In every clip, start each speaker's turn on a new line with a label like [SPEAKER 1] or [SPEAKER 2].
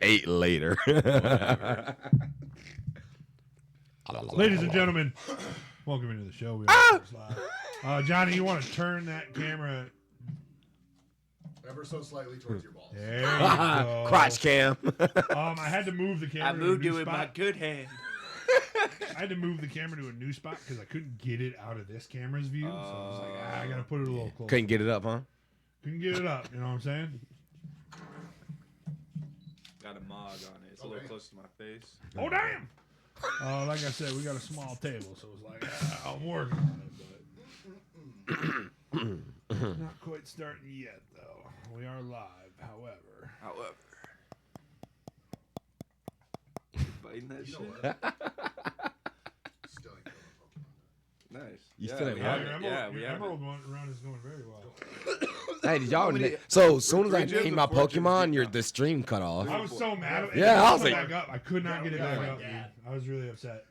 [SPEAKER 1] 8 later.
[SPEAKER 2] Ladies and gentlemen, welcome into the show. We are live. Johnny, you want to turn that camera
[SPEAKER 3] ever so slightly towards your balls.
[SPEAKER 2] There you go.
[SPEAKER 1] Crotch cam.
[SPEAKER 2] I had to move the camera.
[SPEAKER 4] I moved
[SPEAKER 2] to a
[SPEAKER 4] it
[SPEAKER 2] new
[SPEAKER 4] with
[SPEAKER 2] spot.
[SPEAKER 4] my good hand.
[SPEAKER 2] I had to move the camera to a new spot because I couldn't get it out of this camera's view. So I was like, I gotta put it a little closer.
[SPEAKER 1] Couldn't get it up, huh?
[SPEAKER 2] Couldn't get it up. You know what I'm saying?
[SPEAKER 4] Got a mog on it. It's a little close to my face.
[SPEAKER 2] Oh damn! Like I said, we got a small table, so it's like I'm working on it, but not quite starting yet, though. We are live, however.
[SPEAKER 4] Biting that shit.
[SPEAKER 3] Still ain't killing Pokemon.
[SPEAKER 4] Nice.
[SPEAKER 1] You still ain't
[SPEAKER 4] we
[SPEAKER 1] have
[SPEAKER 4] have
[SPEAKER 1] it?
[SPEAKER 4] it. Yeah, we
[SPEAKER 2] your
[SPEAKER 4] have
[SPEAKER 2] Emerald
[SPEAKER 4] it.
[SPEAKER 2] run is going very well.
[SPEAKER 1] Hey, did y'all?
[SPEAKER 4] many-
[SPEAKER 1] So as soon as I
[SPEAKER 4] three gyms
[SPEAKER 1] named
[SPEAKER 4] or
[SPEAKER 1] my
[SPEAKER 4] four gyms
[SPEAKER 1] Pokemon,
[SPEAKER 4] deep
[SPEAKER 1] your
[SPEAKER 4] now?
[SPEAKER 1] the stream cut off.
[SPEAKER 2] I was so mad.
[SPEAKER 1] Yeah, I was
[SPEAKER 2] Put it
[SPEAKER 1] like-
[SPEAKER 2] back up. I could not get it back
[SPEAKER 3] like
[SPEAKER 2] up. Dude.
[SPEAKER 3] Dad.
[SPEAKER 2] I was really upset.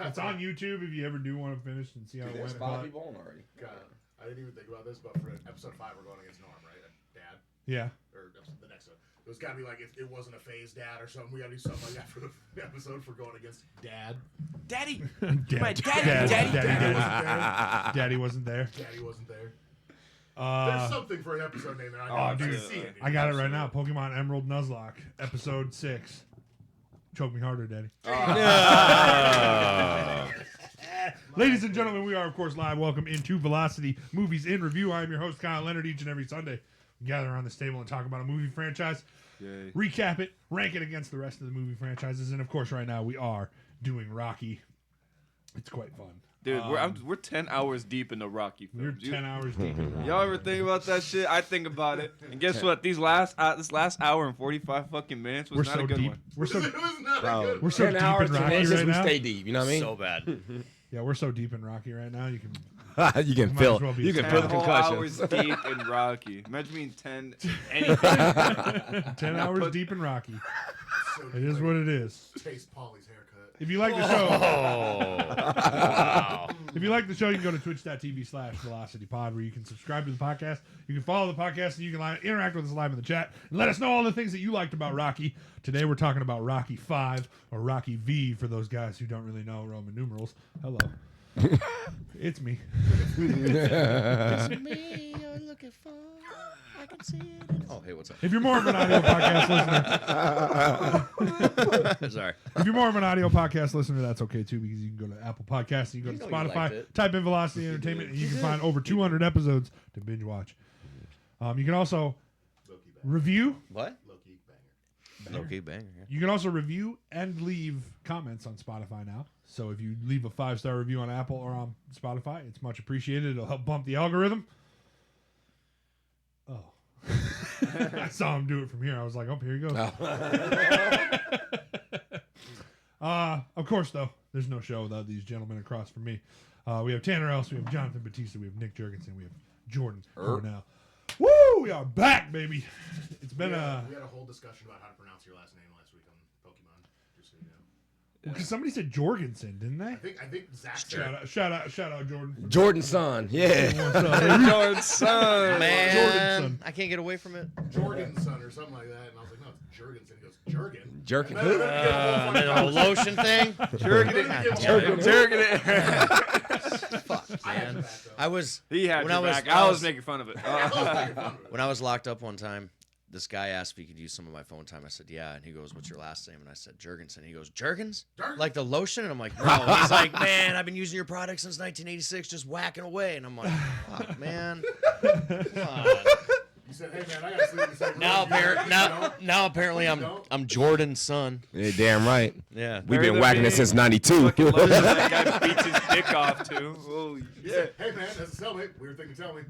[SPEAKER 2] It's on YouTube if you ever do want to finish and see how it went. But,
[SPEAKER 1] on already.
[SPEAKER 3] God, I didn't even think about this, but for episode 5, we're going against Norm, right? Dad,
[SPEAKER 2] yeah.
[SPEAKER 3] or the next one. It was gotta be like if it wasn't a phase dad or something. We gotta do something like that for the episode for going against Dad.
[SPEAKER 4] Daddy.
[SPEAKER 2] Dad,
[SPEAKER 4] My daddy.
[SPEAKER 2] Daddy wasn't there.
[SPEAKER 3] Daddy wasn't there. There's something for an episode name that I
[SPEAKER 4] Oh,
[SPEAKER 3] didn't
[SPEAKER 4] dude.
[SPEAKER 3] see it.
[SPEAKER 2] I got it right now. Pokemon Emerald Nuzlocke, episode 6. Choke me harder, Daddy. Ladies and gentlemen, we are, of course, live. Welcome into Velocity Movies in Review. I am your host, Kyle Leonard. Each and every Sunday, we gather around this table and talk about a movie franchise,
[SPEAKER 4] Yay.
[SPEAKER 2] recap it, rank it against the rest of the movie franchises, and, of course, right now we are doing Rocky. It's quite fun.
[SPEAKER 4] Dude, we're 10 hours deep into Rocky
[SPEAKER 2] We're
[SPEAKER 4] films.
[SPEAKER 2] 10 hours deep in Rocky.
[SPEAKER 4] Y'all ever think about that shit? I think about it. And guess what? This last hour and 45 fucking minutes was
[SPEAKER 2] We're
[SPEAKER 4] not
[SPEAKER 2] so
[SPEAKER 4] a good
[SPEAKER 2] deep.
[SPEAKER 4] one.
[SPEAKER 2] We're so
[SPEAKER 3] It was not
[SPEAKER 1] Bro,
[SPEAKER 3] a good.
[SPEAKER 2] We're so
[SPEAKER 1] 10
[SPEAKER 2] deep
[SPEAKER 1] hours
[SPEAKER 2] in
[SPEAKER 1] to
[SPEAKER 2] Rocky
[SPEAKER 1] Texas,
[SPEAKER 2] right
[SPEAKER 1] we
[SPEAKER 2] now.
[SPEAKER 1] stay deep. You know what I mean?
[SPEAKER 5] So bad.
[SPEAKER 2] Yeah, we're so deep in Rocky right now. You can.
[SPEAKER 1] you can
[SPEAKER 2] Might
[SPEAKER 1] feel.
[SPEAKER 2] as well be
[SPEAKER 1] You can
[SPEAKER 2] 10
[SPEAKER 1] feel the
[SPEAKER 4] whole
[SPEAKER 1] concussions.
[SPEAKER 4] hours deep in Rocky. Imagine being 10 anything.
[SPEAKER 2] 10 hours deep in Rocky.
[SPEAKER 3] So
[SPEAKER 2] It is what it is.
[SPEAKER 3] Taste Polly's haircut.
[SPEAKER 2] If you like the show,
[SPEAKER 5] Wow.
[SPEAKER 2] if you like the show, you can go to twitch.tv/VelocityPod where you can subscribe to the podcast. You can follow the podcast and you can interact with us live in the chat and let us know all the things that you liked about Rocky. Today we're talking about Rocky 5 or Rocky V for those guys who don't really know Roman numerals. Hello. It's me.
[SPEAKER 5] It's me you're looking for. I can see it. Oh, hey, what's up?
[SPEAKER 2] If you're more of an audio podcast listener,
[SPEAKER 5] Sorry.
[SPEAKER 2] if you're more of an audio podcast listener, that's okay too, because you can go to Apple Podcasts, you can go to
[SPEAKER 5] You know you liked
[SPEAKER 2] Spotify,
[SPEAKER 5] it.
[SPEAKER 2] type in Velocity Entertainment, and you can find over 200 episodes to binge watch. You can also
[SPEAKER 3] Low-key banger.
[SPEAKER 2] review.
[SPEAKER 5] What?
[SPEAKER 3] Low-key banger.
[SPEAKER 5] Okay, banger. Yeah.
[SPEAKER 2] You can also review and leave comments on Spotify now. So if you leave a 5-star review on Apple or on Spotify, it's much appreciated. It'll help bump the algorithm. Oh. I saw him do it from here. I was like, oh, here he goes. Of course, though, there's no show without these gentlemen across from me. We have Tanner Else, we have Jonathan Batista, we have Nick Jurgensen, we have Jordan Cornell. Woo! We are back, baby. It's been
[SPEAKER 3] We had a whole discussion about how to pronounce your last name last week on Pokemon. Just so you know.
[SPEAKER 2] because somebody said Jorgensen, didn't they?
[SPEAKER 3] I think Zach said
[SPEAKER 2] Shout out, Jordan.
[SPEAKER 1] Jordan's son. Yeah.
[SPEAKER 2] What's up?
[SPEAKER 4] Jordan's son.
[SPEAKER 5] Man,
[SPEAKER 2] Jorgensen.
[SPEAKER 5] I can't get away from it.
[SPEAKER 3] Jordan's son or something like that, and I was like, no, it's Jurgensen. He goes, Jurgen.
[SPEAKER 1] Jerking.
[SPEAKER 3] And then
[SPEAKER 5] And then the whole lotion thing.
[SPEAKER 4] Jerking it.
[SPEAKER 5] Fuck,
[SPEAKER 3] I had your
[SPEAKER 5] man.
[SPEAKER 3] back, though.
[SPEAKER 5] I was
[SPEAKER 4] He had
[SPEAKER 5] When
[SPEAKER 4] your
[SPEAKER 5] I was-
[SPEAKER 4] back.
[SPEAKER 5] when I
[SPEAKER 4] I was
[SPEAKER 5] was-
[SPEAKER 4] making fun of it.
[SPEAKER 3] I was making fun of it.
[SPEAKER 5] when I was locked up one time. This guy asked if he could use some of my phone time. I said, yeah. And he goes, what's your last name? And I said, Jurgensen. He goes, Jurgens?
[SPEAKER 3] Jurgens?
[SPEAKER 5] Like the lotion? And I'm like, no. He's like, man, I've been using your product since 1986, just whacking away. And I'm like, fuck, man. Come on.
[SPEAKER 3] You said, hey, man, I got to sleep in the same room.
[SPEAKER 5] Now,
[SPEAKER 3] You don't?
[SPEAKER 5] now apparently I'm Jordan's son.
[SPEAKER 1] Yeah, damn right.
[SPEAKER 5] Yeah.
[SPEAKER 1] We've
[SPEAKER 4] Bury
[SPEAKER 1] been
[SPEAKER 4] the
[SPEAKER 1] whacking it
[SPEAKER 4] beat.
[SPEAKER 1] since '92.
[SPEAKER 4] Fucking lotion that guy beats his dick off too. Holy
[SPEAKER 3] He
[SPEAKER 4] shit.
[SPEAKER 3] said, hey, man, as a cellmate, weird thing to tell me.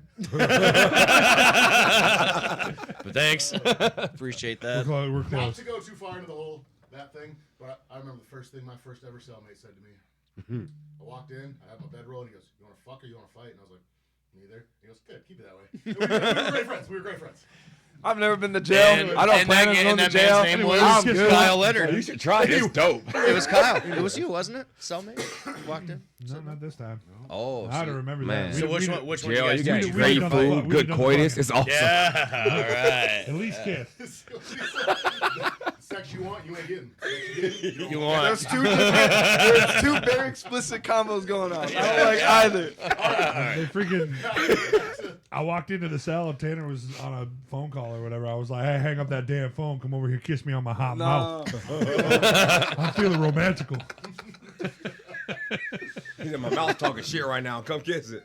[SPEAKER 5] But thanks. Appreciate that.
[SPEAKER 2] We're
[SPEAKER 3] Not
[SPEAKER 2] close.
[SPEAKER 3] to go too far into the whole that thing, but I remember the first thing my first ever cellmate said to me. I walked in, I had my bedroll, and he goes, "You want to fuck or you want to fight?" And I was like, "Neither." He goes, "Good, keep it that way." And we were great friends. We were great friends.
[SPEAKER 4] I've never been to jail. I don't plan on going to
[SPEAKER 5] that
[SPEAKER 4] jail.
[SPEAKER 5] man's name
[SPEAKER 2] Anyway,
[SPEAKER 5] was
[SPEAKER 2] let's get
[SPEAKER 5] Kyle
[SPEAKER 2] started.
[SPEAKER 5] Leonard.
[SPEAKER 1] You should try it. It's dope.
[SPEAKER 5] It was Kyle. It was you, wasn't it? Cellmate walked in.
[SPEAKER 2] No, not this time.
[SPEAKER 5] Oh,
[SPEAKER 2] I
[SPEAKER 5] so-
[SPEAKER 2] don't remember
[SPEAKER 1] Man.
[SPEAKER 2] that.
[SPEAKER 5] So
[SPEAKER 2] We-
[SPEAKER 5] which
[SPEAKER 2] we-
[SPEAKER 5] one? Which one?
[SPEAKER 1] Jail,
[SPEAKER 5] You
[SPEAKER 1] you
[SPEAKER 5] guys
[SPEAKER 1] got
[SPEAKER 2] we
[SPEAKER 1] great
[SPEAKER 2] done the fuck-
[SPEAKER 1] food,
[SPEAKER 2] we
[SPEAKER 1] good
[SPEAKER 2] done the
[SPEAKER 1] coitus.
[SPEAKER 2] fucking-
[SPEAKER 1] It's awesome.
[SPEAKER 5] Yeah. All right.
[SPEAKER 2] At least kiss.
[SPEAKER 3] Sex you want, you ain't getting. Sex you get,
[SPEAKER 5] You
[SPEAKER 3] don't.
[SPEAKER 5] want?
[SPEAKER 4] There's two very explicit combos going on. I don't like either.
[SPEAKER 2] They freaking. I walked into the cell. Tanner was on a phone call or whatever. I was like, "Hey, hang up that damn phone. Come over here, kiss me on my hot mouth.
[SPEAKER 4] No.
[SPEAKER 2] I'm feeling romantical."
[SPEAKER 1] He's in my mouth talking shit right now. Come kiss it.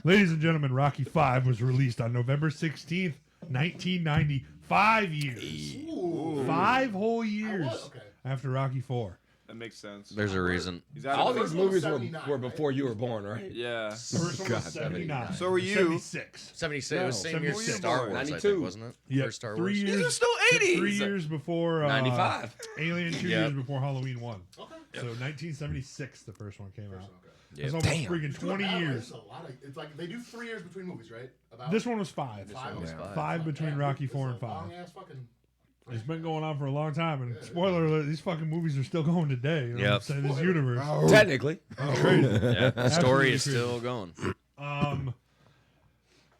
[SPEAKER 2] Ladies and gentlemen, Rocky V was released on November 16th, 1990. 5 years.
[SPEAKER 3] Ooh.
[SPEAKER 2] 5 whole years
[SPEAKER 3] Okay.
[SPEAKER 2] after Rocky IV.
[SPEAKER 4] That makes sense.
[SPEAKER 5] There's a reason.
[SPEAKER 4] He's out
[SPEAKER 1] All
[SPEAKER 4] of
[SPEAKER 1] these
[SPEAKER 3] first one was
[SPEAKER 1] movies
[SPEAKER 3] 79,
[SPEAKER 1] were
[SPEAKER 3] right?
[SPEAKER 1] before you were born, right?
[SPEAKER 4] Yeah.
[SPEAKER 2] First one
[SPEAKER 1] God,
[SPEAKER 2] was 79.
[SPEAKER 4] So were you.
[SPEAKER 2] 76.
[SPEAKER 5] 76. It was the same year as
[SPEAKER 2] 76.
[SPEAKER 5] Star Wars, I
[SPEAKER 1] 92.
[SPEAKER 5] think, wasn't it?
[SPEAKER 2] Yeah,
[SPEAKER 5] First Star
[SPEAKER 2] 3
[SPEAKER 5] Wars.
[SPEAKER 2] years.
[SPEAKER 4] These are still 80s.
[SPEAKER 2] 3 years before
[SPEAKER 1] 95.
[SPEAKER 2] Alien, 2
[SPEAKER 5] Yep.
[SPEAKER 2] years before Halloween 1.
[SPEAKER 3] Okay.
[SPEAKER 2] So 1976, the first one came out.
[SPEAKER 3] Okay.
[SPEAKER 5] Yeah.
[SPEAKER 2] It's almost
[SPEAKER 1] Damn.
[SPEAKER 2] freaking 20
[SPEAKER 3] Wow,
[SPEAKER 2] years.
[SPEAKER 3] that's a lot of, it's like they do 3 years between movies, right? About
[SPEAKER 2] This one was 5.
[SPEAKER 3] five.
[SPEAKER 5] was
[SPEAKER 3] Okay.
[SPEAKER 5] five.
[SPEAKER 2] 5 between
[SPEAKER 3] Yeah,
[SPEAKER 2] Rocky
[SPEAKER 3] this
[SPEAKER 2] 4
[SPEAKER 3] is
[SPEAKER 2] and
[SPEAKER 3] a
[SPEAKER 2] 5.
[SPEAKER 3] long-ass fucking.
[SPEAKER 2] It's been going on for a long time, and spoiler alert, these fucking movies are still going today. You know what I'm
[SPEAKER 5] Yep.
[SPEAKER 2] saying? This universe.
[SPEAKER 1] Technically.
[SPEAKER 2] Crazy.
[SPEAKER 5] Yeah, the story is
[SPEAKER 2] Absolutely
[SPEAKER 5] still going.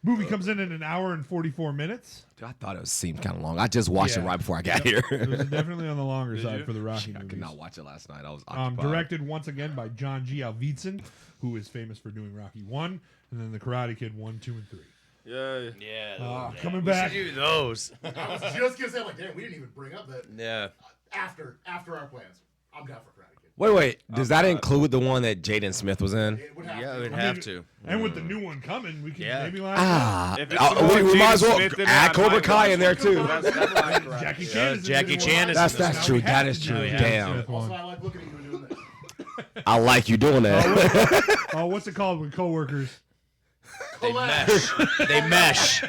[SPEAKER 2] Movie comes in an hour and 44 minutes.
[SPEAKER 1] Dude, I thought it seemed kind of long. I just watched it
[SPEAKER 2] Yeah.
[SPEAKER 1] right before I got here.
[SPEAKER 2] It was definitely on the longer side
[SPEAKER 4] you?
[SPEAKER 2] for the Rocky
[SPEAKER 1] I
[SPEAKER 2] movies.
[SPEAKER 1] could not watch it last night. I was occupied.
[SPEAKER 2] Directed once again by John G. Alvidson, who is famous for doing Rocky 1, and then The Karate Kid 1, 2, and 3.
[SPEAKER 4] Yeah.
[SPEAKER 5] Yeah.
[SPEAKER 2] Coming back.
[SPEAKER 5] do those.
[SPEAKER 3] I was just gonna say, I'm like, damn, we didn't even bring up that
[SPEAKER 5] Yeah.
[SPEAKER 3] after our plans. I'm down for Karate Kid.
[SPEAKER 1] Wait. Does that include the one that Jaden Smith was in?
[SPEAKER 3] It would have
[SPEAKER 5] Yeah,
[SPEAKER 3] to.
[SPEAKER 5] we'd
[SPEAKER 2] I
[SPEAKER 5] have
[SPEAKER 2] mean,
[SPEAKER 5] to.
[SPEAKER 2] And with the new one coming, we can
[SPEAKER 5] Yeah.
[SPEAKER 2] maybe line it up.
[SPEAKER 1] Ah,
[SPEAKER 4] If it's the more
[SPEAKER 1] we might as
[SPEAKER 4] Jaden
[SPEAKER 1] well
[SPEAKER 4] Smith in it,
[SPEAKER 1] add
[SPEAKER 4] I
[SPEAKER 1] Cobra
[SPEAKER 4] might
[SPEAKER 1] Kai
[SPEAKER 4] watch
[SPEAKER 1] in there
[SPEAKER 4] it.
[SPEAKER 1] too.
[SPEAKER 4] That's right.
[SPEAKER 2] Jackie Chan is
[SPEAKER 5] Jackie
[SPEAKER 2] in the new
[SPEAKER 5] Chan
[SPEAKER 2] one.
[SPEAKER 5] is
[SPEAKER 1] That's
[SPEAKER 5] in this.
[SPEAKER 2] Now
[SPEAKER 1] true.
[SPEAKER 2] we
[SPEAKER 1] That
[SPEAKER 2] have
[SPEAKER 1] is
[SPEAKER 2] to
[SPEAKER 1] true.
[SPEAKER 2] do the
[SPEAKER 1] Damn.
[SPEAKER 2] Smith one.
[SPEAKER 3] Also, I like looking at you and doing this.
[SPEAKER 1] I like you doing that.
[SPEAKER 2] Oh, what's it called with coworkers?
[SPEAKER 5] They mesh. They mesh.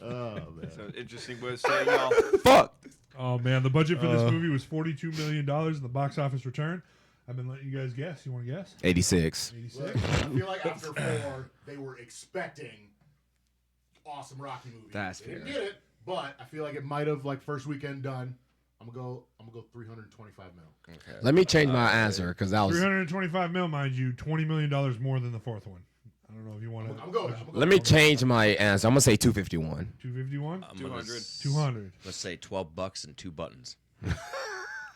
[SPEAKER 4] That's an interesting way of saying y'all.
[SPEAKER 1] Fuck.
[SPEAKER 2] Oh man, the budget for this movie was $42 million, and the box office return. I've been letting you guys guess. You want to guess?
[SPEAKER 1] 86.
[SPEAKER 2] 86.
[SPEAKER 3] Look, I feel like after 4, they were expecting awesome Rocky movies.
[SPEAKER 1] That's
[SPEAKER 3] They didn't
[SPEAKER 1] fair.
[SPEAKER 3] get it, but I feel like it might have like first weekend done. I'm gonna go 325 mil.
[SPEAKER 5] Okay.
[SPEAKER 1] Let me change my answer because that was.
[SPEAKER 2] 325 mil, mind you, $20 million more than the fourth one. I don't know if you want to.
[SPEAKER 3] I'm going.
[SPEAKER 1] Let me change my answer. I'm gonna say 251.
[SPEAKER 2] 251,
[SPEAKER 5] I'm gonna
[SPEAKER 4] 200.
[SPEAKER 2] 200.
[SPEAKER 5] Let's say $12 and 2 buttons.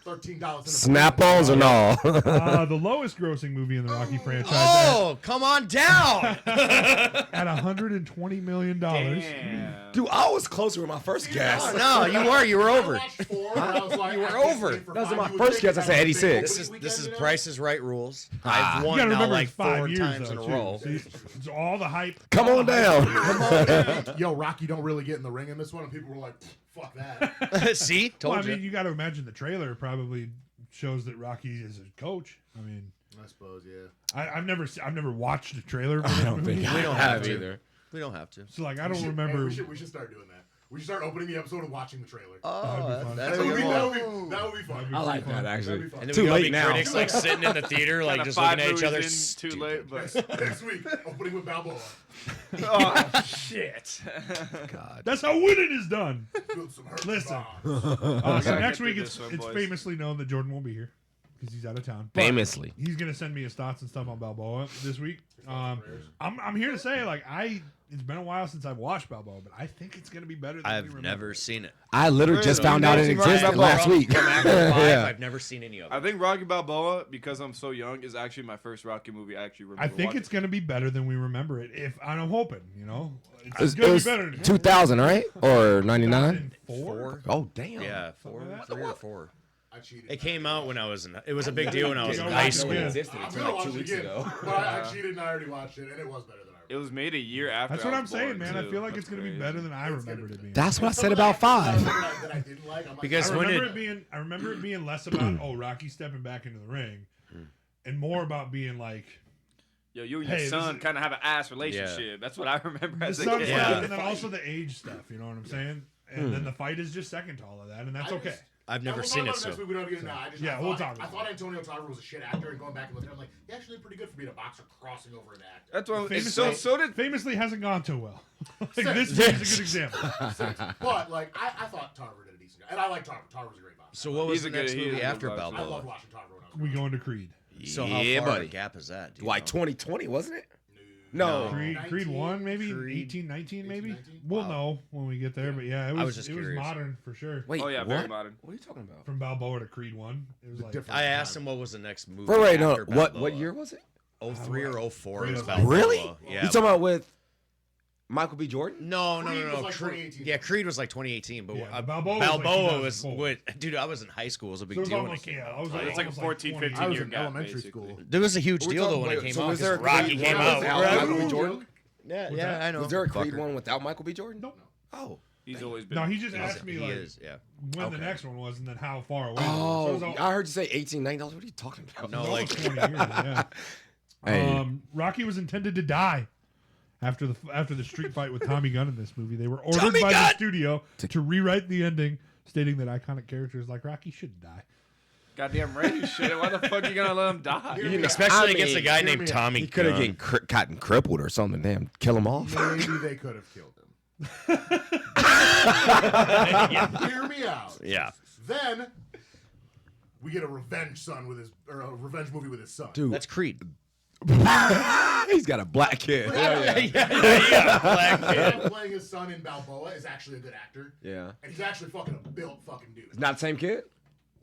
[SPEAKER 3] $13.
[SPEAKER 1] Snap-ons or no?
[SPEAKER 2] The lowest grossing movie in the Rocky franchise
[SPEAKER 5] Oh, come on down.
[SPEAKER 2] at $120 million.
[SPEAKER 4] Damn.
[SPEAKER 1] Dude, I was closer with my first guess.
[SPEAKER 5] No, you were. You were over.
[SPEAKER 3] You were
[SPEAKER 1] over. That was my first guess. I said 86.
[SPEAKER 5] This is Price is Right rules.
[SPEAKER 1] Ah.
[SPEAKER 5] I've
[SPEAKER 2] You
[SPEAKER 5] won
[SPEAKER 2] gotta
[SPEAKER 5] now
[SPEAKER 2] remember
[SPEAKER 5] like
[SPEAKER 2] it's 5
[SPEAKER 5] 4
[SPEAKER 2] years
[SPEAKER 5] times
[SPEAKER 2] though,
[SPEAKER 5] in a
[SPEAKER 2] too.
[SPEAKER 5] row.
[SPEAKER 2] See, it's all the hype.
[SPEAKER 1] Come on down.
[SPEAKER 3] Yo, Rocky don't really get in the ring in this one, and people were like, "Fuck that."
[SPEAKER 5] See, told
[SPEAKER 2] Well, I
[SPEAKER 5] you.
[SPEAKER 2] mean, you got to imagine the trailer probably shows that Rocky is a coach. I mean,
[SPEAKER 3] I suppose, yeah.
[SPEAKER 2] I've never watched the trailer for this movie.
[SPEAKER 5] We don't have to.
[SPEAKER 1] either.
[SPEAKER 5] We don't have to.
[SPEAKER 2] So like, I
[SPEAKER 3] We
[SPEAKER 2] don't
[SPEAKER 3] should-
[SPEAKER 2] remember.
[SPEAKER 3] Hey, we should start doing that. We should start opening the episode and watching the trailer.
[SPEAKER 5] Oh,
[SPEAKER 2] fun.
[SPEAKER 5] that's
[SPEAKER 3] that,
[SPEAKER 5] a
[SPEAKER 3] would be,
[SPEAKER 5] good
[SPEAKER 3] that,
[SPEAKER 5] one.
[SPEAKER 3] would be, that would be fun.
[SPEAKER 1] I like that
[SPEAKER 3] That'd
[SPEAKER 1] actually.
[SPEAKER 3] be fun.
[SPEAKER 5] And then
[SPEAKER 1] Too
[SPEAKER 5] we got
[SPEAKER 1] late
[SPEAKER 5] the
[SPEAKER 1] now.
[SPEAKER 5] critics like sitting in the theater, like
[SPEAKER 4] Kinda
[SPEAKER 5] just
[SPEAKER 4] 5
[SPEAKER 5] looking at each other.
[SPEAKER 4] movies in, too late, but
[SPEAKER 3] Next week, opening with Balboa.
[SPEAKER 4] oh shit.
[SPEAKER 1] God.
[SPEAKER 2] That's how winning is done.
[SPEAKER 3] Build some hurt
[SPEAKER 2] Listen.
[SPEAKER 3] bonds.
[SPEAKER 2] So
[SPEAKER 4] Get
[SPEAKER 2] next
[SPEAKER 4] through
[SPEAKER 2] week,
[SPEAKER 4] this
[SPEAKER 2] it's
[SPEAKER 4] one,
[SPEAKER 2] it's
[SPEAKER 4] boys.
[SPEAKER 2] famously known that Jordan won't be here because he's out of town. But
[SPEAKER 1] Famously.
[SPEAKER 2] he's gonna send me his thoughts and stuff on Balboa this week. I'm here to say like it's been a while since I've watched Balboa, but I think it's gonna be better than we
[SPEAKER 5] I've
[SPEAKER 2] remember.
[SPEAKER 5] never seen it.
[SPEAKER 1] I literally just
[SPEAKER 4] Really?
[SPEAKER 1] found out it
[SPEAKER 4] You've never seen
[SPEAKER 1] existed
[SPEAKER 4] Rocky
[SPEAKER 1] last
[SPEAKER 4] Balboa?
[SPEAKER 1] week.
[SPEAKER 5] From Act 5,
[SPEAKER 1] Yeah.
[SPEAKER 5] I've never seen any of
[SPEAKER 4] I
[SPEAKER 5] it.
[SPEAKER 4] think Rocky Balboa, because I'm so young, is actually my first Rocky movie I actually remember.
[SPEAKER 2] I think
[SPEAKER 4] watching.
[SPEAKER 2] it's gonna be better than we remember it. If and I'm hoping,
[SPEAKER 1] It
[SPEAKER 2] it's
[SPEAKER 1] was,
[SPEAKER 2] gonna
[SPEAKER 1] it
[SPEAKER 2] be
[SPEAKER 1] was
[SPEAKER 2] better. than
[SPEAKER 1] 2000, right? Or 99?
[SPEAKER 2] 2004.
[SPEAKER 1] Oh, damn.
[SPEAKER 5] Yeah, 3 or 4.
[SPEAKER 3] I cheated.
[SPEAKER 5] It came out when I was in. It was a big deal when I was in
[SPEAKER 2] Yeah.
[SPEAKER 5] high
[SPEAKER 2] Yeah.
[SPEAKER 5] school.
[SPEAKER 2] Yeah.
[SPEAKER 1] existed
[SPEAKER 3] I'm
[SPEAKER 1] until
[SPEAKER 3] gonna
[SPEAKER 1] like
[SPEAKER 3] watch
[SPEAKER 1] 2
[SPEAKER 3] it
[SPEAKER 1] weeks
[SPEAKER 3] again,
[SPEAKER 1] ago.
[SPEAKER 3] but I cheated and I already watched it, and it was better than I
[SPEAKER 4] It was made a year after.
[SPEAKER 2] That's what
[SPEAKER 4] I
[SPEAKER 2] I'm
[SPEAKER 4] was
[SPEAKER 2] saying,
[SPEAKER 4] born,
[SPEAKER 2] man. I
[SPEAKER 4] too.
[SPEAKER 2] feel like
[SPEAKER 4] That's
[SPEAKER 2] it's gonna be
[SPEAKER 4] crazy.
[SPEAKER 2] better than I remembered it being.
[SPEAKER 1] That's what I said about 5.
[SPEAKER 3] That I didn't like. I'm like,
[SPEAKER 5] Because
[SPEAKER 2] I
[SPEAKER 5] when
[SPEAKER 2] remember
[SPEAKER 5] it-
[SPEAKER 2] it being. I remember it being less about Rocky stepping back into the ring, and more about being like
[SPEAKER 4] Yo, you and
[SPEAKER 2] Hey,
[SPEAKER 4] your
[SPEAKER 2] this
[SPEAKER 4] son
[SPEAKER 2] is-
[SPEAKER 4] kind of have an ass relationship. That's what I remember
[SPEAKER 2] the
[SPEAKER 4] as a
[SPEAKER 2] stuff,
[SPEAKER 4] kid.
[SPEAKER 5] Yeah.
[SPEAKER 2] and then also the age stuff. You know what I'm saying? And then the fight is just second to all of that, and that's
[SPEAKER 3] I
[SPEAKER 2] okay.
[SPEAKER 3] just-
[SPEAKER 5] I've never
[SPEAKER 3] we'll
[SPEAKER 5] seen
[SPEAKER 3] talk
[SPEAKER 5] it,
[SPEAKER 3] about next
[SPEAKER 5] so
[SPEAKER 3] week. We don't get it now.
[SPEAKER 2] Yeah, we'll talk
[SPEAKER 3] I
[SPEAKER 2] about
[SPEAKER 3] thought Antonio Tarver was a shit actor, and going back and looking at him, like, he actually did pretty good for being a boxer crossing over into acting.
[SPEAKER 4] That's what.
[SPEAKER 2] Famously,
[SPEAKER 4] So did.
[SPEAKER 2] famously hasn't gone too well. Like,
[SPEAKER 3] Six.
[SPEAKER 2] this movie's a good example.
[SPEAKER 3] But like, I thought Tarver did a decent job, and I like Tarver. Tarver's a great boxer.
[SPEAKER 5] So what was
[SPEAKER 4] He's
[SPEAKER 5] the
[SPEAKER 4] a good-
[SPEAKER 5] next
[SPEAKER 4] he is a
[SPEAKER 5] movie
[SPEAKER 4] good
[SPEAKER 5] after
[SPEAKER 4] boxer.
[SPEAKER 3] I
[SPEAKER 5] Balboa?
[SPEAKER 3] loved watching Tarver when I was.
[SPEAKER 2] We go into Creed.
[SPEAKER 5] So
[SPEAKER 1] Yeah,
[SPEAKER 5] how far
[SPEAKER 1] buddy.
[SPEAKER 5] a gap is that? Do you
[SPEAKER 1] Like
[SPEAKER 5] know?
[SPEAKER 1] 2020, wasn't it?
[SPEAKER 5] No.
[SPEAKER 2] Creed 1, maybe?
[SPEAKER 5] Creed.
[SPEAKER 2] 18, 19, maybe?
[SPEAKER 3] 18, 19?
[SPEAKER 2] We'll
[SPEAKER 5] Wow.
[SPEAKER 2] know when we get there, but yeah, it
[SPEAKER 5] I
[SPEAKER 2] was,
[SPEAKER 5] was just
[SPEAKER 2] it was
[SPEAKER 5] curious.
[SPEAKER 2] modern for sure.
[SPEAKER 1] Wait,
[SPEAKER 4] Oh yeah,
[SPEAKER 1] what?
[SPEAKER 4] very modern.
[SPEAKER 1] What are you talking about?
[SPEAKER 2] From Balboa to Creed 1. It was like,
[SPEAKER 3] different.
[SPEAKER 5] I asked him what was the next movie.
[SPEAKER 1] Wait, no.
[SPEAKER 5] after
[SPEAKER 1] What
[SPEAKER 5] Balboa.
[SPEAKER 1] year was it?
[SPEAKER 5] 03 or 04 is
[SPEAKER 3] Really?
[SPEAKER 5] Balboa.
[SPEAKER 1] Really?
[SPEAKER 5] Yeah.
[SPEAKER 1] You talking about with Michael B. Jordan?
[SPEAKER 5] No.
[SPEAKER 3] Creed was like 2018.
[SPEAKER 5] Yeah, Creed was like 2018, but
[SPEAKER 2] Yeah, Balboa was like
[SPEAKER 5] Balboa was
[SPEAKER 2] 2004.
[SPEAKER 5] what? Dude, I was in high school. It was a big
[SPEAKER 2] so it was
[SPEAKER 5] deal when it
[SPEAKER 2] almost,
[SPEAKER 5] came
[SPEAKER 2] yeah,
[SPEAKER 5] out.
[SPEAKER 2] I was
[SPEAKER 4] It's like a
[SPEAKER 2] almost
[SPEAKER 4] 14,
[SPEAKER 2] 20.
[SPEAKER 4] 15
[SPEAKER 3] I was
[SPEAKER 4] year
[SPEAKER 3] in
[SPEAKER 4] gap,
[SPEAKER 3] elementary
[SPEAKER 4] basically.
[SPEAKER 3] school.
[SPEAKER 5] There was a huge
[SPEAKER 1] We're
[SPEAKER 5] deal though
[SPEAKER 1] talking-
[SPEAKER 5] when it
[SPEAKER 1] wait,
[SPEAKER 5] came
[SPEAKER 1] so
[SPEAKER 5] out
[SPEAKER 1] was there a
[SPEAKER 5] because Rocky
[SPEAKER 1] Creed
[SPEAKER 5] came
[SPEAKER 1] one
[SPEAKER 5] out.
[SPEAKER 1] without
[SPEAKER 5] Right?
[SPEAKER 1] Michael B. Jordan?
[SPEAKER 5] Yeah,
[SPEAKER 2] What's
[SPEAKER 5] yeah,
[SPEAKER 2] that?
[SPEAKER 5] I know.
[SPEAKER 1] Was there a Creed
[SPEAKER 5] Fucker.
[SPEAKER 1] one without Michael B. Jordan?
[SPEAKER 2] Nope.
[SPEAKER 1] Oh.
[SPEAKER 4] He's always been.
[SPEAKER 2] No, he just
[SPEAKER 5] He
[SPEAKER 2] asked me
[SPEAKER 5] he
[SPEAKER 2] like
[SPEAKER 5] is, yeah.
[SPEAKER 2] when the
[SPEAKER 5] Okay.
[SPEAKER 2] next one was and then how far away.
[SPEAKER 1] Oh,
[SPEAKER 2] so it was all,
[SPEAKER 1] I heard you say 18, 19. What are you talking about?
[SPEAKER 5] No,
[SPEAKER 2] almost
[SPEAKER 5] like
[SPEAKER 2] 20 years, yeah.
[SPEAKER 1] Hey.
[SPEAKER 2] Rocky was intended to die after the street fight with Tommy Gunn in this movie. They were ordered
[SPEAKER 1] Tommy
[SPEAKER 2] by the
[SPEAKER 1] Gunn!
[SPEAKER 2] studio to rewrite the ending, stating that iconic characters like Rocky should die.
[SPEAKER 4] Goddamn right, you should. Why the fuck you gonna let him die?
[SPEAKER 3] You know,
[SPEAKER 5] especially
[SPEAKER 1] I
[SPEAKER 5] against a
[SPEAKER 1] mean,
[SPEAKER 5] guy
[SPEAKER 3] hear
[SPEAKER 5] named
[SPEAKER 3] me out.
[SPEAKER 5] Tommy
[SPEAKER 1] He could have
[SPEAKER 5] Gunn.
[SPEAKER 1] gotten crippled or something. Damn, kill him off.
[SPEAKER 3] Maybe they could have killed him. Hear me out.
[SPEAKER 5] Yeah.
[SPEAKER 3] Then we get a revenge a revenge movie with his son.
[SPEAKER 1] Dude,
[SPEAKER 5] That's Creed.
[SPEAKER 1] he's got a black kid.
[SPEAKER 5] yeah. Black
[SPEAKER 3] The
[SPEAKER 5] kid.
[SPEAKER 3] guy playing his son in Balboa is actually a good actor,
[SPEAKER 1] Yeah.
[SPEAKER 3] and he's actually fucking a built fucking dude.
[SPEAKER 1] It's not the same kid?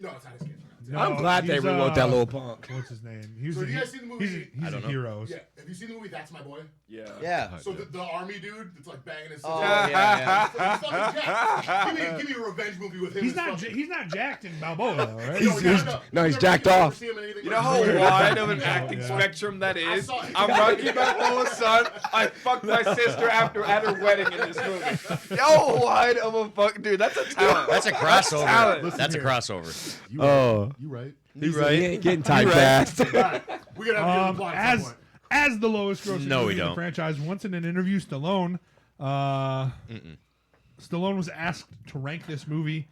[SPEAKER 3] No, it's not his kid.
[SPEAKER 2] No,
[SPEAKER 1] I'm glad they
[SPEAKER 2] he's,
[SPEAKER 1] rewrote that little punk.
[SPEAKER 2] What's his name? He was
[SPEAKER 3] So
[SPEAKER 2] a,
[SPEAKER 3] have you guys seen the movie?
[SPEAKER 2] He's
[SPEAKER 5] I
[SPEAKER 2] a
[SPEAKER 5] don't know.
[SPEAKER 2] hero.
[SPEAKER 3] Yeah, have you seen the movie That's My Boy?
[SPEAKER 4] Yeah.
[SPEAKER 5] Yeah.
[SPEAKER 3] So the army dude that's like banging his sister.
[SPEAKER 5] Oh, yeah.
[SPEAKER 3] He's fucking jacked. Give me a revenge movie with him.
[SPEAKER 2] He's
[SPEAKER 3] as
[SPEAKER 2] not.
[SPEAKER 3] fucking-
[SPEAKER 2] He's not jacked in Balboa though, right?
[SPEAKER 3] No,
[SPEAKER 1] he's-
[SPEAKER 3] no,
[SPEAKER 1] no, he's
[SPEAKER 3] you
[SPEAKER 1] jacked
[SPEAKER 3] never
[SPEAKER 1] off.
[SPEAKER 3] see him in anything
[SPEAKER 4] You
[SPEAKER 3] like
[SPEAKER 4] know how
[SPEAKER 3] that.
[SPEAKER 4] wide of an
[SPEAKER 2] Yeah.
[SPEAKER 4] acting
[SPEAKER 2] Yeah.
[SPEAKER 4] spectrum that
[SPEAKER 3] I
[SPEAKER 4] is?
[SPEAKER 3] saw it.
[SPEAKER 4] I'm Rocky Balboa's son. I fucked my sister at her wedding in this movie. Yo, wide of a fuck, dude. That's a talent.
[SPEAKER 5] That's a crossover.
[SPEAKER 4] talent.
[SPEAKER 5] That's a
[SPEAKER 3] here.
[SPEAKER 5] crossover.
[SPEAKER 3] You
[SPEAKER 1] Oh.
[SPEAKER 3] right. You right.
[SPEAKER 1] He's
[SPEAKER 5] right.
[SPEAKER 1] He ain't getting typecast.
[SPEAKER 3] All right. We gotta have to get the plot at some
[SPEAKER 2] As
[SPEAKER 3] point.
[SPEAKER 2] as the lowest grossing
[SPEAKER 5] No, we
[SPEAKER 2] movie in the
[SPEAKER 5] don't.
[SPEAKER 2] franchise, once in an interview, Stallone was asked to rank this movie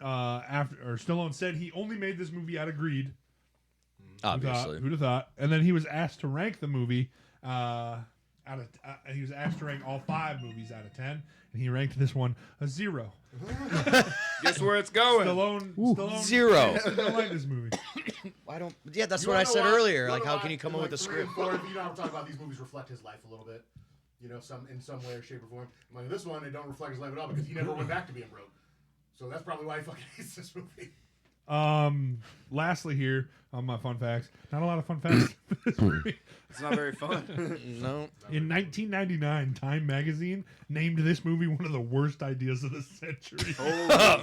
[SPEAKER 2] Stallone said he only made this movie out of greed.
[SPEAKER 5] Obviously.
[SPEAKER 2] Who'd have thought? And then he was asked to rank the movie he was asked to rank all 5 movies out of 10, and he ranked this one a 0.
[SPEAKER 4] Guess where it's going?
[SPEAKER 2] Stallone
[SPEAKER 5] 0.
[SPEAKER 2] don't like this movie.
[SPEAKER 5] I don't. Yeah, that's
[SPEAKER 3] You
[SPEAKER 5] what I
[SPEAKER 3] wanna know
[SPEAKER 5] said
[SPEAKER 3] why?
[SPEAKER 5] earlier.
[SPEAKER 3] You
[SPEAKER 5] Like,
[SPEAKER 3] wanna
[SPEAKER 5] how
[SPEAKER 3] know
[SPEAKER 5] can you
[SPEAKER 3] why?
[SPEAKER 5] come
[SPEAKER 3] In,
[SPEAKER 5] up with a
[SPEAKER 3] 3 and
[SPEAKER 5] script?
[SPEAKER 3] 4, you know, I'm talking about these movies reflect his life a little bit. You know, in some way or shape or form. Like this one, they don't reflect his life at all because he never went back to being broke. So that's probably why he fucking hates this movie.
[SPEAKER 2] Lastly here on my fun facts, not a lot of fun facts for this movie.
[SPEAKER 4] It's not very fun.
[SPEAKER 5] No.
[SPEAKER 2] In 1999, Time magazine named this movie one of the worst ideas of the century.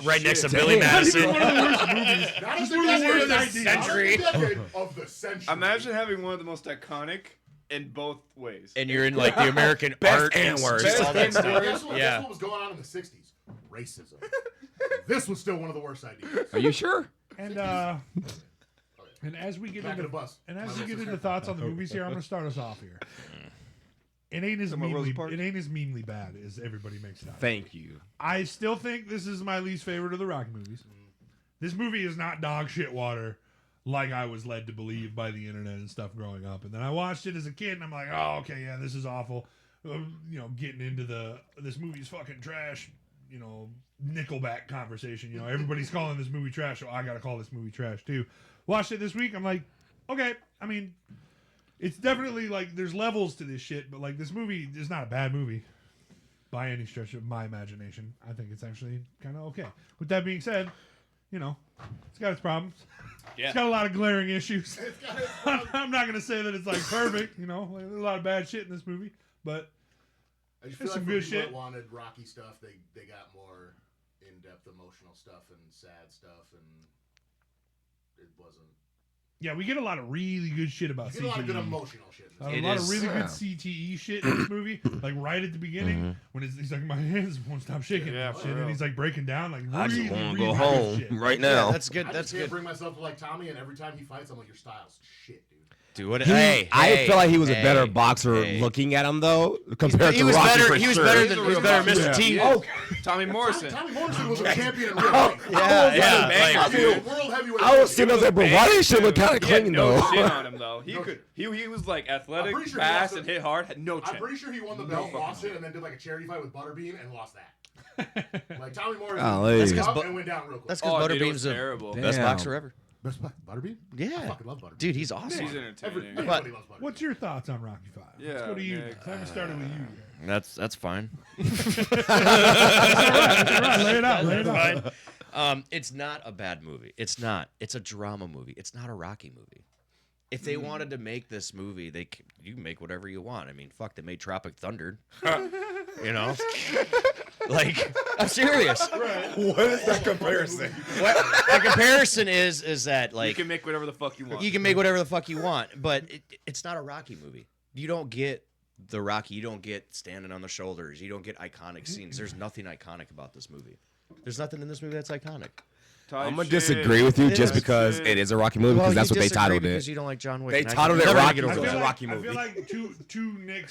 [SPEAKER 5] Right next to Billy
[SPEAKER 2] Not even
[SPEAKER 5] Madison.
[SPEAKER 2] one of the worst movies.
[SPEAKER 3] Not
[SPEAKER 2] Just
[SPEAKER 3] of
[SPEAKER 2] one
[SPEAKER 3] the
[SPEAKER 2] of the worst
[SPEAKER 3] decade,
[SPEAKER 2] ideas.
[SPEAKER 3] not of the
[SPEAKER 5] Century.
[SPEAKER 3] decade, of the century.
[SPEAKER 4] Imagine having one of the most iconic in both ways.
[SPEAKER 5] And you're in like the American
[SPEAKER 1] Best
[SPEAKER 5] art
[SPEAKER 1] and worst.
[SPEAKER 5] just all that
[SPEAKER 4] Best and
[SPEAKER 5] stuff.
[SPEAKER 3] Guess what?
[SPEAKER 5] Yeah.
[SPEAKER 3] Guess what was going on in the 60s? Racism. This was still one of the worst ideas.
[SPEAKER 1] Are you sure?
[SPEAKER 2] And as we get
[SPEAKER 3] Back
[SPEAKER 2] into
[SPEAKER 3] of the bus.
[SPEAKER 2] and as
[SPEAKER 3] My
[SPEAKER 2] we get
[SPEAKER 3] sister.
[SPEAKER 2] into thoughts on the movies here, I'm going to start us off here. It ain't as
[SPEAKER 4] Talking about Rosa
[SPEAKER 2] meanly,
[SPEAKER 4] Parks?
[SPEAKER 2] it ain't as meanly bad as everybody makes it out.
[SPEAKER 1] Thank you.
[SPEAKER 2] I still think this is my least favorite of the Rocky movies. This movie is not dog shit water like I was led to believe by the internet and stuff growing up. And then I watched it as a kid and I'm like, oh, okay, yeah, this is awful. Getting into this movie's fucking trash, Nickelback conversation. Everybody's calling this movie trash, so I got to call this movie trash too. Watched it this week. I'm like, okay, I mean, it's definitely like there's levels to this shit, but like this movie is not a bad movie by any stretch of my imagination. I think it's actually kind of okay. With that being said, it's got its problems.
[SPEAKER 5] Yeah.
[SPEAKER 2] It's got a lot of glaring issues. I'm not gonna say that it's like perfect. There's a lot of bad shit in this movie, but
[SPEAKER 3] I just
[SPEAKER 2] There's
[SPEAKER 3] feel
[SPEAKER 2] some
[SPEAKER 3] like
[SPEAKER 2] good
[SPEAKER 3] for people
[SPEAKER 2] shit.
[SPEAKER 3] that wanted Rocky stuff, they got more in-depth emotional stuff and sad stuff, and it wasn't.
[SPEAKER 2] yeah, we get a lot of really good shit about
[SPEAKER 3] You get a lot of good
[SPEAKER 2] CTE.
[SPEAKER 3] emotional shit. in this
[SPEAKER 2] A
[SPEAKER 5] It
[SPEAKER 2] lot
[SPEAKER 5] is.
[SPEAKER 2] of really
[SPEAKER 1] Yeah.
[SPEAKER 2] good CTE shit in this movie. Like right at the beginning, when he's like, my hands won't stop shaking
[SPEAKER 4] Yeah,
[SPEAKER 2] and
[SPEAKER 4] for
[SPEAKER 2] shit, and
[SPEAKER 4] real.
[SPEAKER 2] he's like breaking down. Like
[SPEAKER 1] I just
[SPEAKER 2] really,
[SPEAKER 1] want to
[SPEAKER 2] really
[SPEAKER 1] go
[SPEAKER 2] good
[SPEAKER 1] home
[SPEAKER 2] shit.
[SPEAKER 1] right
[SPEAKER 5] Yeah,
[SPEAKER 1] now.
[SPEAKER 5] that's good.
[SPEAKER 3] I
[SPEAKER 5] That's
[SPEAKER 3] just can't
[SPEAKER 5] good.
[SPEAKER 3] bring myself to like Tommy, and every time he fights, I'm like, your style's shit, dude.
[SPEAKER 5] dude. What?
[SPEAKER 1] I feel like he was a better boxer
[SPEAKER 5] hey.
[SPEAKER 1] looking at him though compared
[SPEAKER 5] He
[SPEAKER 1] to
[SPEAKER 5] was
[SPEAKER 1] Rocky.
[SPEAKER 5] better.
[SPEAKER 1] For
[SPEAKER 5] He was
[SPEAKER 1] sure.
[SPEAKER 5] better
[SPEAKER 4] He's
[SPEAKER 5] than
[SPEAKER 4] a
[SPEAKER 5] he was
[SPEAKER 4] real
[SPEAKER 5] better than
[SPEAKER 4] boxer.
[SPEAKER 5] Mr. T.
[SPEAKER 4] Yeah.
[SPEAKER 1] Oh,
[SPEAKER 4] Tommy Morrison.
[SPEAKER 3] Tommy Morrison was a champion in real life.
[SPEAKER 5] Yeah.
[SPEAKER 1] I
[SPEAKER 5] Like,
[SPEAKER 3] World heavyweight.
[SPEAKER 1] I was sitting there, but why this shit look kind of
[SPEAKER 6] He had
[SPEAKER 1] clean
[SPEAKER 6] no
[SPEAKER 1] though?
[SPEAKER 6] chin on him though. He
[SPEAKER 3] No
[SPEAKER 6] could.
[SPEAKER 3] chin.
[SPEAKER 6] He was like
[SPEAKER 3] I'm
[SPEAKER 6] athletic,
[SPEAKER 3] pretty sure he
[SPEAKER 6] fast,
[SPEAKER 3] lost
[SPEAKER 6] and
[SPEAKER 3] it.
[SPEAKER 6] hit hard. Had no
[SPEAKER 3] I'm
[SPEAKER 6] chin.
[SPEAKER 3] pretty sure he won the
[SPEAKER 6] No
[SPEAKER 3] belt,
[SPEAKER 6] fucking
[SPEAKER 3] lost it,
[SPEAKER 6] chin.
[SPEAKER 3] and then did like a charity fight with Butterbean and lost that. Like Tommy Morrison
[SPEAKER 1] Golly.
[SPEAKER 3] was
[SPEAKER 1] That's
[SPEAKER 3] up
[SPEAKER 5] 'cause
[SPEAKER 3] and went down real quick.
[SPEAKER 5] That's
[SPEAKER 6] Oh,
[SPEAKER 5] because
[SPEAKER 6] dude, it was
[SPEAKER 5] Butterbean's the
[SPEAKER 6] terrible.
[SPEAKER 1] Damn.
[SPEAKER 5] best boxer ever.
[SPEAKER 3] Best Butterbean? I
[SPEAKER 5] Yeah,
[SPEAKER 3] fucking love Butterbean.
[SPEAKER 5] dude, he's awesome.
[SPEAKER 6] He's entertaining.
[SPEAKER 3] Everybody loves Butterbean.
[SPEAKER 2] What's your thoughts on Rocky 5? Let's
[SPEAKER 6] Yeah,
[SPEAKER 2] go to you.
[SPEAKER 6] Nick.
[SPEAKER 2] Next. I haven't started with you yet.
[SPEAKER 5] That's fine.
[SPEAKER 2] All right, lay it out. Lay it out.
[SPEAKER 5] Fine. It's not a bad movie. It's not. It's a drama movie. It's not a Rocky movie. If they wanted to make this movie, you can make whatever you want. I mean, fuck, they made Tropic Thunder. You know, like I'm serious.
[SPEAKER 1] What is that comparison?
[SPEAKER 5] What the comparison is that
[SPEAKER 6] You
[SPEAKER 5] like
[SPEAKER 6] can make whatever the fuck you want.
[SPEAKER 5] you can make whatever the fuck you want, but it's not a Rocky movie. You don't get the Rocky. You don't get standing on the shoulders. You don't get iconic scenes. There's nothing iconic about this movie. There's nothing in this movie that's iconic.
[SPEAKER 6] Type
[SPEAKER 1] I'm gonna
[SPEAKER 6] shit.
[SPEAKER 1] disagree with you
[SPEAKER 5] It
[SPEAKER 1] just
[SPEAKER 5] is.
[SPEAKER 1] because it is a Rocky movie
[SPEAKER 5] Well,
[SPEAKER 1] because that's
[SPEAKER 5] you
[SPEAKER 1] what they
[SPEAKER 5] disagree
[SPEAKER 1] titled
[SPEAKER 5] because
[SPEAKER 1] it.
[SPEAKER 5] you don't like John Wick.
[SPEAKER 1] They
[SPEAKER 5] and I
[SPEAKER 1] titled
[SPEAKER 5] can
[SPEAKER 1] it
[SPEAKER 5] never
[SPEAKER 1] Rocky
[SPEAKER 5] get over
[SPEAKER 1] because
[SPEAKER 2] I
[SPEAKER 1] it's
[SPEAKER 2] feel
[SPEAKER 1] a
[SPEAKER 5] that.
[SPEAKER 2] like,
[SPEAKER 1] Rocky
[SPEAKER 2] I feel
[SPEAKER 1] movie.
[SPEAKER 2] like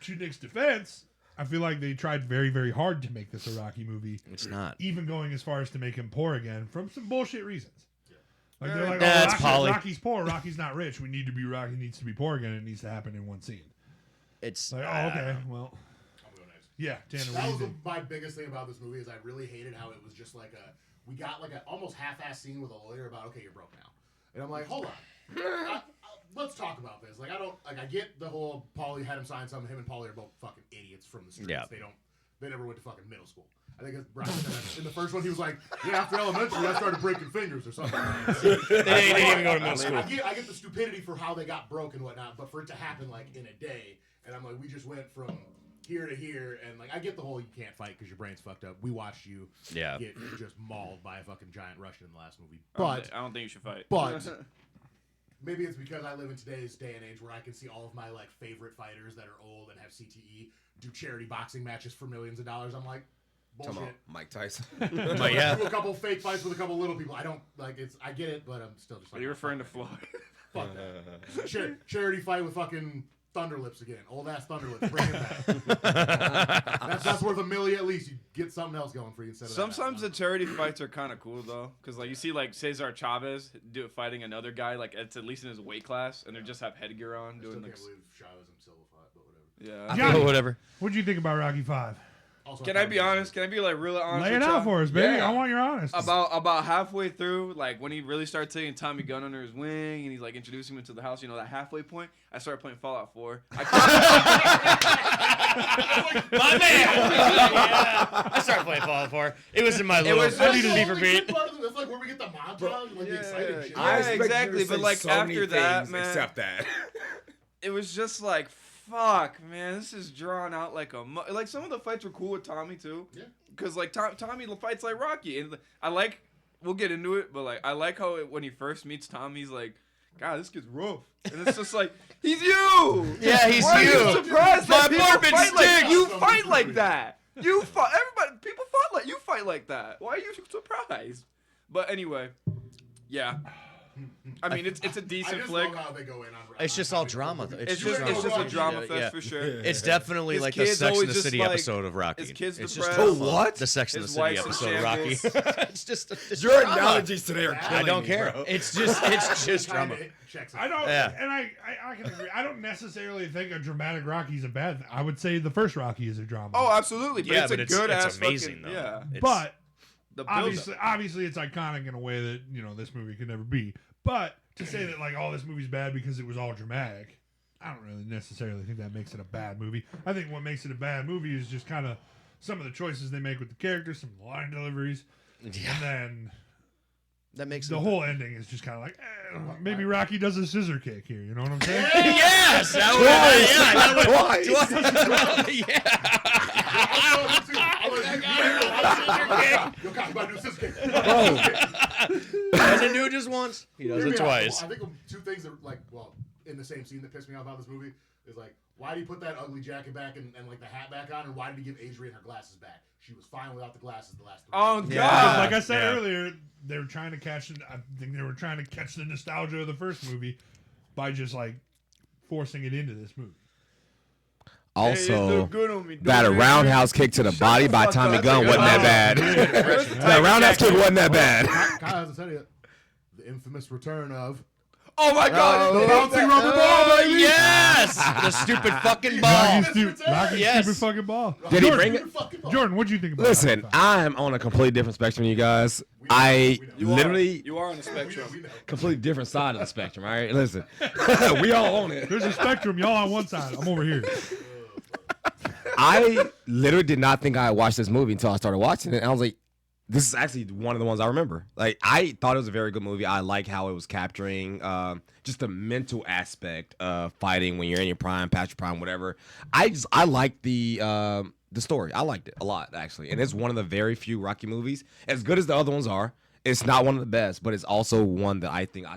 [SPEAKER 2] to Nick's defense, I feel like they tried very, very hard to make this a Rocky movie,
[SPEAKER 5] It's not.
[SPEAKER 2] even going as far as to make him poor again from some bullshit reasons. Like they're like,
[SPEAKER 5] That's
[SPEAKER 2] oh,
[SPEAKER 5] Polly.
[SPEAKER 2] Rocky's poor. Rocky's not rich. We need to be Rocky needs to be poor again. It needs to happen in one scene.
[SPEAKER 5] It's
[SPEAKER 2] Like, oh, okay, well,
[SPEAKER 3] I'll go next.
[SPEAKER 2] yeah, Tanner,
[SPEAKER 3] That
[SPEAKER 2] what
[SPEAKER 3] was
[SPEAKER 2] do you think?
[SPEAKER 3] my biggest thing about this movie is I really hated how it was just like we got like a almost half-ass scene with a lawyer about, okay, you're broke now. And I'm like, hold on. Let's talk about this. Like, I get the whole Paulie had him sign something. Him and Paulie are both fucking idiots from the streets.
[SPEAKER 5] Yeah.
[SPEAKER 3] They never went to fucking middle school. I think it's Brian said that in the first one. He was like, yeah, after elementary, I started breaking fingers or something.
[SPEAKER 5] They didn't even go to middle
[SPEAKER 3] I
[SPEAKER 5] school.
[SPEAKER 3] get the stupidity for how they got broke and whatnot, but for it to happen like in a day, and I'm like, we just went from here to here, and like I get the whole you can't fight because your brain's fucked up. We watched you
[SPEAKER 5] Yeah.
[SPEAKER 3] get just mauled by a fucking giant Russian in the last movie,
[SPEAKER 6] I don't think you should fight.
[SPEAKER 3] but maybe it's because I live in today's day and age where I can see all of my like favorite fighters that are old and have CTE do charity boxing matches for millions of dollars. I'm like,
[SPEAKER 1] Come on,
[SPEAKER 3] bullshit.
[SPEAKER 1] Mike Tyson.
[SPEAKER 5] But yeah,
[SPEAKER 3] Do a couple fake fights with a couple little people. I don't like it's. I get it, but I'm still just.
[SPEAKER 6] Are
[SPEAKER 3] Like,
[SPEAKER 6] you referring to
[SPEAKER 3] fuck
[SPEAKER 6] Floyd?
[SPEAKER 3] that. Charity fight with fucking Thunderlips again. Old ass Thunderlips. Bring him back. that's worth $1 million at least. You get something else going for you instead of
[SPEAKER 6] Sometimes the
[SPEAKER 3] that.
[SPEAKER 6] charity fights are kind of cool though, because like you see like Cesar Chavez fighting another guy like it's at least in his weight class, and they just have headgear on
[SPEAKER 3] I still
[SPEAKER 6] doing
[SPEAKER 3] can't
[SPEAKER 6] like
[SPEAKER 3] believe Chavez and Silva fought, but whatever.
[SPEAKER 6] yeah.
[SPEAKER 2] Johnny,
[SPEAKER 5] whatever.
[SPEAKER 2] what do you think about Rocky 5?
[SPEAKER 3] Also,
[SPEAKER 6] Can I be honest? Can I be like really honest?
[SPEAKER 2] Lay it
[SPEAKER 6] with
[SPEAKER 2] out
[SPEAKER 6] y'all?
[SPEAKER 2] for us, baby.
[SPEAKER 6] Yeah.
[SPEAKER 2] I want your honest.
[SPEAKER 6] About halfway through, like when he really started taking Tommy Gunn under his wing and he's like introducing him to the house, you know, that halfway point, I started playing Fallout 4.
[SPEAKER 5] My man. I started playing Fallout 4. It was in my little.
[SPEAKER 6] was
[SPEAKER 5] I
[SPEAKER 6] just-
[SPEAKER 5] needed to be for beat.
[SPEAKER 3] That's like where we get the montage, like the exciting shit.
[SPEAKER 6] Yeah, exactly, but, like, after that, man-
[SPEAKER 1] Except that.
[SPEAKER 6] It was just like, fuck, man, this is drawn out like like some of the fights were cool with Tommy too.
[SPEAKER 3] Yeah.
[SPEAKER 6] Cause like Tommy fights like Rocky, and I like. We'll get into it, but like I like how when he first meets Tommy, he's like, God, this kid's rough, and it's just like he's you.
[SPEAKER 5] Yeah, he's
[SPEAKER 6] Why
[SPEAKER 5] you.
[SPEAKER 6] Are you surprised
[SPEAKER 5] My
[SPEAKER 6] that people
[SPEAKER 5] bourbon
[SPEAKER 6] fight like
[SPEAKER 5] stinks.
[SPEAKER 6] you fight like that? You fight. Everybody, people fight like you fight like that. Why are you surprised? But anyway, yeah. I mean, it's a
[SPEAKER 3] I
[SPEAKER 6] decent
[SPEAKER 3] just
[SPEAKER 6] flick.
[SPEAKER 3] love how they go in on.
[SPEAKER 5] It's just all drama, though.
[SPEAKER 6] It's
[SPEAKER 3] just-
[SPEAKER 6] just a
[SPEAKER 3] Rocky.
[SPEAKER 6] drama
[SPEAKER 5] Yeah,
[SPEAKER 6] fest
[SPEAKER 5] yeah.
[SPEAKER 6] for sure.
[SPEAKER 5] It's definitely
[SPEAKER 6] His
[SPEAKER 5] like the
[SPEAKER 6] kids
[SPEAKER 5] Sex and
[SPEAKER 6] always
[SPEAKER 5] the
[SPEAKER 6] just,
[SPEAKER 5] City
[SPEAKER 6] like,
[SPEAKER 5] episode of Rocky.
[SPEAKER 6] his kids
[SPEAKER 5] it's
[SPEAKER 6] depressed.
[SPEAKER 5] just
[SPEAKER 1] Oh, what?
[SPEAKER 5] the Sex and the
[SPEAKER 6] His
[SPEAKER 5] City
[SPEAKER 6] wife's in
[SPEAKER 5] episode of Rocky.
[SPEAKER 6] shambles.
[SPEAKER 5] It's just it's
[SPEAKER 1] Your
[SPEAKER 5] drama.
[SPEAKER 1] analogies today are killing
[SPEAKER 5] I don't
[SPEAKER 1] me,
[SPEAKER 5] care.
[SPEAKER 1] bro.
[SPEAKER 5] It's just drama.
[SPEAKER 3] Checks
[SPEAKER 2] I
[SPEAKER 3] out.
[SPEAKER 2] don't,
[SPEAKER 5] Yeah.
[SPEAKER 2] and I can agree. I don't necessarily think a dramatic Rocky is a bad thing. I would say the first Rocky is a drama.
[SPEAKER 6] Oh, absolutely. But
[SPEAKER 5] Yeah,
[SPEAKER 6] it's
[SPEAKER 5] but
[SPEAKER 6] a
[SPEAKER 5] it's
[SPEAKER 6] good ass
[SPEAKER 5] amazing
[SPEAKER 6] fucking,
[SPEAKER 5] though.
[SPEAKER 6] yeah.
[SPEAKER 5] It's-
[SPEAKER 2] but
[SPEAKER 6] The build
[SPEAKER 2] obviously it's iconic in a way that this movie could never be. But to say that like this movie's bad because it was all dramatic, I don't really necessarily think that makes it a bad movie. I think what makes it a bad movie is just kind of some of the choices they make with the characters, some of the line deliveries, and then
[SPEAKER 5] that makes
[SPEAKER 2] the
[SPEAKER 5] it
[SPEAKER 2] whole ending is just kind of like maybe Rocky does a scissor kick here. You know what I'm saying?
[SPEAKER 5] Yes, that would, yeah,
[SPEAKER 3] Yo, God, you about to do this kick.
[SPEAKER 5] doesn't do it just once. He does it twice.
[SPEAKER 3] I think two things that in the same scene that pissed me off about this movie is like, why did he put that ugly jacket back and like the hat back on, and why did he give Adrian her glasses back? She was fine without the glasses the last 3
[SPEAKER 6] Oh,
[SPEAKER 3] weeks.
[SPEAKER 5] Yeah.
[SPEAKER 6] God.
[SPEAKER 2] Like I said
[SPEAKER 5] Yeah.
[SPEAKER 2] earlier, they were trying to catch. I think they were trying to catch the nostalgia of the first movie by just like forcing it into this movie.
[SPEAKER 1] Also,
[SPEAKER 6] good on me,
[SPEAKER 1] that a
[SPEAKER 6] don't
[SPEAKER 1] roundhouse kick to the body
[SPEAKER 6] the
[SPEAKER 1] by
[SPEAKER 6] fuck
[SPEAKER 1] Tommy
[SPEAKER 6] up.
[SPEAKER 1] Gunn wasn't that bad. That roundhouse kick wasn't that bad.
[SPEAKER 3] Kyle hasn't said it yet. The infamous return of
[SPEAKER 6] Oh my God!
[SPEAKER 3] the bouncing rubber ball, baby.
[SPEAKER 5] Yes, the stupid fucking ball.
[SPEAKER 2] Rocky's
[SPEAKER 5] Yes.
[SPEAKER 2] stupid fucking ball.
[SPEAKER 1] Did he
[SPEAKER 2] Jordan,
[SPEAKER 1] bring it?
[SPEAKER 3] Fucking ball.
[SPEAKER 2] Jordan, what do you think about
[SPEAKER 1] Listen,
[SPEAKER 2] Rocky V?
[SPEAKER 1] I'm on a completely different spectrum, you guys. I
[SPEAKER 6] You are-
[SPEAKER 1] literally
[SPEAKER 6] you are on the spectrum.
[SPEAKER 3] We know.
[SPEAKER 1] completely different side of the spectrum. All right, listen, we all on it.
[SPEAKER 2] There's a spectrum. Y'all on one side. I'm over here.
[SPEAKER 1] I literally did not think I watched this movie until I started watching it. And I was like, this is actually one of the ones I remember. Like, I thought it was a very good movie. I like how it was capturing just the mental aspect of fighting when you're in your prime, past your prime, whatever. I like the story. I liked it a lot, actually. And it's one of the very few Rocky movies. As good as the other ones are, it's not one of the best, but it's also one that I think I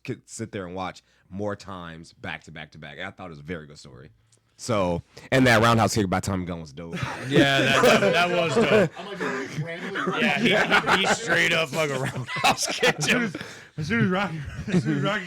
[SPEAKER 1] could sit there and watch more times back to back to back. And I thought it was a very good story. So, and that roundhouse kick by Tommy Gunn was dope.
[SPEAKER 5] Yeah, that was dope.
[SPEAKER 3] I'm like randomly.
[SPEAKER 5] Yeah, he straight up fucking roundhouse kicked him.
[SPEAKER 2] As soon as Rocky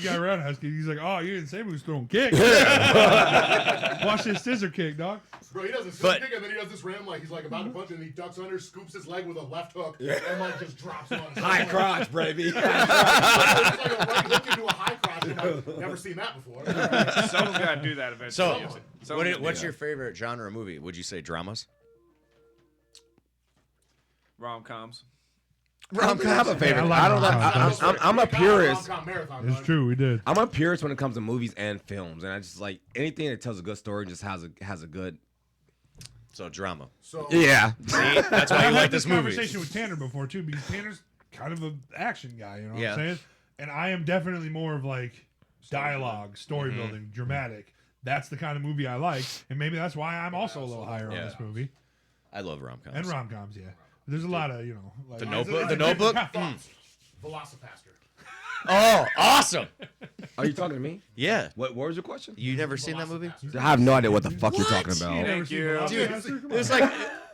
[SPEAKER 2] got roundhouse kick, he's like, "Oh, you didn't say we was throwing kicks." Watch this scissor kick, dog.
[SPEAKER 3] Bro, he does a
[SPEAKER 5] But-
[SPEAKER 3] kick and then he does this random like he's like about to punch and he ducks under, scoops his leg with a left hook, and like just drops him on his
[SPEAKER 1] High
[SPEAKER 3] side.
[SPEAKER 1] crotch, baby.
[SPEAKER 3] It's like a right hook into a high crotch. I'm like, never seen that before.
[SPEAKER 6] Someone's got to do that eventually.
[SPEAKER 5] So,
[SPEAKER 6] Someone
[SPEAKER 5] what's your favorite genre movie? Would you say dramas?
[SPEAKER 6] rom-coms?
[SPEAKER 1] I'm kind of a favorite.
[SPEAKER 2] I like
[SPEAKER 1] I don't know.
[SPEAKER 2] rom-coms.
[SPEAKER 1] I'm a purist.
[SPEAKER 2] It's true, we did.
[SPEAKER 1] I'm a purist when it comes to movies and films, and I just like anything that tells a good story and just has a good.
[SPEAKER 5] So drama.
[SPEAKER 3] So
[SPEAKER 1] Yeah.
[SPEAKER 5] See, that's why
[SPEAKER 2] I've
[SPEAKER 5] you
[SPEAKER 2] had
[SPEAKER 5] like
[SPEAKER 2] this
[SPEAKER 5] this movie.
[SPEAKER 2] conversation with Tanner before too, because Tanner's kind of an action guy. You know what
[SPEAKER 5] Yeah.
[SPEAKER 2] I'm saying? And I am definitely more of like dialogue, story building, dramatic. That's the kind of movie I like, and maybe that's why I'm also a little higher on
[SPEAKER 5] Yeah.
[SPEAKER 2] this movie.
[SPEAKER 5] I love rom-coms.
[SPEAKER 2] And rom-coms, yeah. There's a lot of, you know, like
[SPEAKER 5] The
[SPEAKER 2] it's
[SPEAKER 5] Notebook-
[SPEAKER 2] a
[SPEAKER 5] The
[SPEAKER 2] different
[SPEAKER 5] Notebook?
[SPEAKER 2] kind of-
[SPEAKER 3] Velocipaster.
[SPEAKER 5] Oh, awesome!
[SPEAKER 1] Are you talking to me?
[SPEAKER 5] Yeah.
[SPEAKER 1] What was your question?
[SPEAKER 5] You never seen that movie?
[SPEAKER 1] I have no idea what the fuck you're talking
[SPEAKER 2] You
[SPEAKER 1] about.
[SPEAKER 2] ain't never
[SPEAKER 6] Thank
[SPEAKER 2] seen
[SPEAKER 6] you.
[SPEAKER 2] Velocipaster?
[SPEAKER 5] Dude,
[SPEAKER 2] Come
[SPEAKER 5] it was
[SPEAKER 2] on.
[SPEAKER 5] like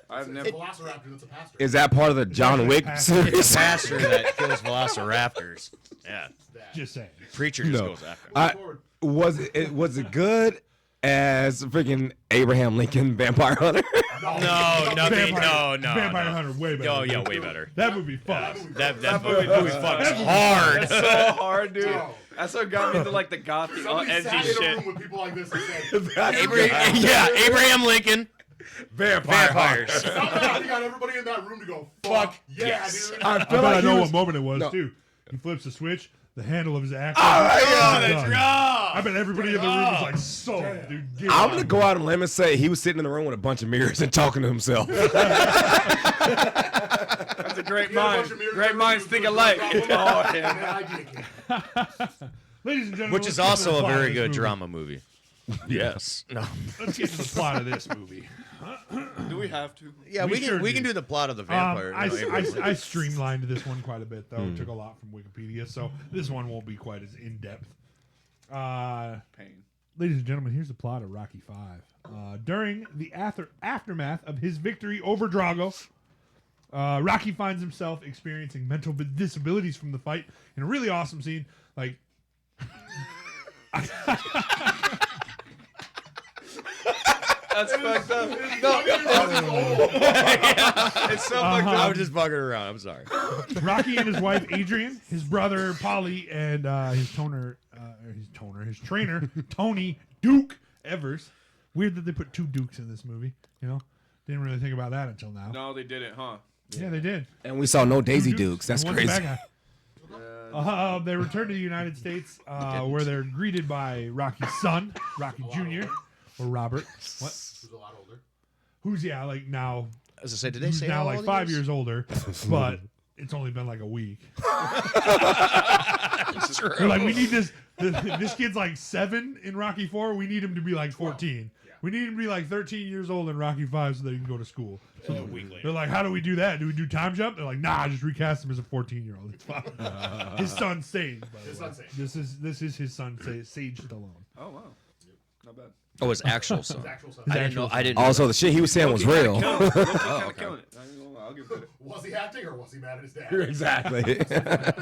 [SPEAKER 6] I've never.
[SPEAKER 3] Velociraptor, that's a pastor.
[SPEAKER 1] Is that part of the John Wick
[SPEAKER 2] It's
[SPEAKER 5] it's a
[SPEAKER 1] series?
[SPEAKER 5] pastor that kills velociraptors. Yeah.
[SPEAKER 2] Just saying.
[SPEAKER 5] Preacher just
[SPEAKER 1] No.
[SPEAKER 5] goes after him.
[SPEAKER 1] Was it good as freaking Abraham Lincoln Vampire Hunter?
[SPEAKER 5] No, nothing.
[SPEAKER 2] Vampire,
[SPEAKER 5] No.
[SPEAKER 2] Vampire Hunter, way better.
[SPEAKER 5] Oh, yeah, way better.
[SPEAKER 2] That movie fucks.
[SPEAKER 5] That movie fucks hard.
[SPEAKER 6] That's so hard, dude.
[SPEAKER 3] No.
[SPEAKER 6] That's what got me into like the gothy,
[SPEAKER 3] Somebody
[SPEAKER 6] edgy
[SPEAKER 3] sat in a
[SPEAKER 6] shit.
[SPEAKER 3] room with people like this and said,
[SPEAKER 5] Abraham Lincoln. Vampires.
[SPEAKER 3] somehow he got everybody in that room to go, fuck yeah,
[SPEAKER 5] yes.
[SPEAKER 3] dude.
[SPEAKER 1] I
[SPEAKER 2] I
[SPEAKER 1] feel
[SPEAKER 2] bet I
[SPEAKER 1] like
[SPEAKER 2] know
[SPEAKER 1] he
[SPEAKER 2] what
[SPEAKER 1] was,
[SPEAKER 2] moment it was,
[SPEAKER 1] No.
[SPEAKER 2] too. He flips the switch, the handle of his axe.
[SPEAKER 5] That's
[SPEAKER 2] I bet everybody in the room was like, so, dude, get
[SPEAKER 1] I'm
[SPEAKER 2] out.
[SPEAKER 1] gonna go out on a limb and say he was sitting in the room with a bunch of mirrors and talking to himself.
[SPEAKER 6] That's a great
[SPEAKER 3] He had a
[SPEAKER 6] mind.
[SPEAKER 3] bunch of mirrors
[SPEAKER 6] Great
[SPEAKER 3] in the room,
[SPEAKER 6] minds
[SPEAKER 3] he
[SPEAKER 6] think
[SPEAKER 3] was
[SPEAKER 6] alike.
[SPEAKER 3] like,
[SPEAKER 6] Oh,
[SPEAKER 3] and
[SPEAKER 6] yeah.
[SPEAKER 3] then idea came.
[SPEAKER 2] Ladies and gentlemen,
[SPEAKER 5] Which
[SPEAKER 2] let's
[SPEAKER 5] is
[SPEAKER 2] get to
[SPEAKER 5] also
[SPEAKER 2] the
[SPEAKER 5] a
[SPEAKER 2] plot of
[SPEAKER 5] very
[SPEAKER 2] this
[SPEAKER 5] good
[SPEAKER 2] movie.
[SPEAKER 5] drama movie. Yes. No.
[SPEAKER 2] Let's get to the plot of this movie.
[SPEAKER 6] Do we have to?
[SPEAKER 5] Yeah,
[SPEAKER 2] We
[SPEAKER 5] we
[SPEAKER 2] sure
[SPEAKER 5] can
[SPEAKER 2] do.
[SPEAKER 5] do the plot of the vampire.
[SPEAKER 2] I streamlined this one quite a bit, though. Took a lot from Wikipedia, so this one won't be quite as in depth.
[SPEAKER 6] Pain.
[SPEAKER 2] Ladies and gentlemen, here's the plot of Rocky V. During the aftermath of his victory over Drago, Rocky finds himself experiencing mental disabilities from the fight in a really awesome scene. Like,
[SPEAKER 6] That's fucked up. It's so fucked
[SPEAKER 5] I
[SPEAKER 6] up.
[SPEAKER 5] was just bugging around. I'm sorry.
[SPEAKER 2] Rocky and his wife Adrian, his brother Polly, and his trainer Tony Duke Evers. Weird that they put two Dukes in this movie. You know, didn't really think about that until now.
[SPEAKER 6] No, they didn't, huh?
[SPEAKER 2] Yeah, they did.
[SPEAKER 1] And we saw no Daisy
[SPEAKER 2] Two
[SPEAKER 1] Dukes. That's
[SPEAKER 2] and one's a
[SPEAKER 1] crazy.
[SPEAKER 2] bad guy. They return to the United States, where they're greeted by Rocky's son, Rocky Jr. or Robert. What?
[SPEAKER 3] Who's a lot older.
[SPEAKER 2] Who's like now?
[SPEAKER 5] As I said, did they
[SPEAKER 2] Who's
[SPEAKER 5] say
[SPEAKER 2] now
[SPEAKER 5] how
[SPEAKER 2] like
[SPEAKER 5] old
[SPEAKER 2] 5
[SPEAKER 5] he is?
[SPEAKER 2] years older, but it's only been like a week.
[SPEAKER 5] It's true.
[SPEAKER 2] They're like, we need this. This kid's like 7 in Rocky 4. We need him to be like 14. We need him to be like 13 years old in Rocky 5 so they can go to school. So they're like, how do we do that? Do we do time jump? They're like, nah, just recast him as a 14-year-old. It's fine. His son Sage, by the way.
[SPEAKER 3] His son Sage.
[SPEAKER 2] This is his son Sage Stallone.
[SPEAKER 6] Oh, wow. Not bad.
[SPEAKER 5] Oh, his actual son.
[SPEAKER 3] His actual son.
[SPEAKER 5] I didn't know. I didn't. know
[SPEAKER 1] Also,
[SPEAKER 5] that.
[SPEAKER 1] the shit he was saying was
[SPEAKER 6] Loki
[SPEAKER 1] real.
[SPEAKER 6] kinda killing it. Loki
[SPEAKER 5] Oh,
[SPEAKER 6] kinda
[SPEAKER 5] okay.
[SPEAKER 6] killing it. I ain't gonna lie, I'll give it.
[SPEAKER 3] Was he acting or was he mad at his dad?
[SPEAKER 1] Exactly.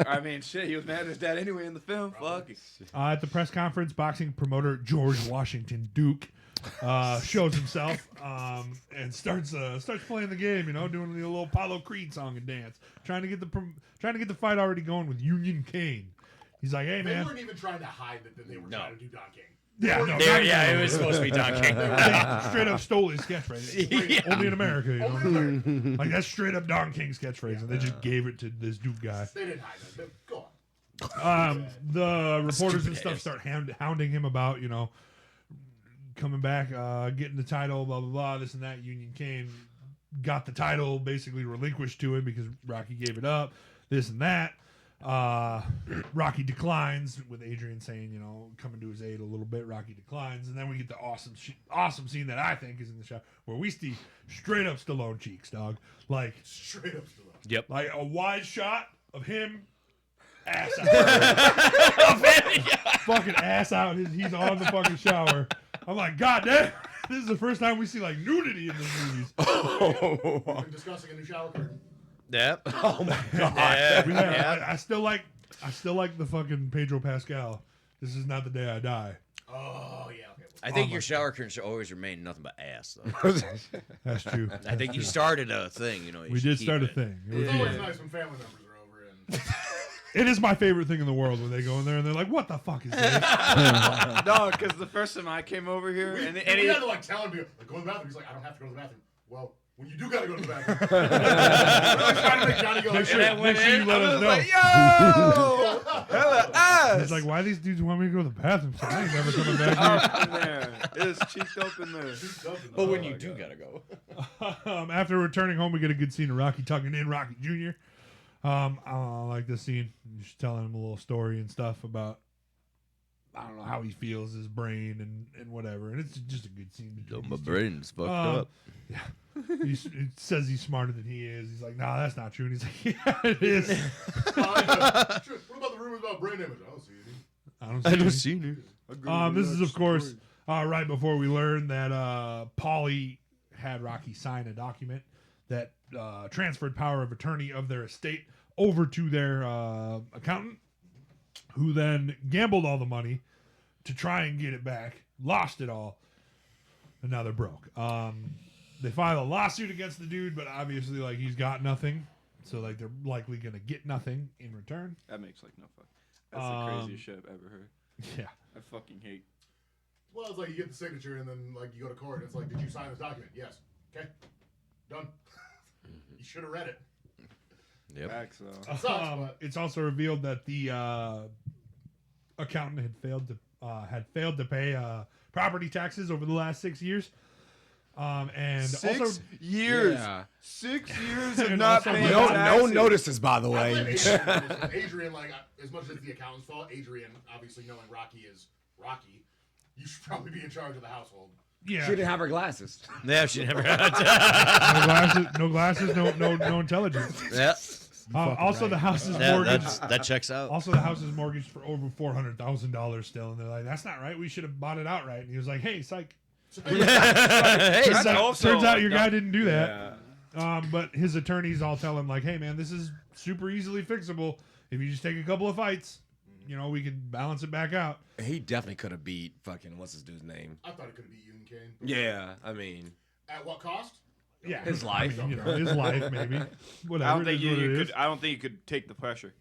[SPEAKER 6] I mean, shit, he was mad at his dad anyway in the film. Fuck.
[SPEAKER 2] At the press conference, boxing promoter George Washington Duke shows himself and starts playing the game. You know, doing the little Apollo Creed song and dance, trying to get the fight already going with Union Kane. He's like, "Hey,
[SPEAKER 3] They
[SPEAKER 2] man."
[SPEAKER 3] weren't even trying to hide that they were trying to do Don King.
[SPEAKER 2] Yeah, no,
[SPEAKER 5] Yeah, it was supposed to be Don King.
[SPEAKER 2] They straight up stole his catchphrase. Only in America, you know.
[SPEAKER 3] Only in America.
[SPEAKER 2] Like that's straight up Don King's catchphrase, and they just gave it to this Duke guy.
[SPEAKER 3] They didn't hide that. Go on.
[SPEAKER 2] The reporters and
[SPEAKER 5] Stupid
[SPEAKER 2] stuff
[SPEAKER 5] ass.
[SPEAKER 2] start hounding him about, coming back, getting the title, blah blah blah, this and that. Union Kane got the title basically relinquished to him because Rocky gave it up, this and that. Rocky declines with Adrian saying, coming to his aid a little bit. Rocky declines, and then we get the awesome scene that I think is in the shot where we see straight up Stallone cheeks, dog, like
[SPEAKER 3] Straight up still up.
[SPEAKER 5] Yep.
[SPEAKER 2] like a wide shot of him, ass out, fucking ass out. He's on the fucking shower. I'm like, God damn, this is the first time we see like nudity in these movies.
[SPEAKER 3] We've been discussing a new shower curtain.
[SPEAKER 5] Yep.
[SPEAKER 1] Oh my god.
[SPEAKER 5] Yeah.
[SPEAKER 2] I still like the fucking Pedro Pascal. This is not the day I die.
[SPEAKER 3] Oh yeah. Okay.
[SPEAKER 5] I think your shower curtain should always remain nothing but ass, though.
[SPEAKER 2] That's true.
[SPEAKER 5] I think you started a thing, you
[SPEAKER 2] We
[SPEAKER 5] should
[SPEAKER 2] did
[SPEAKER 5] keep
[SPEAKER 2] start a
[SPEAKER 5] it.
[SPEAKER 2] thing. It was
[SPEAKER 3] It's always
[SPEAKER 2] good.
[SPEAKER 3] nice when family members are over and.
[SPEAKER 2] It is my favorite thing in the world when they go in there and they're like, "What the fuck is this?"
[SPEAKER 6] No, because the first time I came over here, and
[SPEAKER 3] he
[SPEAKER 6] he,
[SPEAKER 3] had to like tell him, like, go to the bathroom. He's like, I don't have to go to the bathroom. Well, when you do gotta go to the bathroom, really trying to make Johnny go.
[SPEAKER 2] Make sure,
[SPEAKER 3] "Yeah,
[SPEAKER 2] make sure you let us know.
[SPEAKER 6] like, yo, hella ass.
[SPEAKER 2] It's like, why these dudes want me to go to the bathroom? So I ain't never coming back
[SPEAKER 6] Up in there. It is cheeked up in there.
[SPEAKER 5] But when you do gotta go.
[SPEAKER 2] here. After returning home, we get a good scene of Rocky tugging in Rocky Jr. I like this scene. Just telling him a little story and stuff about, I don't know, how he feels, his brain and whatever. And it's just a good scene. between these two.
[SPEAKER 5] brain's fucked
[SPEAKER 2] Um, He says he's smarter than he is. He's like, nah, that's not true. And he's like, yeah, it is.
[SPEAKER 3] What about the rumors about brain damage? I don't see any.
[SPEAKER 2] I don't see any.
[SPEAKER 5] it.
[SPEAKER 2] This is, of course, right before we learn that Paulie had Rocky sign a document that transferred power of attorney of their estate over to their accountant, who then gambled all the money to try and get it back, lost it all, and now they're broke. They file a lawsuit against the dude, but obviously, like, he's got nothing, so like they're likely gonna get nothing in return.
[SPEAKER 6] That makes like no fuck. That's the craziest shit I've ever heard.
[SPEAKER 2] Yeah.
[SPEAKER 6] I fucking hate.
[SPEAKER 3] Well, it's like you get the signature and then like you go to court. And it's like, did you sign this document? Yes. Okay. Done. You should have read it.
[SPEAKER 5] Yep.
[SPEAKER 6] Facts, though.
[SPEAKER 3] Sucks, but-
[SPEAKER 2] It's also revealed that the accountant had failed to pay property taxes over the last 6 years, and also
[SPEAKER 6] years.
[SPEAKER 1] Yeah.
[SPEAKER 6] 6 years
[SPEAKER 2] And
[SPEAKER 6] of not
[SPEAKER 2] also
[SPEAKER 6] paying
[SPEAKER 1] No,
[SPEAKER 6] taxes.
[SPEAKER 1] no notices, by the
[SPEAKER 3] I
[SPEAKER 1] way.
[SPEAKER 3] blame Adrian. Adrian, like, as much as it's the accountant's fault, Adrian, obviously knowing Rocky is Rocky, you should probably be in charge of the household.
[SPEAKER 2] yeah,
[SPEAKER 1] She didn't have her glasses.
[SPEAKER 5] Yeah, she never had.
[SPEAKER 2] no glasses, no intelligence.
[SPEAKER 5] Yeah.
[SPEAKER 2] Also, the house is
[SPEAKER 5] Yeah,
[SPEAKER 2] mortgaged.
[SPEAKER 5] that checks out.
[SPEAKER 2] Also, the house is mortgaged for over $400,000 still, and they're like, "That's not right. We should have bought it outright." And he was like, "Hey, psych."
[SPEAKER 5] Hey,
[SPEAKER 2] Turns out your guy didn't do that.
[SPEAKER 1] Yeah.
[SPEAKER 2] But his attorneys all tell him like, "Hey, man, this is super easily fixable. If you just take a couple of fights, we can balance it back out."
[SPEAKER 1] He definitely could have beat fucking what's his dude's name.
[SPEAKER 3] I thought it could have been Union Kane.
[SPEAKER 1] Yeah, I mean,
[SPEAKER 3] At what cost?
[SPEAKER 2] Yeah,
[SPEAKER 1] His life.
[SPEAKER 2] I mean, his life, maybe. Whatever.
[SPEAKER 6] I don't think
[SPEAKER 2] it is what it
[SPEAKER 6] you
[SPEAKER 2] is.
[SPEAKER 6] could. I don't think you could take the pressure.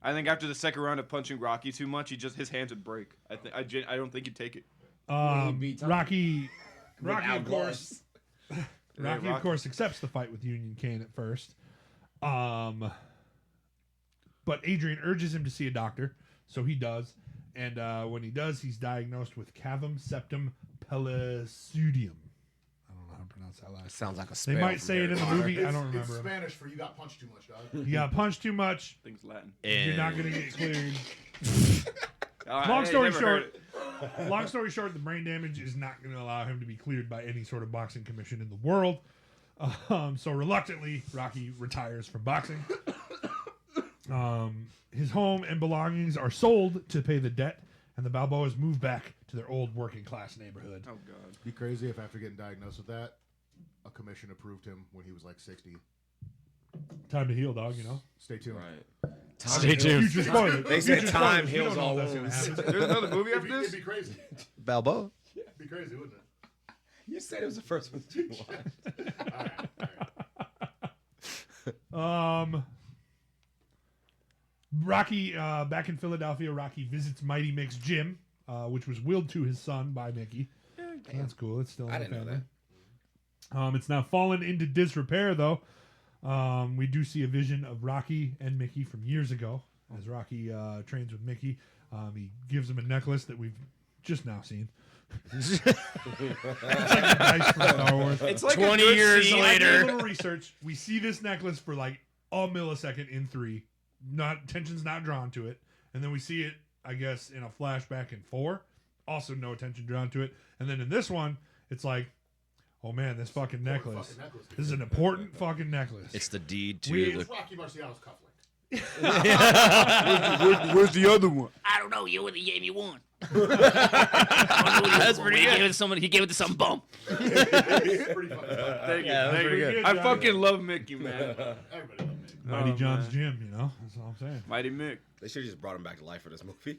[SPEAKER 6] I think after the second round of punching Rocky too much, his hands would break. I don't think he'd take it.
[SPEAKER 2] Rocky,
[SPEAKER 1] without
[SPEAKER 2] of course. Rocky, of course, accepts the fight with Union Kane at first. But Adrian urges him to see a doctor, so he does. And when he does, he's diagnosed with cavum septum pellucidum. I don't know how to pronounce that last.
[SPEAKER 1] Sounds like a
[SPEAKER 2] They
[SPEAKER 1] spell.
[SPEAKER 2] might say it in the movie. I don't
[SPEAKER 3] It's
[SPEAKER 2] remember.
[SPEAKER 3] Spanish for you got punched too much, dog.
[SPEAKER 2] You got punched too much.
[SPEAKER 6] Things Latin.
[SPEAKER 2] You're not going to get cleared.
[SPEAKER 6] Long
[SPEAKER 2] Long story short, the brain damage is not going to allow him to be cleared by any sort of boxing commission in the world. So reluctantly, Rocky retires from boxing. His home and belongings are sold to pay the debt, and the Balboas move back to to their old working class neighborhood.
[SPEAKER 6] Oh god.
[SPEAKER 3] Be crazy if after getting diagnosed with that, a commission approved him when he was like 60.
[SPEAKER 2] Time to heal, dog.
[SPEAKER 3] Stay tuned.
[SPEAKER 1] Right.
[SPEAKER 5] Stay tuned.
[SPEAKER 2] Future spoilers.
[SPEAKER 1] They said
[SPEAKER 2] Future
[SPEAKER 1] time
[SPEAKER 2] spoilers. We don't
[SPEAKER 1] heals
[SPEAKER 2] know
[SPEAKER 1] all
[SPEAKER 2] if that's gonna
[SPEAKER 1] wounds.
[SPEAKER 2] happen.
[SPEAKER 6] There's another movie after
[SPEAKER 3] It'd
[SPEAKER 6] this?
[SPEAKER 3] be crazy.
[SPEAKER 5] Balboa.
[SPEAKER 3] It'd be crazy, wouldn't it?
[SPEAKER 1] You said it was the first one you watched.
[SPEAKER 3] All right.
[SPEAKER 2] Rocky, back in Philadelphia, Rocky visits Mighty Mick's gym, which was willed to his son by Mickey. That's cool. It's still in
[SPEAKER 1] I
[SPEAKER 2] the
[SPEAKER 1] didn't know
[SPEAKER 2] family. It's now fallen into disrepair, though. We do see a vision of Rocky and Mickey from years ago as Rocky trains with Mickey. He gives him a necklace that we've just now seen. It's like the dice from Star Wars.
[SPEAKER 6] It's like
[SPEAKER 5] 20
[SPEAKER 6] a good
[SPEAKER 5] years
[SPEAKER 6] scene.
[SPEAKER 2] I did a
[SPEAKER 5] later.
[SPEAKER 2] little research. We see this necklace for like a millisecond in 3. Attention's not drawn to it. And then we see it, I guess, in a flashback in 4. Also no attention drawn to it. And then in this one, it's like, oh man, this fucking necklace.
[SPEAKER 3] Fucking necklace, dude.
[SPEAKER 2] This is an important fucking necklace.
[SPEAKER 5] It's the deed to
[SPEAKER 2] We-
[SPEAKER 5] the.
[SPEAKER 3] It's Rocky Marciano's cufflink.
[SPEAKER 4] Where's the other one?
[SPEAKER 7] I don't know. You only gave me one. That's
[SPEAKER 5] pretty
[SPEAKER 7] he
[SPEAKER 5] good.
[SPEAKER 7] Gave it to someone. He gave it to some bum.
[SPEAKER 3] It's pretty fucking fun.
[SPEAKER 6] Thank you.
[SPEAKER 5] Yeah, that was
[SPEAKER 6] Thank
[SPEAKER 5] pretty
[SPEAKER 6] you.
[SPEAKER 2] good.
[SPEAKER 6] I
[SPEAKER 2] Good
[SPEAKER 6] fucking
[SPEAKER 2] job.
[SPEAKER 6] love Mickey, man.
[SPEAKER 3] Everybody loves me.
[SPEAKER 2] Mighty
[SPEAKER 6] Oh,
[SPEAKER 2] John's
[SPEAKER 6] man.
[SPEAKER 2] gym, That's all I'm saying.
[SPEAKER 6] Mighty Mick.
[SPEAKER 1] They should have just brought him back to life for this movie.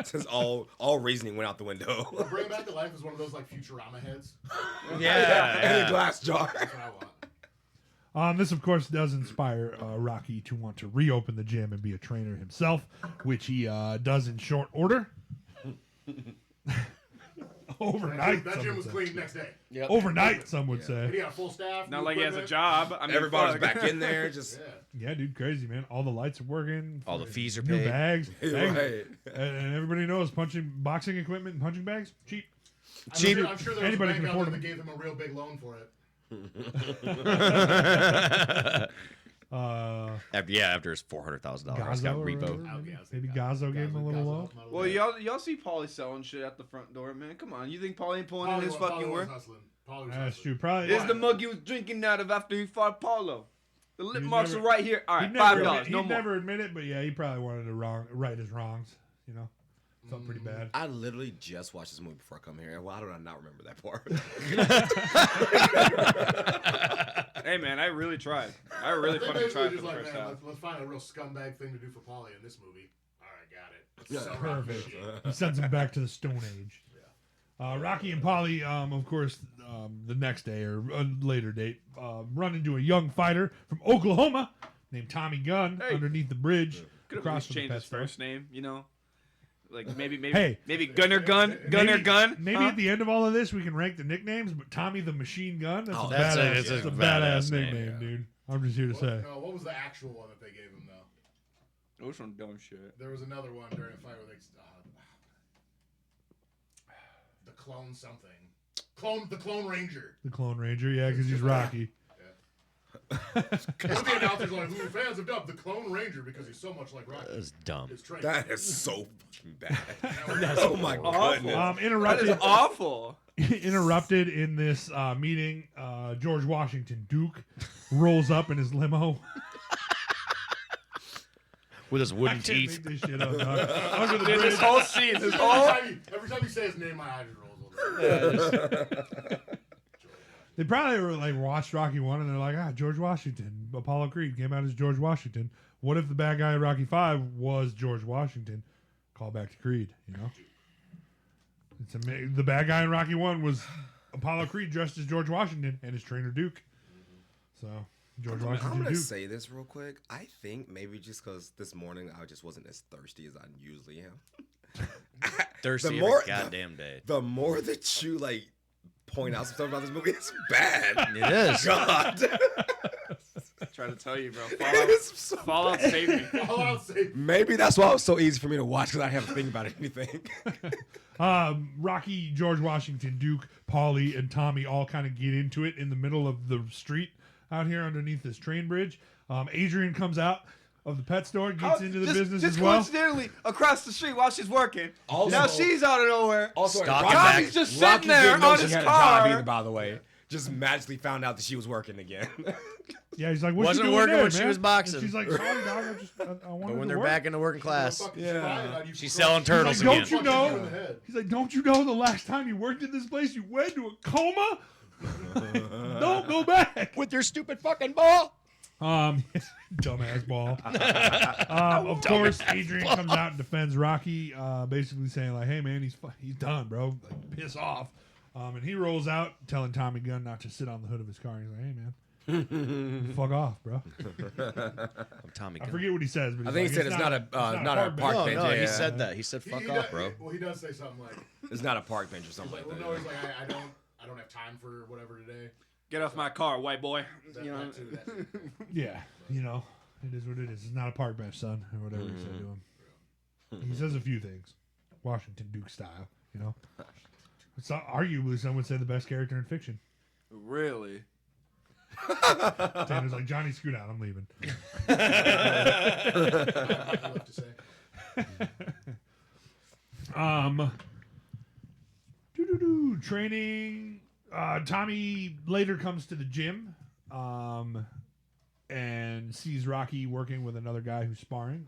[SPEAKER 1] Since all reasoning went out the window.
[SPEAKER 3] Bring Him Back to Life is one of those like Futurama heads.
[SPEAKER 1] And a glass jar.
[SPEAKER 3] That's what I want.
[SPEAKER 2] This, of course, does inspire Rocky to want to reopen the gym and be a trainer himself, which he does in short order. Overnight,
[SPEAKER 3] That
[SPEAKER 2] some
[SPEAKER 3] gym
[SPEAKER 2] would
[SPEAKER 3] was
[SPEAKER 2] say.
[SPEAKER 3] clean next day.
[SPEAKER 2] Overnight, some would
[SPEAKER 3] And
[SPEAKER 2] say.
[SPEAKER 3] he had a full staff.
[SPEAKER 6] Not
[SPEAKER 3] new
[SPEAKER 6] like he has a
[SPEAKER 3] equipment.
[SPEAKER 6] job. I mean,
[SPEAKER 1] Everybody's
[SPEAKER 6] fuck.
[SPEAKER 1] back in there. Just
[SPEAKER 3] Yeah.
[SPEAKER 2] Yeah, dude, crazy, man. All the lights are working.
[SPEAKER 5] All the fees are
[SPEAKER 2] New
[SPEAKER 5] paid.
[SPEAKER 2] bags.
[SPEAKER 1] right.
[SPEAKER 2] And everybody knows boxing equipment and punching bags, cheap.
[SPEAKER 3] I'm sure there was
[SPEAKER 2] Anybody
[SPEAKER 3] a
[SPEAKER 2] can
[SPEAKER 3] bank out
[SPEAKER 2] afford
[SPEAKER 3] there
[SPEAKER 2] them.
[SPEAKER 3] that gave him a real big loan for it.
[SPEAKER 5] After his $400,000 got
[SPEAKER 2] Gazzo or
[SPEAKER 5] repo.
[SPEAKER 2] whatever, maybe Gazzo gave him a little loan.
[SPEAKER 6] Well, y'all see Paulie selling shit at the front door, man. Come on, you think Paulie ain't pulling in his fucking work?
[SPEAKER 2] That's true. Probably.
[SPEAKER 6] This is the mug he was drinking out of after he fought Paulo. The lip
[SPEAKER 2] He'd
[SPEAKER 6] marks
[SPEAKER 2] never-
[SPEAKER 6] are right here. All right,
[SPEAKER 2] He'd never
[SPEAKER 6] $5.
[SPEAKER 2] admit-
[SPEAKER 6] No
[SPEAKER 2] he'd
[SPEAKER 6] more.
[SPEAKER 2] never admit it, but yeah, he probably wanted to right his wrongs. Felt pretty bad.
[SPEAKER 1] I literally just watched this movie before I come here. Why do I not remember that part?
[SPEAKER 6] Hey man, I really tried. I really
[SPEAKER 3] They
[SPEAKER 6] fucking
[SPEAKER 3] basically
[SPEAKER 6] tried for
[SPEAKER 3] just
[SPEAKER 6] the
[SPEAKER 3] like,
[SPEAKER 6] first
[SPEAKER 3] man,
[SPEAKER 6] half.
[SPEAKER 3] let's find a real scumbag thing to do for Paulie in this movie. All right, got it.
[SPEAKER 1] Yeah.
[SPEAKER 3] So Rocky
[SPEAKER 2] Perfect.
[SPEAKER 3] shit.
[SPEAKER 2] He sends him back to the Stone Age. Rocky and Polly, of course, the next day or a later date, run into a young fighter from Oklahoma named Tommy Gunn
[SPEAKER 6] Hey.
[SPEAKER 2] underneath the bridge
[SPEAKER 6] Could have
[SPEAKER 2] across
[SPEAKER 6] just
[SPEAKER 2] from the
[SPEAKER 6] changed
[SPEAKER 2] pet
[SPEAKER 6] his
[SPEAKER 2] store.
[SPEAKER 6] first name, you know? Like maybe
[SPEAKER 2] Hey.
[SPEAKER 6] maybe Gunner Gun.
[SPEAKER 2] Maybe
[SPEAKER 6] Huh?
[SPEAKER 2] at the end of all of this, we can rank the nicknames, but Tommy the Machine Gun, that's
[SPEAKER 1] Oh,
[SPEAKER 2] a
[SPEAKER 5] that's
[SPEAKER 2] badass,
[SPEAKER 5] it's a
[SPEAKER 2] badass
[SPEAKER 5] badass name,
[SPEAKER 2] nickname,
[SPEAKER 1] yeah.
[SPEAKER 2] dude. I'm just here to say.
[SPEAKER 3] What was the actual one that they gave him though?
[SPEAKER 6] Which one dumb shit?
[SPEAKER 3] There was another one during a fight where they the clone something. The Clone Ranger.
[SPEAKER 2] The Clone Ranger, yeah, because he's Rocky.
[SPEAKER 3] And the announcer's like, who fans have dubbed the Clone Ranger because he's so much like Rocky.
[SPEAKER 5] That's dumb.
[SPEAKER 3] His trait.
[SPEAKER 1] That is so fucking bad.
[SPEAKER 3] was
[SPEAKER 1] Oh my
[SPEAKER 6] awful.
[SPEAKER 1] goodness.
[SPEAKER 6] That
[SPEAKER 2] Interrupted.
[SPEAKER 6] is awful.
[SPEAKER 2] Interrupted in this meeting, George Washington Duke rolls up in his limo.
[SPEAKER 5] With his
[SPEAKER 2] I
[SPEAKER 5] wooden
[SPEAKER 2] can't
[SPEAKER 5] teeth.
[SPEAKER 2] make this shit up, dog. Under the
[SPEAKER 6] Dude,
[SPEAKER 2] bridge.
[SPEAKER 6] this whole scene, this whole
[SPEAKER 3] Every time you say his name, my eyes rolls over.
[SPEAKER 2] They probably were like watched Rocky 1 and they're like, George Washington. Apollo Creed came out as George Washington. What if the bad guy in Rocky 5 was George Washington? Call back to Creed, It's the bad guy in Rocky 1 was Apollo Creed dressed as George Washington and his trainer Duke. So, George
[SPEAKER 1] I'm
[SPEAKER 2] Washington
[SPEAKER 1] gonna
[SPEAKER 2] Duke.
[SPEAKER 1] say this real quick. I think maybe just because this morning I just wasn't as thirsty as I usually am.
[SPEAKER 5] Thirsty
[SPEAKER 1] The
[SPEAKER 5] every
[SPEAKER 1] more-
[SPEAKER 5] goddamn day.
[SPEAKER 1] The more that you point out some stuff about this movie, it's bad.
[SPEAKER 5] It is.
[SPEAKER 1] God,
[SPEAKER 6] trying to tell you, bro.
[SPEAKER 1] It's so
[SPEAKER 6] Fallout saved me.
[SPEAKER 3] All I'll say,
[SPEAKER 1] maybe that's why it was so easy for me to watch because I didn't have to think about anything.
[SPEAKER 2] Rocky, George Washington, Duke, Paulie, and Tommy all kind of get into it in the middle of the street out here underneath this train bridge. Adrian comes out of the pet store, gets into the business
[SPEAKER 6] just
[SPEAKER 2] as well.
[SPEAKER 6] coincidentally, across the street while she's working.
[SPEAKER 1] Also-
[SPEAKER 6] now she's out of nowhere.
[SPEAKER 1] Also,
[SPEAKER 5] Stalking
[SPEAKER 1] Rocky-
[SPEAKER 5] back.
[SPEAKER 6] Tommy's just
[SPEAKER 1] Rocky
[SPEAKER 6] sitting there
[SPEAKER 1] didn't know
[SPEAKER 6] on
[SPEAKER 1] she
[SPEAKER 6] his
[SPEAKER 1] had a
[SPEAKER 6] car.
[SPEAKER 1] job either, by the way. just magically found out that she was working again.
[SPEAKER 2] Yeah, he's like, what
[SPEAKER 5] Wasn't
[SPEAKER 2] you doing
[SPEAKER 5] working
[SPEAKER 2] there,
[SPEAKER 5] when she
[SPEAKER 2] man?
[SPEAKER 5] was boxing.
[SPEAKER 2] And she's like, sorry, dog. I wanted
[SPEAKER 5] But when
[SPEAKER 2] to
[SPEAKER 5] they're
[SPEAKER 2] work.
[SPEAKER 5] back in the working class,
[SPEAKER 3] She's
[SPEAKER 5] selling turtles
[SPEAKER 2] He's like,
[SPEAKER 5] again.
[SPEAKER 2] don't you know? He's like, don't you know the last time you worked in this place, you went into a coma? Don't go back.
[SPEAKER 5] with your stupid fucking ball.
[SPEAKER 2] Dumbass ball. Of course, Adrian comes out and defends Rocky, basically saying like, "Hey man, he's done, bro. Like, piss off." And he rolls out, telling Tommy Gunn not to sit on the hood of his car. He's like, "Hey man, fuck off, bro."
[SPEAKER 5] I'm Tommy
[SPEAKER 2] I
[SPEAKER 5] Gunn.
[SPEAKER 2] forget what he says, but
[SPEAKER 1] I
[SPEAKER 2] he's
[SPEAKER 1] think
[SPEAKER 2] like,
[SPEAKER 1] he said it's not a park
[SPEAKER 5] No,
[SPEAKER 1] bench.
[SPEAKER 5] no, he
[SPEAKER 1] Yeah.
[SPEAKER 5] said that. He said, "Fuck off, bro."
[SPEAKER 3] Well, he does say something like,
[SPEAKER 1] It's not a park bench or something
[SPEAKER 3] like,
[SPEAKER 1] like
[SPEAKER 3] well,
[SPEAKER 1] that.
[SPEAKER 3] no, he's like, I don't have time for whatever today.
[SPEAKER 6] Get off my car, white boy.
[SPEAKER 3] That,
[SPEAKER 6] You know.
[SPEAKER 3] that too, that too.
[SPEAKER 2] Yeah, you know, it is what it is. It's not a park bench, son, or whatever he said to him. He says a few things, Washington Duke style, you know. It's not, arguably, some would say the best character in fiction.
[SPEAKER 6] Really?
[SPEAKER 2] Tanner's like, Johnny, scoot out. I'm leaving.
[SPEAKER 3] Nothing left to say.
[SPEAKER 2] Training. Tommy later comes to the gym, and sees Rocky working with another guy who's sparring.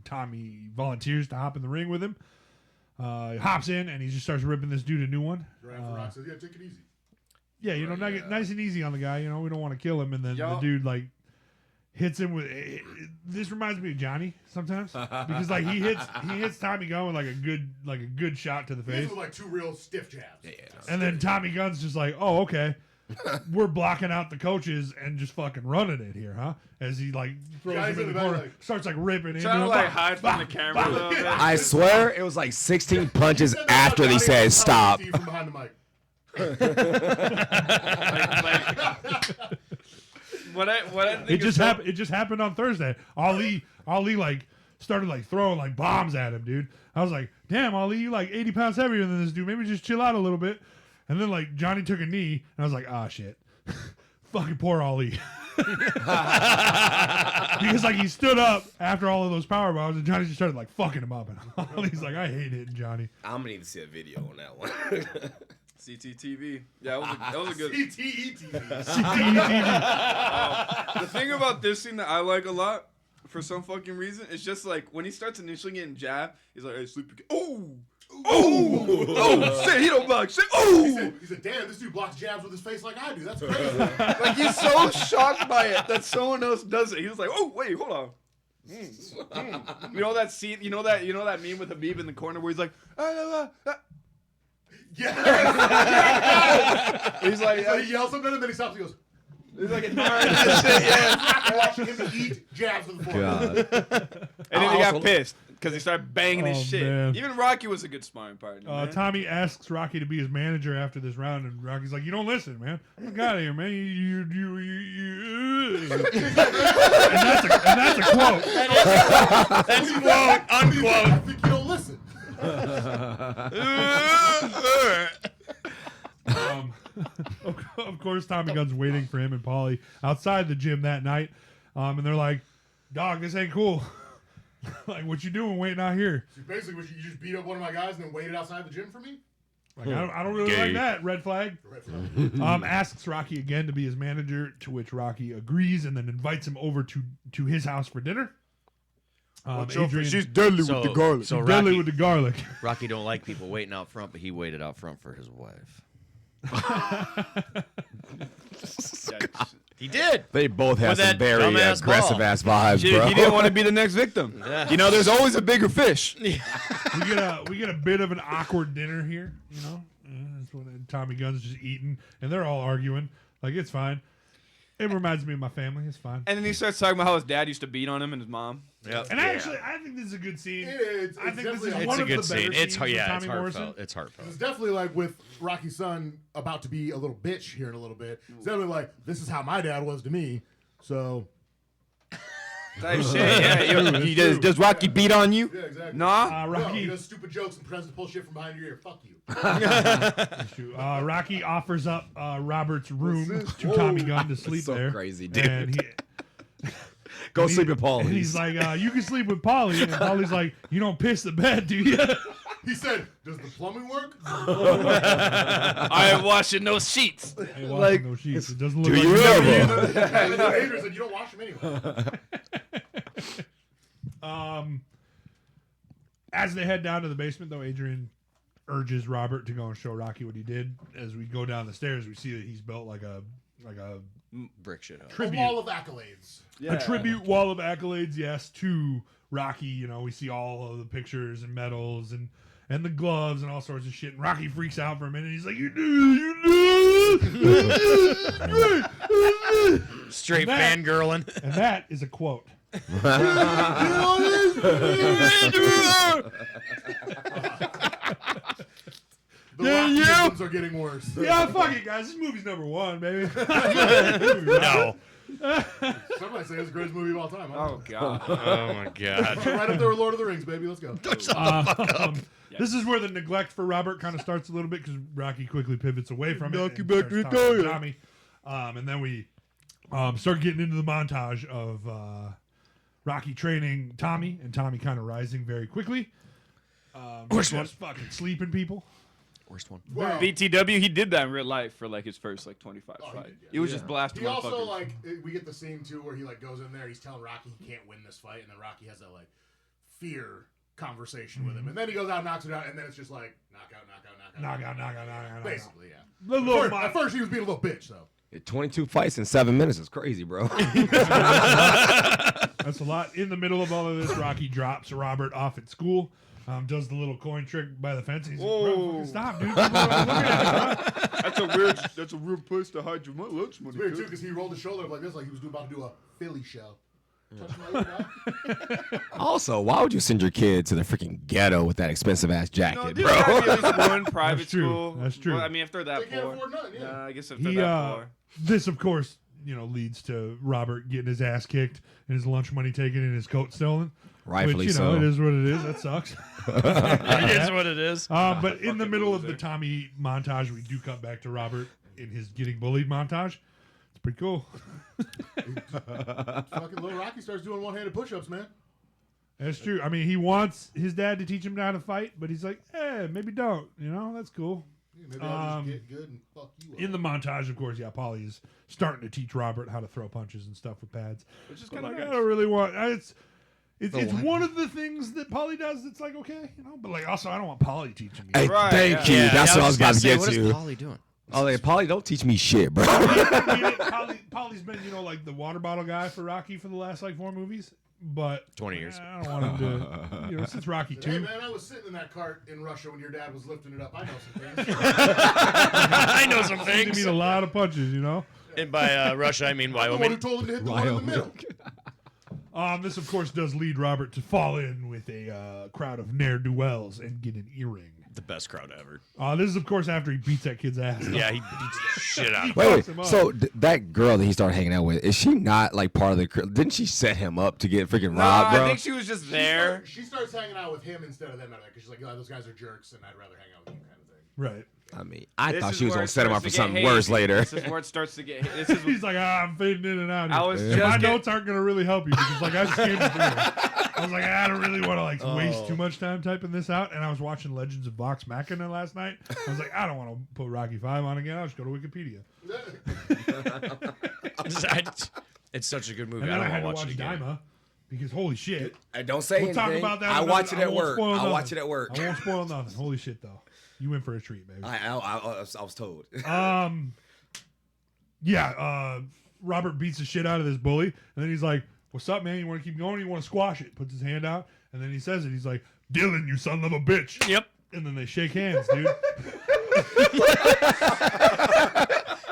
[SPEAKER 2] Tommy volunteers to hop in the ring with him. He hops in and he just starts ripping this dude a new one.
[SPEAKER 3] Ryan Rock says, "Yeah, take it easy."
[SPEAKER 2] Yeah, you know, nice and easy on the guy. You know, we don't want to kill him, and then the dude like hits him with. This reminds me of Johnny sometimes because like he hits Tommy Gunn with like a good shot to the
[SPEAKER 3] These
[SPEAKER 2] face,
[SPEAKER 3] were like two real stiff jabs.
[SPEAKER 1] Yeah.
[SPEAKER 2] and then Tommy Gunn's just like, oh okay, we're blocking out the coaches and just fucking running it here, huh? As he like throws
[SPEAKER 3] Guys
[SPEAKER 2] him in
[SPEAKER 3] in
[SPEAKER 2] the
[SPEAKER 3] the back,
[SPEAKER 2] corner,
[SPEAKER 3] like-
[SPEAKER 2] starts like ripping into
[SPEAKER 6] Trying to
[SPEAKER 2] him.
[SPEAKER 6] like hide from the camera a little bit.
[SPEAKER 1] I swear it was like 16 punches after they
[SPEAKER 3] Johnny
[SPEAKER 1] said
[SPEAKER 3] was
[SPEAKER 1] stop.
[SPEAKER 3] talking to you from behind the mic.
[SPEAKER 6] What I think
[SPEAKER 2] It just
[SPEAKER 6] is so-
[SPEAKER 2] happened. It just happened on Thursday. Ali like started like throwing like bombs at him, dude. I was like, damn, Ali, you like 80 pounds heavier than this dude. Maybe just chill out a little bit. And then like Johnny took a knee, and I was like, ah, shit, fucking poor Ali. Because like he stood up after all of those power bombs, and Johnny just started like fucking him up. And Ali's like, I hate hitting Johnny.
[SPEAKER 1] I'm gonna need to see a video on that one.
[SPEAKER 6] CTTV. Yeah, that was a good.
[SPEAKER 3] CTE-TV.
[SPEAKER 6] The thing about this scene that I like a lot, for some fucking reason, it's just like when he starts initially getting jabbed, he's like, "Hey, sleep again." Oh, shit, he don't block. Shit,
[SPEAKER 3] He said, "Damn, this dude blocks jabs with his face like I do. That's crazy."
[SPEAKER 6] like he's so shocked by it that someone else does it. He's like, "Oh, wait, hold on." You know that scene? You know that meme with Habib in the corner where he's like,
[SPEAKER 3] Yeah.
[SPEAKER 6] he's like,
[SPEAKER 3] So he yells something and then he stops and goes,
[SPEAKER 6] he's like admiring that shit, yeah.
[SPEAKER 3] "I'm watching him eat jabs with the forehead."
[SPEAKER 6] And then he got
[SPEAKER 1] Also-
[SPEAKER 6] pissed because he started banging his
[SPEAKER 2] Oh,
[SPEAKER 6] shit.
[SPEAKER 2] man.
[SPEAKER 6] Even Rocky was a good sparring partner. man.
[SPEAKER 2] Tommy asks Rocky to be his manager after this round, and Rocky's like, "You don't listen, man. Get out of here, man. You." and that's a quote.
[SPEAKER 5] That's quote unquote.
[SPEAKER 3] I think you don't listen.
[SPEAKER 2] Of course, Tommy Gunn's waiting for him and Paulie outside the gym that night, and they're like, "Dog, this ain't cool. Like, what you doing waiting out here?
[SPEAKER 3] So basically, you just beat up one of my guys and then waited outside the gym for me?
[SPEAKER 2] Like, I don't really like that. Red flag." Asks Rocky again to be his manager, to which Rocky agrees and then invites him over to his house for dinner. Adrian,
[SPEAKER 1] deadly
[SPEAKER 5] So
[SPEAKER 2] deadly
[SPEAKER 5] Rocky,
[SPEAKER 2] with the garlic.
[SPEAKER 5] Rocky don't like people waiting out front, but he waited out front for his wife. He did.
[SPEAKER 1] They both have
[SPEAKER 5] With
[SPEAKER 1] some
[SPEAKER 5] that
[SPEAKER 1] very
[SPEAKER 5] dumbass
[SPEAKER 1] aggressive
[SPEAKER 5] ball.
[SPEAKER 1] ass vibes,
[SPEAKER 6] Shit,
[SPEAKER 1] bro.
[SPEAKER 6] he didn't want to be the next victim.
[SPEAKER 5] Yeah.
[SPEAKER 6] You know, there's always a bigger fish.
[SPEAKER 2] We get a bit of an awkward dinner here, you know. That's when Tommy Gunn's just eating, and they're all arguing. Like, it's fine. It reminds me of my family. It's fine.
[SPEAKER 6] And then he starts talking about how his dad used to beat on him and his mom.
[SPEAKER 5] Yep.
[SPEAKER 2] And actually, I think this is a good scene.
[SPEAKER 3] It's
[SPEAKER 2] I think this
[SPEAKER 3] definitely
[SPEAKER 2] is
[SPEAKER 5] It's
[SPEAKER 2] one
[SPEAKER 5] a
[SPEAKER 2] of
[SPEAKER 5] good
[SPEAKER 2] the
[SPEAKER 5] scene.
[SPEAKER 2] better
[SPEAKER 5] It's
[SPEAKER 2] scenes with
[SPEAKER 5] it's
[SPEAKER 2] Tommy
[SPEAKER 5] heartfelt.
[SPEAKER 2] Morrison.
[SPEAKER 5] It's heartfelt.
[SPEAKER 3] It's definitely like with Rocky's son about to be a little bitch here in a little bit. It's definitely like, this is how my dad was to me. So,
[SPEAKER 6] Type shit. Yeah,
[SPEAKER 2] He does
[SPEAKER 6] Rocky beat on you?
[SPEAKER 3] yeah, exactly.
[SPEAKER 6] Nah.
[SPEAKER 3] No,
[SPEAKER 2] Rocky
[SPEAKER 3] he does stupid jokes and pretends to pull shit from behind your ear. Fuck you.
[SPEAKER 2] Rocky offers up Robert's room to Tommy Gunn to sleep
[SPEAKER 1] so
[SPEAKER 2] there.
[SPEAKER 1] crazy, dude.
[SPEAKER 2] And
[SPEAKER 1] Go sleep with Paul.
[SPEAKER 2] And he's like, you can sleep with Paulie. And Paulie's like, you don't piss the bed, do you?
[SPEAKER 3] He said, "Does the plumbing work?"
[SPEAKER 6] I ain't washing no sheets.
[SPEAKER 2] Hey, washing those sheets. It doesn't look
[SPEAKER 1] Do
[SPEAKER 2] like
[SPEAKER 1] you ever?
[SPEAKER 3] Adrian said, "You don't wash them anyway."
[SPEAKER 2] As they head down to the basement, though, Adrian urges Robert to go and show Rocky what he did. As we go down the stairs, we see that he's built like a
[SPEAKER 5] Brick shit house.
[SPEAKER 3] A
[SPEAKER 2] tribute.
[SPEAKER 3] wall of accolades.
[SPEAKER 2] A tribute wall of accolades, yes, to Rocky. You know, we see all of the pictures and medals and the gloves and all sorts of shit. And Rocky freaks out for a minute. He's like, "You do.
[SPEAKER 5] Straight
[SPEAKER 2] That-
[SPEAKER 5] fangirling.
[SPEAKER 2] And that is a quote.
[SPEAKER 3] The Rockyisms are getting worse.
[SPEAKER 2] Yeah, fuck it, guys. This movie's #1, baby.
[SPEAKER 5] No.
[SPEAKER 3] Somebody say it's the greatest movie of all time. Huh?
[SPEAKER 6] Oh god.
[SPEAKER 5] Oh my god.
[SPEAKER 3] Right up there with Lord of the Rings, baby. Let's go.
[SPEAKER 2] This is where the neglect for Robert kind of starts a little bit because Rocky quickly pivots away from it.
[SPEAKER 1] Knock you
[SPEAKER 2] and
[SPEAKER 1] back
[SPEAKER 2] starts
[SPEAKER 1] to
[SPEAKER 2] talking
[SPEAKER 1] Italia.
[SPEAKER 2] Tommy. And then we start getting into the montage of Rocky training Tommy and Tommy kind of rising very quickly.
[SPEAKER 5] Worst one.
[SPEAKER 2] Just fucking sleeping people.
[SPEAKER 5] Worst one.
[SPEAKER 3] Well,
[SPEAKER 6] BTW, he did that in real life for like his first like 25
[SPEAKER 3] Oh, he
[SPEAKER 6] fight.
[SPEAKER 3] did, yeah.
[SPEAKER 6] He was just blasting
[SPEAKER 3] he also
[SPEAKER 6] motherfuckers.
[SPEAKER 3] like we get the scene too where he like goes in there. He's telling Rocky he can't win this fight, and then Rocky has that like fear conversation with him, and then he goes out, and knocks it out, and then it's just like knockout. Basically, yeah.
[SPEAKER 2] The little
[SPEAKER 3] At first, he was being a little bitch, though.
[SPEAKER 1] 22 fights in 7 minutes is crazy, bro.
[SPEAKER 2] That's a lot. In the middle of all of this, Rocky drops Robert off at school. Does the little coin trick by the fence. He's like, "Bro, fucking stop, dude. People are looking at you, bro."
[SPEAKER 6] That's a weird place to hide your lunch money.
[SPEAKER 3] It's weird, too, because he rolled his shoulder up like this, like he was about to do a Philly show. Touch my lip, dog.
[SPEAKER 1] Also, why would you send your kid to the freaking ghetto with that expensive ass jacket,
[SPEAKER 6] There's
[SPEAKER 1] bro?
[SPEAKER 6] gotta be at least one private
[SPEAKER 2] That's true.
[SPEAKER 6] school.
[SPEAKER 2] That's true.
[SPEAKER 6] Well, I mean, if they're
[SPEAKER 3] They
[SPEAKER 6] that
[SPEAKER 3] can't
[SPEAKER 6] poor.
[SPEAKER 3] afford nothing, yeah.
[SPEAKER 6] I guess if
[SPEAKER 2] He,
[SPEAKER 6] they're that poor.
[SPEAKER 2] this, of course, leads to Robert getting his ass kicked and his lunch money taken and his coat stolen.
[SPEAKER 1] Rightfully
[SPEAKER 2] which,
[SPEAKER 1] so.
[SPEAKER 2] It is what it is. That sucks.
[SPEAKER 5] It is what it is.
[SPEAKER 2] But in the
[SPEAKER 6] Fucking
[SPEAKER 2] middle of
[SPEAKER 6] loser.
[SPEAKER 2] the Tommy montage, we do cut back to Robert in his getting bullied montage. It's pretty cool.
[SPEAKER 3] Fucking little Rocky starts doing one-handed push-ups, man.
[SPEAKER 2] That's true. I mean, he wants his dad to teach him how to fight, but he's like, maybe don't. That's cool.
[SPEAKER 3] Yeah, maybe I'll just get good and fuck you up.
[SPEAKER 2] In the montage, of course, Polly is starting to teach Robert how to throw punches and stuff with pads.
[SPEAKER 6] Which is
[SPEAKER 2] But
[SPEAKER 6] kind of
[SPEAKER 2] like,
[SPEAKER 6] nice.
[SPEAKER 2] I don't really want. It's one of the things that Polly does that's like okay, But like also, I don't want Polly teaching me.
[SPEAKER 1] Hey,
[SPEAKER 6] Right,
[SPEAKER 1] thank
[SPEAKER 6] yeah.
[SPEAKER 1] you. That's what I was about to get
[SPEAKER 5] What is
[SPEAKER 1] to.
[SPEAKER 5] Polly doing?
[SPEAKER 1] Oh, like, Polly, don't teach me shit, bro.
[SPEAKER 2] Polly's been, like the water bottle guy for Rocky for the last like 4 movies. But
[SPEAKER 5] 20 years.
[SPEAKER 2] I don't want him to, since Rocky
[SPEAKER 3] Hey,
[SPEAKER 2] 2.
[SPEAKER 3] man, I was sitting in that cart in Russia when your dad was lifting it up. I know some things.
[SPEAKER 5] I know some
[SPEAKER 2] He
[SPEAKER 5] things.
[SPEAKER 2] mean a lot of punches,
[SPEAKER 5] And by Russia, I mean
[SPEAKER 3] The one who
[SPEAKER 5] Wyoming.
[SPEAKER 3] told him to hit the one in the middle.
[SPEAKER 2] This, of course, does lead Robert to fall in with a crowd of ne'er-do-wells and get an earring.
[SPEAKER 5] The best crowd ever.
[SPEAKER 2] This is, of course, after he beats that kid's ass.
[SPEAKER 5] Yeah, he beats the shit out of him.
[SPEAKER 1] Wait.
[SPEAKER 2] fucks him up.
[SPEAKER 1] So that girl that he started hanging out with, is she not like part of the? Didn't she set him up to get freaking robbed,
[SPEAKER 6] I
[SPEAKER 1] bro?
[SPEAKER 6] think she was just there.
[SPEAKER 3] She starts hanging out with him instead of them because she's like, those guys are jerks, and I'd rather hang out with you, kind of thing.
[SPEAKER 2] Right.
[SPEAKER 1] I mean, I
[SPEAKER 6] This
[SPEAKER 1] thought
[SPEAKER 6] is
[SPEAKER 1] she was
[SPEAKER 6] where
[SPEAKER 1] gonna
[SPEAKER 6] it
[SPEAKER 1] set him up
[SPEAKER 6] starts
[SPEAKER 1] for
[SPEAKER 6] to get
[SPEAKER 1] something worse
[SPEAKER 6] hazy.
[SPEAKER 1] later.
[SPEAKER 6] This is where it starts to get. This is.
[SPEAKER 2] He's like, I'm fading in and out.
[SPEAKER 6] I was
[SPEAKER 2] And
[SPEAKER 6] just
[SPEAKER 2] my
[SPEAKER 6] get-
[SPEAKER 2] notes aren't going to really help you because, like, I skimmed through it. I was like, I don't really want to, like, waste too much time typing this out. And I was watching Legends of Vox Machina last night. I was like, I don't want to put Rocky 5 on again. I'll just go to Wikipedia.
[SPEAKER 5] It's such a good movie.
[SPEAKER 2] And
[SPEAKER 5] I
[SPEAKER 2] then I
[SPEAKER 5] don't
[SPEAKER 2] had to
[SPEAKER 5] want to
[SPEAKER 2] watch
[SPEAKER 5] watch it again.
[SPEAKER 2] Daima because, holy shit.
[SPEAKER 1] I don't say
[SPEAKER 2] We'll talk about that.
[SPEAKER 1] I
[SPEAKER 2] another-
[SPEAKER 1] watch it at
[SPEAKER 2] won't
[SPEAKER 1] work.
[SPEAKER 2] spoil
[SPEAKER 1] I watch
[SPEAKER 2] nothing.
[SPEAKER 1] it at work.
[SPEAKER 2] I won't spoil nothing. Holy shit, though. You went for a treat, baby.
[SPEAKER 1] I was told.
[SPEAKER 2] Robert beats the shit out of this bully, and then he's like, "What's up, man? You want to keep going? Or you want to squash it?" Puts his hand out, and then he says it. He's like, "Dylan, you son of a bitch."
[SPEAKER 5] Yep.
[SPEAKER 2] And then they shake hands, dude.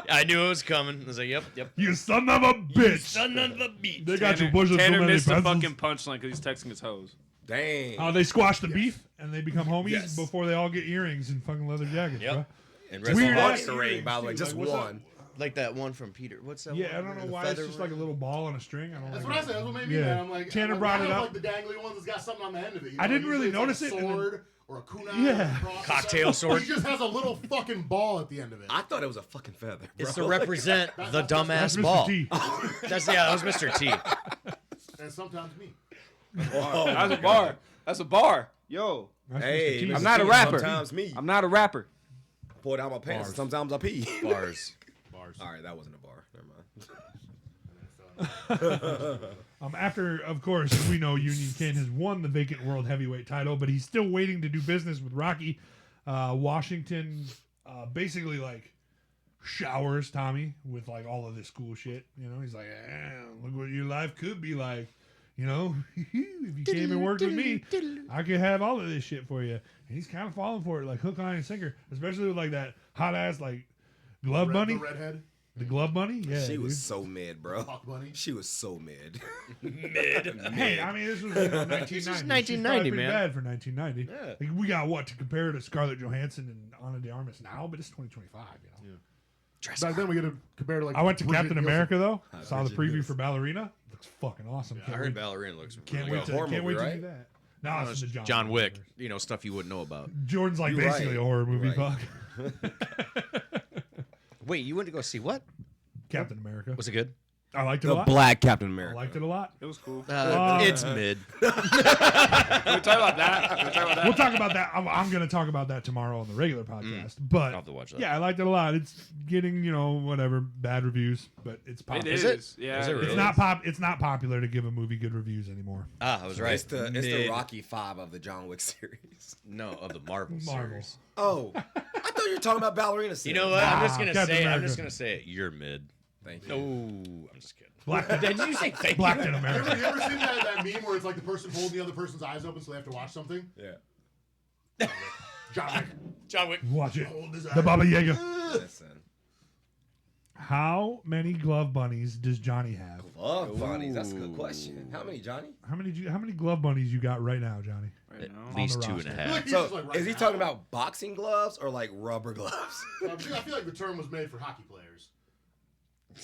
[SPEAKER 5] I knew it was coming. I was like, yep.
[SPEAKER 2] You son of a bitch.
[SPEAKER 5] Son of a beat.
[SPEAKER 2] They got your bushes so
[SPEAKER 6] Tanner
[SPEAKER 2] many
[SPEAKER 6] missed the
[SPEAKER 2] pencils.
[SPEAKER 6] fucking punchline because he's texting his hose.
[SPEAKER 1] Dang.
[SPEAKER 2] They squash the beef, and they become homies
[SPEAKER 1] Yes.
[SPEAKER 2] before they all get earrings and fucking leather jackets,
[SPEAKER 5] Yep.
[SPEAKER 2] bro.
[SPEAKER 5] And
[SPEAKER 1] Just
[SPEAKER 2] Weird
[SPEAKER 1] one
[SPEAKER 2] ass
[SPEAKER 1] ring,
[SPEAKER 2] earrings,
[SPEAKER 1] by the way,
[SPEAKER 2] too.
[SPEAKER 1] just
[SPEAKER 2] Like, what's
[SPEAKER 1] one.
[SPEAKER 5] like that one from Peter. What's that one?
[SPEAKER 2] Yeah, I don't know
[SPEAKER 5] The
[SPEAKER 2] why it's
[SPEAKER 5] feather
[SPEAKER 2] just like a
[SPEAKER 5] ring?
[SPEAKER 2] little ball on a string. I don't
[SPEAKER 3] That's
[SPEAKER 2] know.
[SPEAKER 3] what I said. That's what made me
[SPEAKER 2] Yeah.
[SPEAKER 3] mad. I'm like,
[SPEAKER 2] Tanner
[SPEAKER 3] I'm like,
[SPEAKER 2] brought
[SPEAKER 3] I
[SPEAKER 2] it
[SPEAKER 3] have,
[SPEAKER 2] up.
[SPEAKER 3] like the dangly one that's got something on the end of it. You
[SPEAKER 2] I
[SPEAKER 3] know?
[SPEAKER 2] didn't really
[SPEAKER 3] Usually
[SPEAKER 2] notice
[SPEAKER 3] it's
[SPEAKER 2] it,
[SPEAKER 3] like
[SPEAKER 2] and
[SPEAKER 3] a
[SPEAKER 2] then-
[SPEAKER 3] sword or a kunai.
[SPEAKER 2] Yeah.
[SPEAKER 3] or a cross or
[SPEAKER 5] Cocktail
[SPEAKER 3] something.
[SPEAKER 5] sword.
[SPEAKER 3] He just has a little fucking ball at the end of it.
[SPEAKER 1] I thought it was a fucking feather. Bro.
[SPEAKER 5] It's to represent the
[SPEAKER 2] That's
[SPEAKER 5] dumbass
[SPEAKER 2] Mr.
[SPEAKER 5] ball.
[SPEAKER 2] T.
[SPEAKER 5] That was Mr. T.
[SPEAKER 3] And sometimes me.
[SPEAKER 6] That's a bar. That's a bar. Yo.
[SPEAKER 2] That's
[SPEAKER 1] Hey,
[SPEAKER 2] Mr. T.
[SPEAKER 6] I'm not a rapper.
[SPEAKER 1] Sometimes me.
[SPEAKER 6] I'm not a rapper.
[SPEAKER 1] Pull down my pants.
[SPEAKER 2] Bars.
[SPEAKER 1] Sometimes I pee.
[SPEAKER 5] Bars.
[SPEAKER 3] Bars.
[SPEAKER 1] All right, that wasn't a bar. Never mind.
[SPEAKER 2] After, of course, we know Union King has won the vacant world heavyweight title, but he's still waiting to do business with Rocky. Washington basically like showers Tommy with like all of this cool shit. You know, he's like, look what your life could be like. You know, if you came and worked with me, I could have all of this shit for you. And he's kind of falling for it, like hook, line, and sinker, especially with like that hot ass like glove bunny.
[SPEAKER 3] The redhead.
[SPEAKER 2] The glove bunny? Yeah.
[SPEAKER 1] She was
[SPEAKER 2] dude.
[SPEAKER 1] so mid, bro.
[SPEAKER 3] Fuck bunny.
[SPEAKER 1] She was so mid.
[SPEAKER 2] Hey, I mean, this was 1990.
[SPEAKER 5] This is
[SPEAKER 2] She's
[SPEAKER 5] 1990,
[SPEAKER 2] probably pretty
[SPEAKER 5] man.
[SPEAKER 2] bad for 1990.
[SPEAKER 5] Yeah.
[SPEAKER 2] Like, we got what to compare to Scarlett Johansson and Ana de Armas now, but it's 2025. You know.
[SPEAKER 3] Back then we get to compare to like.
[SPEAKER 2] I went to
[SPEAKER 3] Bridget
[SPEAKER 2] Captain
[SPEAKER 3] Nielsen.
[SPEAKER 2] America though. Saw the
[SPEAKER 1] Bridget
[SPEAKER 2] preview
[SPEAKER 1] Nielsen.
[SPEAKER 2] for Ballerina. Looks fucking awesome.
[SPEAKER 5] I heard Ballerina looks
[SPEAKER 2] Can't
[SPEAKER 5] really
[SPEAKER 2] wait
[SPEAKER 5] good.
[SPEAKER 2] to
[SPEAKER 1] horror
[SPEAKER 2] can't wait
[SPEAKER 1] movie,
[SPEAKER 2] to do that. No, it's the
[SPEAKER 5] John Wick.
[SPEAKER 2] universe.
[SPEAKER 5] You know, stuff you wouldn't know about.
[SPEAKER 2] Jordan's like
[SPEAKER 1] You're
[SPEAKER 2] basically
[SPEAKER 1] right.
[SPEAKER 2] a horror movie.
[SPEAKER 1] Right.
[SPEAKER 2] Fuck.
[SPEAKER 5] Wait, you went to go see what?
[SPEAKER 2] Captain America.
[SPEAKER 5] Was it good?
[SPEAKER 2] I liked it a
[SPEAKER 1] The
[SPEAKER 2] lot.
[SPEAKER 1] Black Captain
[SPEAKER 2] I
[SPEAKER 1] America.
[SPEAKER 2] liked it a lot.
[SPEAKER 6] It was cool.
[SPEAKER 5] It's mid.
[SPEAKER 6] Can we talk about that? Can we talk about that?
[SPEAKER 2] We'll talk about that. I'm going to talk about that tomorrow on the regular podcast. But
[SPEAKER 5] I'll have to watch that.
[SPEAKER 2] yeah, I liked it a lot. It's getting, whatever, bad reviews, but it's
[SPEAKER 6] It
[SPEAKER 2] popular.
[SPEAKER 6] is.
[SPEAKER 5] it?
[SPEAKER 6] Yeah.
[SPEAKER 5] Is it
[SPEAKER 2] It's
[SPEAKER 5] really?
[SPEAKER 2] not popular to give a movie good reviews anymore.
[SPEAKER 5] I was right.
[SPEAKER 1] It's the
[SPEAKER 5] Mid.
[SPEAKER 1] Rocky 5 of the John Wick series.
[SPEAKER 5] No, of the Marvel,
[SPEAKER 2] Marvel.
[SPEAKER 5] series.
[SPEAKER 1] Oh, I thought you were talking about Ballerina.
[SPEAKER 5] You
[SPEAKER 1] series.
[SPEAKER 5] know what? I'm just
[SPEAKER 2] Nah,
[SPEAKER 5] gonna
[SPEAKER 2] Captain
[SPEAKER 5] say. I'm
[SPEAKER 2] America.
[SPEAKER 5] just gonna say it. You're mid.
[SPEAKER 1] Thank you.
[SPEAKER 5] No, I'm just kidding.
[SPEAKER 2] Black
[SPEAKER 5] Did you say thank
[SPEAKER 2] Black
[SPEAKER 5] you?
[SPEAKER 2] in
[SPEAKER 3] You
[SPEAKER 2] America.
[SPEAKER 3] ever seen that meme where it's like the person holding the other person's eyes open so they have to watch something?
[SPEAKER 1] Yeah.
[SPEAKER 3] John Wick.
[SPEAKER 5] John Wick.
[SPEAKER 2] Watch it.
[SPEAKER 3] Hold his
[SPEAKER 2] The
[SPEAKER 3] eyes.
[SPEAKER 2] Baba Yaga.
[SPEAKER 1] Listen.
[SPEAKER 2] How many glove bunnies does Johnny have?
[SPEAKER 1] Glove bunnies. That's a good question. How many, Johnny?
[SPEAKER 2] How many glove bunnies you got right now, Johnny?
[SPEAKER 6] Right now.
[SPEAKER 5] At least
[SPEAKER 2] the
[SPEAKER 5] 2.5.
[SPEAKER 2] roster.
[SPEAKER 3] Like, he's
[SPEAKER 1] So,
[SPEAKER 3] just like right
[SPEAKER 1] is he
[SPEAKER 3] now.
[SPEAKER 1] talking about boxing gloves or like rubber gloves?
[SPEAKER 3] I feel like the term was made for hockey players.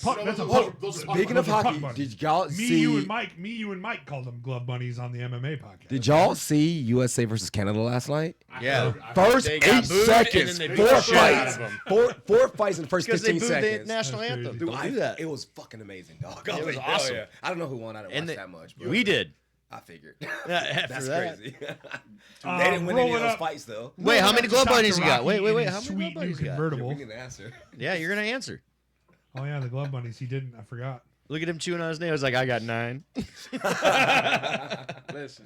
[SPEAKER 2] Puck,
[SPEAKER 3] No,
[SPEAKER 2] that's a
[SPEAKER 3] those
[SPEAKER 2] puck.
[SPEAKER 3] are- those are puck
[SPEAKER 1] Speaking of
[SPEAKER 2] Those are puck
[SPEAKER 1] hockey,
[SPEAKER 2] bunnies.
[SPEAKER 1] did y'all
[SPEAKER 2] Me,
[SPEAKER 1] see?
[SPEAKER 2] you, and Mike called them glove bunnies on the MMA podcast.
[SPEAKER 1] Did y'all see USA versus Canada last night?
[SPEAKER 5] Yeah.
[SPEAKER 1] First
[SPEAKER 5] They got
[SPEAKER 1] 8
[SPEAKER 5] booed,
[SPEAKER 1] seconds,
[SPEAKER 5] and then they
[SPEAKER 1] four
[SPEAKER 5] beat the shit out
[SPEAKER 1] fights,
[SPEAKER 5] of 'em.
[SPEAKER 1] four fights in the first
[SPEAKER 5] Because they
[SPEAKER 1] 15
[SPEAKER 5] booed the
[SPEAKER 1] seconds.
[SPEAKER 5] national
[SPEAKER 2] That's
[SPEAKER 5] anthem.
[SPEAKER 2] crazy.
[SPEAKER 5] Don't
[SPEAKER 1] Dude,
[SPEAKER 5] do that.
[SPEAKER 1] It was fucking amazing, dog.
[SPEAKER 5] It was
[SPEAKER 1] Hell
[SPEAKER 5] awesome.
[SPEAKER 1] yeah. I don't know who won. I didn't watch
[SPEAKER 5] And
[SPEAKER 1] that much. But
[SPEAKER 5] we did.
[SPEAKER 1] I figured.
[SPEAKER 5] Yeah, after
[SPEAKER 1] That's
[SPEAKER 5] that.
[SPEAKER 1] crazy. They didn't win any
[SPEAKER 2] roll
[SPEAKER 1] of
[SPEAKER 2] it
[SPEAKER 1] those
[SPEAKER 2] up.
[SPEAKER 1] fights though.
[SPEAKER 5] Wait, how
[SPEAKER 2] Roll
[SPEAKER 5] many
[SPEAKER 2] up
[SPEAKER 5] glove
[SPEAKER 2] to
[SPEAKER 5] bunnies you got?
[SPEAKER 2] Rocky
[SPEAKER 5] Wait.
[SPEAKER 2] in
[SPEAKER 5] How
[SPEAKER 2] his
[SPEAKER 5] many glove
[SPEAKER 2] sweet
[SPEAKER 5] bunnies
[SPEAKER 2] new
[SPEAKER 5] you got?
[SPEAKER 1] Yeah,
[SPEAKER 2] convertible.
[SPEAKER 1] we need to answer.
[SPEAKER 5] Yeah, you're gonna answer.
[SPEAKER 2] Oh yeah, the glove bunnies. He didn't. I forgot.
[SPEAKER 5] Look at him chewing on his nails. Like I got 9.
[SPEAKER 6] Listen.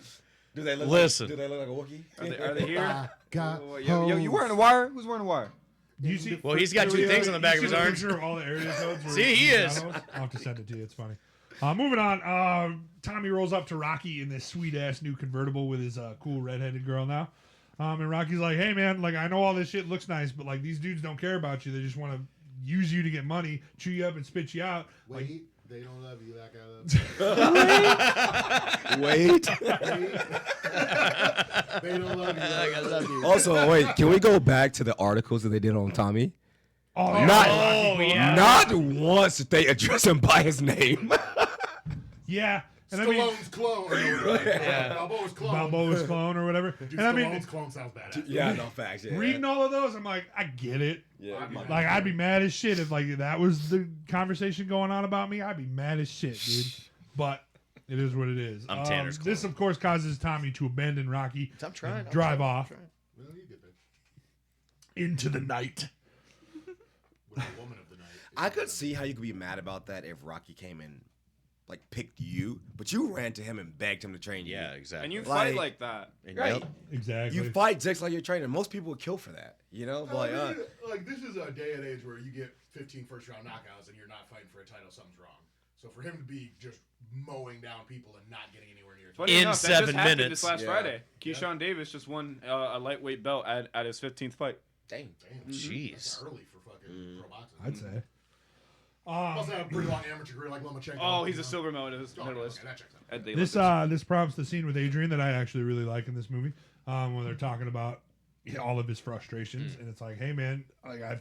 [SPEAKER 1] Do they look
[SPEAKER 5] Listen.
[SPEAKER 1] Like, do they look like a Wookiee?
[SPEAKER 6] Are they here?
[SPEAKER 3] Got
[SPEAKER 6] Oh, yo, you wearing a wire? Who's wearing a wire?
[SPEAKER 2] Do you see?
[SPEAKER 5] Well, he's got 2 things on the back of
[SPEAKER 2] you
[SPEAKER 5] his
[SPEAKER 2] see the
[SPEAKER 5] arms.
[SPEAKER 2] picture of all the area codes where
[SPEAKER 5] See, he
[SPEAKER 2] he's
[SPEAKER 5] is.
[SPEAKER 2] on those? I'll have to send it to you. It's funny. Moving on. Tommy rolls up to Rocky in this sweet ass new convertible with his cool redheaded girl now. And Rocky's like, "Hey man, like I know all this shit looks nice, but like these dudes don't care about you. They just want to use you to get money, chew you up, and spit you out." Like,
[SPEAKER 3] Wait, they don't love you like I love you.
[SPEAKER 1] Wait.
[SPEAKER 3] They don't love you. Like I love you.
[SPEAKER 1] Also, wait. Can we go back to the articles that they did on Tommy?
[SPEAKER 2] oh,
[SPEAKER 1] Not-
[SPEAKER 2] yeah, Rocky,
[SPEAKER 5] yeah.
[SPEAKER 1] Not once did they address him by his name.
[SPEAKER 2] yeah. And I mean,
[SPEAKER 3] Stallone's clone. Balboa's clone.
[SPEAKER 2] Balboa's clone or whatever.
[SPEAKER 3] Dude,
[SPEAKER 2] And I mean,
[SPEAKER 3] Stallone's clone sounds badass.
[SPEAKER 1] Yeah, no facts. Yeah.
[SPEAKER 2] reading all of those, I'm like, I get it.
[SPEAKER 1] Yeah.
[SPEAKER 2] Like I'd be mad as shit if like that was the conversation going on about me. I'd be mad as shit, dude. But it is what it is.
[SPEAKER 5] I'm Tanner's
[SPEAKER 2] This
[SPEAKER 5] clone.
[SPEAKER 2] of course causes Tommy to abandon Rocky.
[SPEAKER 5] I'm trying.
[SPEAKER 2] and drive off
[SPEAKER 3] Well, you get that.
[SPEAKER 2] into the night.
[SPEAKER 3] With the woman of the night.
[SPEAKER 1] I could see how you could be mad about that if Rocky came and like picked you, but you ran to him and begged him to train you.
[SPEAKER 5] Yeah, exactly.
[SPEAKER 6] And you
[SPEAKER 1] Like-
[SPEAKER 6] fight like that.
[SPEAKER 5] And
[SPEAKER 1] Right.
[SPEAKER 5] yep.
[SPEAKER 2] Exactly.
[SPEAKER 1] You fight just like you're training. Most people would kill for that. You know, but,
[SPEAKER 3] I mean, like this is a day and age where you get 15 first round knockouts and you're not fighting for a title. Something's wrong. So for him to be just mowing down people and not getting anywhere near.
[SPEAKER 6] Funny
[SPEAKER 5] In
[SPEAKER 6] enough, that
[SPEAKER 5] 7
[SPEAKER 6] just happened
[SPEAKER 5] minutes.
[SPEAKER 6] This last
[SPEAKER 1] Yeah.
[SPEAKER 6] Friday, Keyshawn Davis just won a lightweight belt at his 15th fight.
[SPEAKER 1] dang.
[SPEAKER 3] Damn,
[SPEAKER 5] Jeez.
[SPEAKER 3] that's early for fucking pro boxing.
[SPEAKER 2] I'd say.
[SPEAKER 3] Must have a pretty long amateur career like Lomachenko.
[SPEAKER 6] Oh, he's
[SPEAKER 3] you
[SPEAKER 6] a
[SPEAKER 3] know?
[SPEAKER 6] silver medalist.
[SPEAKER 3] Oh, okay, that checks out.
[SPEAKER 6] At the
[SPEAKER 2] This
[SPEAKER 6] Olympics.
[SPEAKER 2] this prompts the scene with Adrian that I actually really like in this movie, when they're talking about all of his frustrations, and it's like, hey man, like I